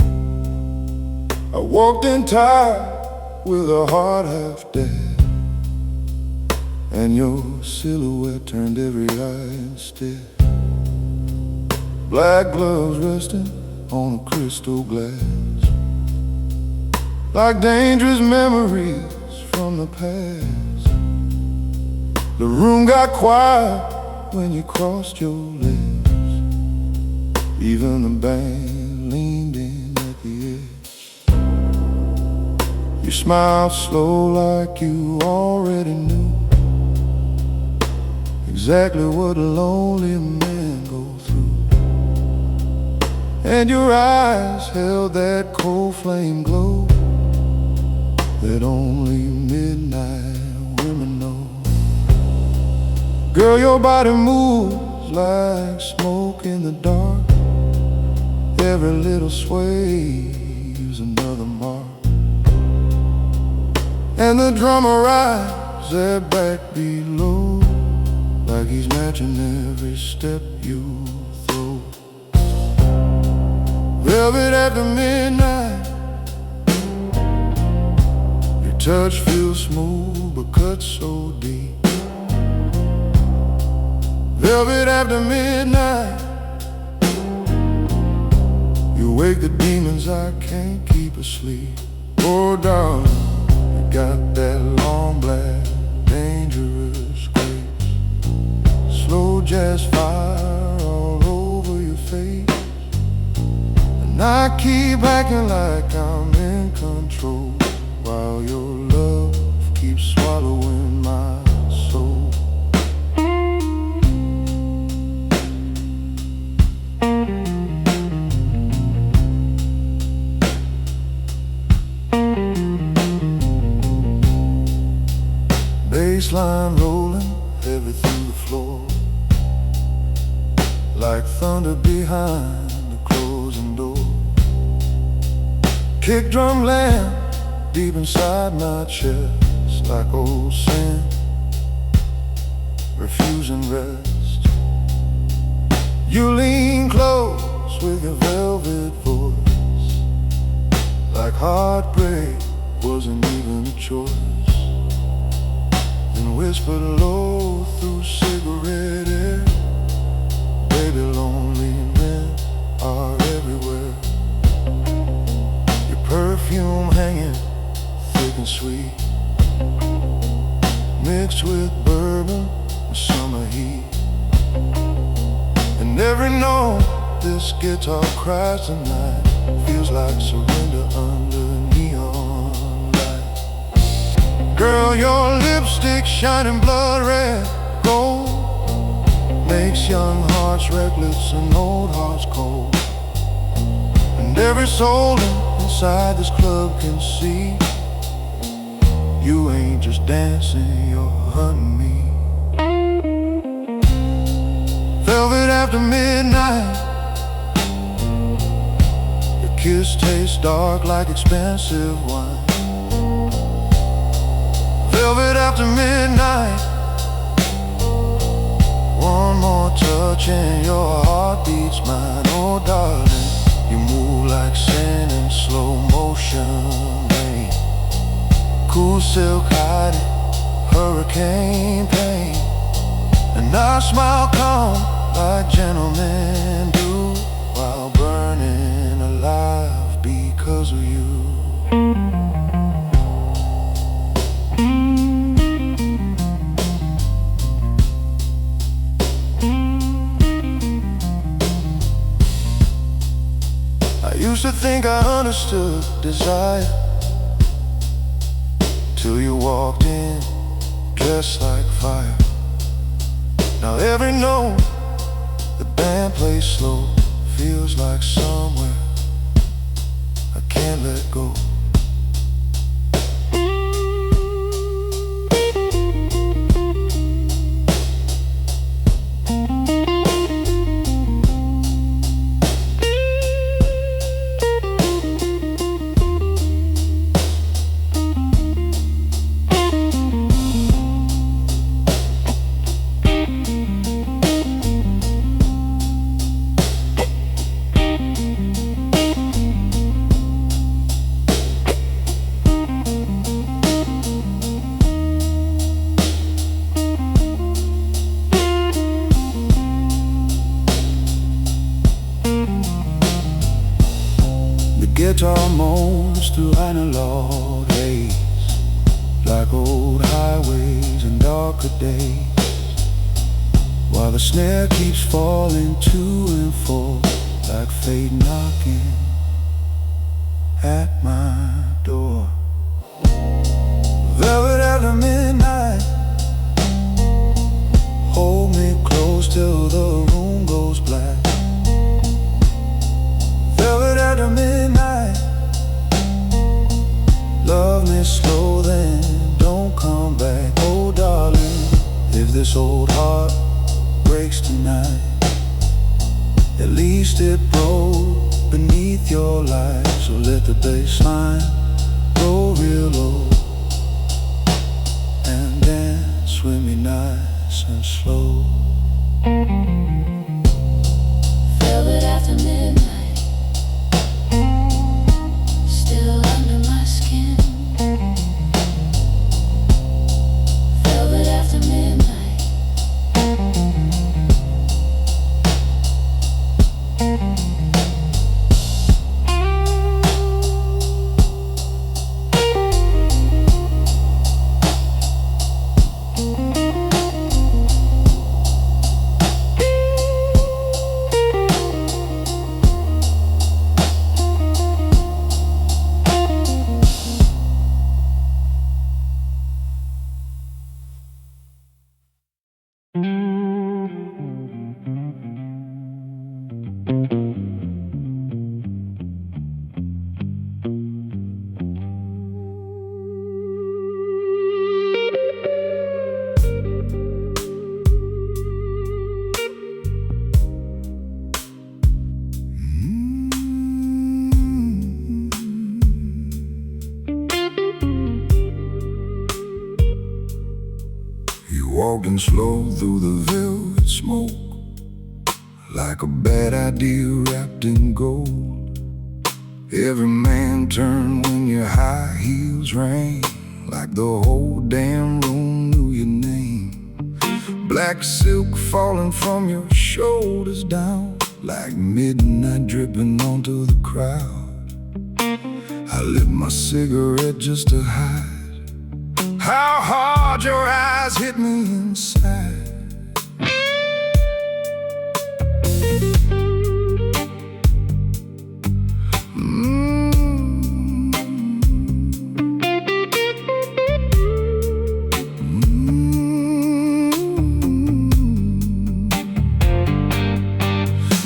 S2: I walked in tired with a heart half dead, and your silhouette turned every eye stiff. Black gloves resting on a crystal glass, like dangerous memories from the past. The room got quiet when you crossed your legs. Even the band leaned in at the edge. You smiled slow like you already knew exactly what a lonely man goes through. And your eyes held that cold flame glow that only midnight women know. Girl, your body moves like smoke in the dark. Every little sway is another mark, and the drummer rides that backbeat low, like he's matching every step you throw. Velvet after midnight, your touch feels smooth but cuts so deep. Velvet after midnight, you wake the demons I can't keep asleep. Oh darling, you got that long black dangerous grace, slow jazz fire all over your face. And I keep acting like I'm in control, while your love keeps swallowing my soul. line rolling heavy through the floor, like thunder behind the closing door. Kick drum land deep inside my chest, like old sin, refusing rest. You lean close with your velvet voice, like heartbreak wasn't even a choice. Then whispered low through cigarette air, baby, lonely men are everywhere. Your perfume hanging thick and sweet, mixed with bourbon and summer heat. And every note this guitar cries tonight feels like surrender under neon light. Girl, your lipstick shining blood red gold makes young hearts reckless and old hearts cold. And every soul inside this club can see you ain't just dancing, you're hunting me. Velvet after midnight, your kiss tastes dark like expensive wine. Velvet after midnight, one more touch and your heart beats mine. Oh darling, you move like sand in slow motion rain, cool silk hiding hurricane pain. And our smile calm like gentlemen do, while burning alive because of you. I used to think I understood desire, till you walked in dressed like fire. Now every note the band plays slow feels like somewhere I can't let go. Guitar moans through analog haze, like old highways and darker days, while the snare keeps falling to and fro, like fate knocking at my door. Velvet after midnight, hold me close till the room goes black. Velvet after midnight, love me slow then don't come back. Oh darling, if this old heart breaks tonight, at least it broke beneath your light. So let the bass line go real low and dance with me nice and slow.
S3: Velvet after midnight, still under my skin. Velvet after midnight.
S2: walking slow through the velvet smoke, like a bad idea wrapped in gold. Every man turned when your high heels rang, like the whole damn room knew your name. Black silk falling from your shoulders down, like midnight dripping onto the crowd. I lit my cigarette just to hide how hard your eyes hit me inside.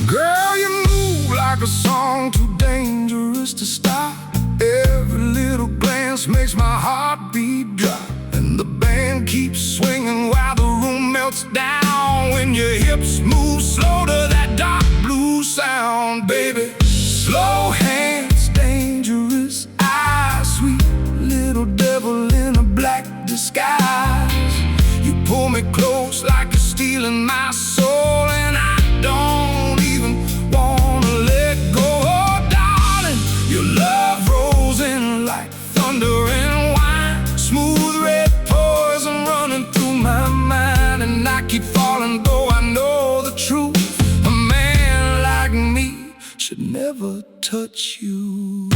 S2: Girl, you move like a song too dangerous to stop. Every little glance makes my heartbeat drop, and the band keeps swinging while the room melts down. When your hips move slow to that dark blue sound, baby. Slow hands, dangerous eyes, sweet little devil in a black disguise. You pull me close like you're stealing my soul, and I don't even wanna let go. Oh, darling, your love rolls in like thunder and wine. Smooth red poison running through my mind, and I keep falling though I know the truth. A man like me should never touch you.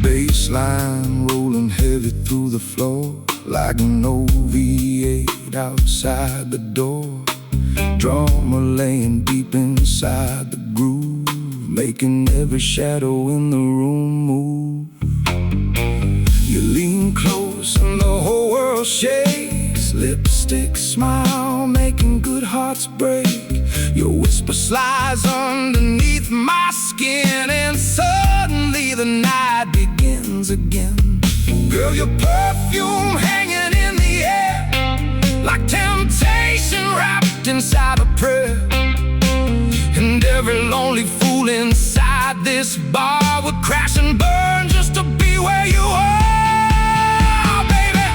S2: Bassline rolling heavy through the floor, like an OV8 outside the door. Drummer laying deep inside the groove, making every shadow in the room move. You lean close and the whole world shakes. Lipstick smile, making good hearts break. Your whisper slides underneath my skin, and suddenly the night begins again. Girl, your perfume hanging in the air, like temptation wrapped inside a prayer. And every lonely fool inside this bar would crash and burn just to be where you are, baby.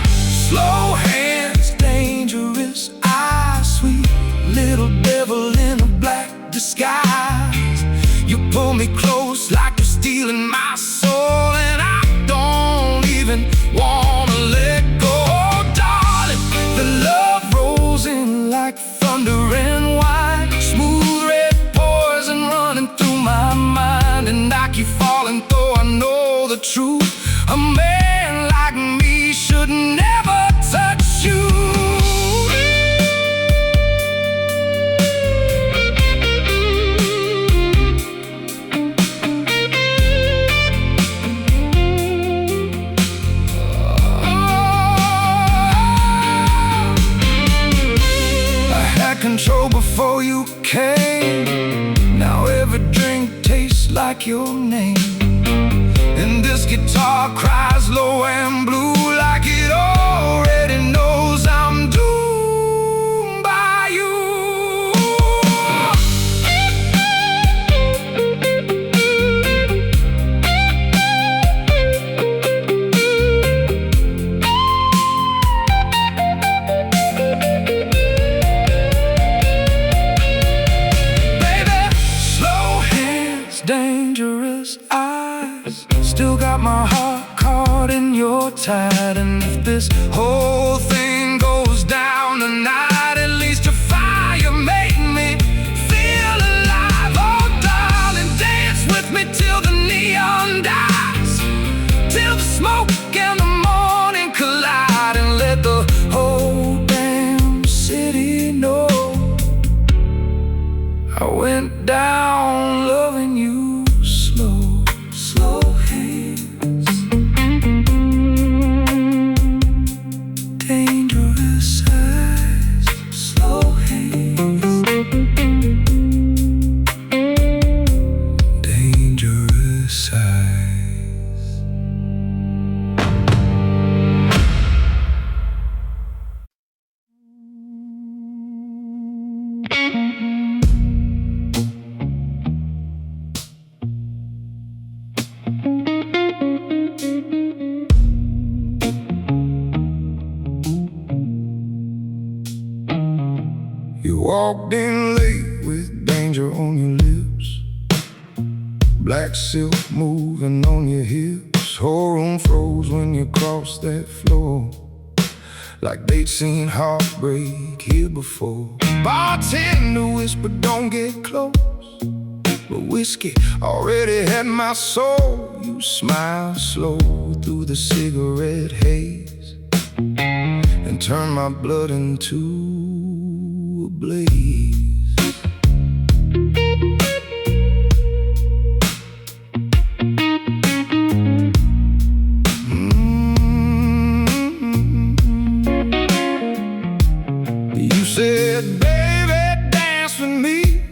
S2: Slow hands, dangerous eyes, sweet little devil in a black disguise. You pull me close like you're stealing my soul, and I don't even wanna let go. Oh, darling, the love rolls in like thunder and wine. Smooth red poison running through my mind, and I keep falling though I know the truth. A man like me should never touch you. Control before you came. Now every drink tastes like your name, and this guitar cries low and blue, like it already knows I'm doomed by you. Dangerous eyes, still got my heart caught in your tide. And if this whole thing goes down tonight, at least your fire made me feel alive. Oh, darling, dance with me till the neon dies, till the smoke and the morning collide, and let the whole damn city know I went down loving you. Slow hands, Walked in late with danger on your lips, black silk moving on your hips. Whole room froze when you crossed that floor, like they'd seen heartbreak here before. Bartender whispered, don't get close, but whiskey already had my soul. You smiled slow through the cigarette haze and turned my blood into a blaze. You said, baby, dance with me,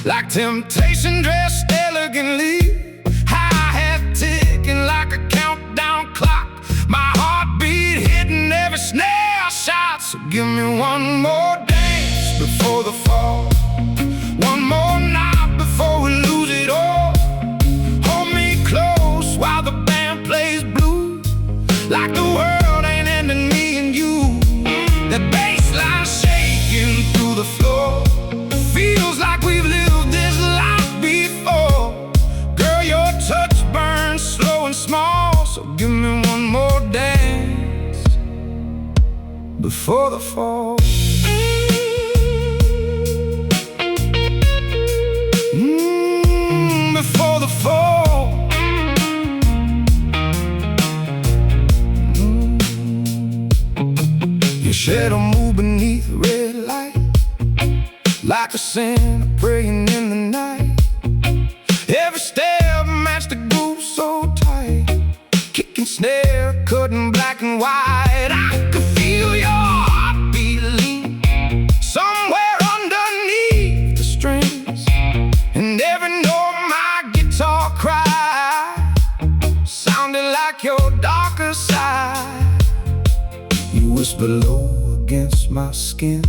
S2: like temptation dressed elegantly. Hi-hat ticking like a countdown clock, my heartbeat hitting every snare shot. So give me one more dance before the fall, one more night before we lose it all. Hold me close while the band plays blues, like the world ain't ending me and you. That bass line shaking through the floor, feels like we've lived this life before. Girl, your touch burns slow and small, so give me one more dance before the fall. Before the fall. Your shadow move beneath the red light, like a sinner praying in the night. Every step matched the groove so tight, kicking snare, cutting black and white. I could feel your heartbeat lean somewhere underneath the strings, and every note my guitar cried sounded like your darker side. You whisper low against my skin,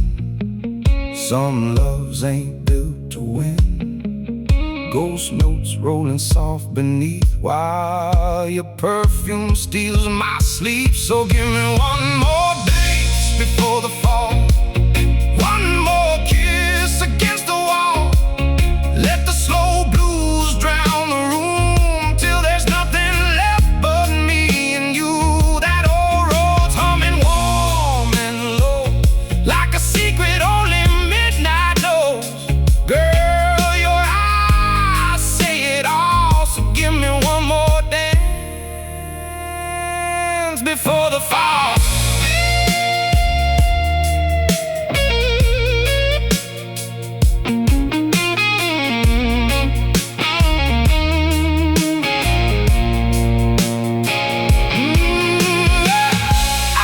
S2: some loves ain't built to win. Ghost notes rolling soft beneath, while your perfume steals my sleep. So give me one more dance before the fall, one more kiss against the wall. Let the slow blues drown the room till there's nothing left but me and you. That old road's humming warm and low, like a secret only midnight knows. Girl, your eyes say it all, so give me one more dance before the fall.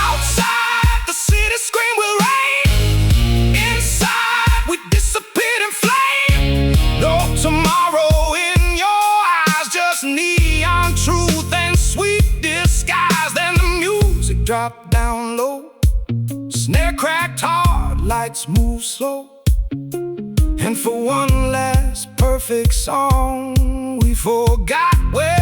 S2: Outside, the city scream with rain. Inside, we dissipate in flame. No tomorrow in your eyes, just neon truth and sweet disguise. Then the music dropped down low, snare cracked hard, lights move slow. And for one last perfect song, we forgot where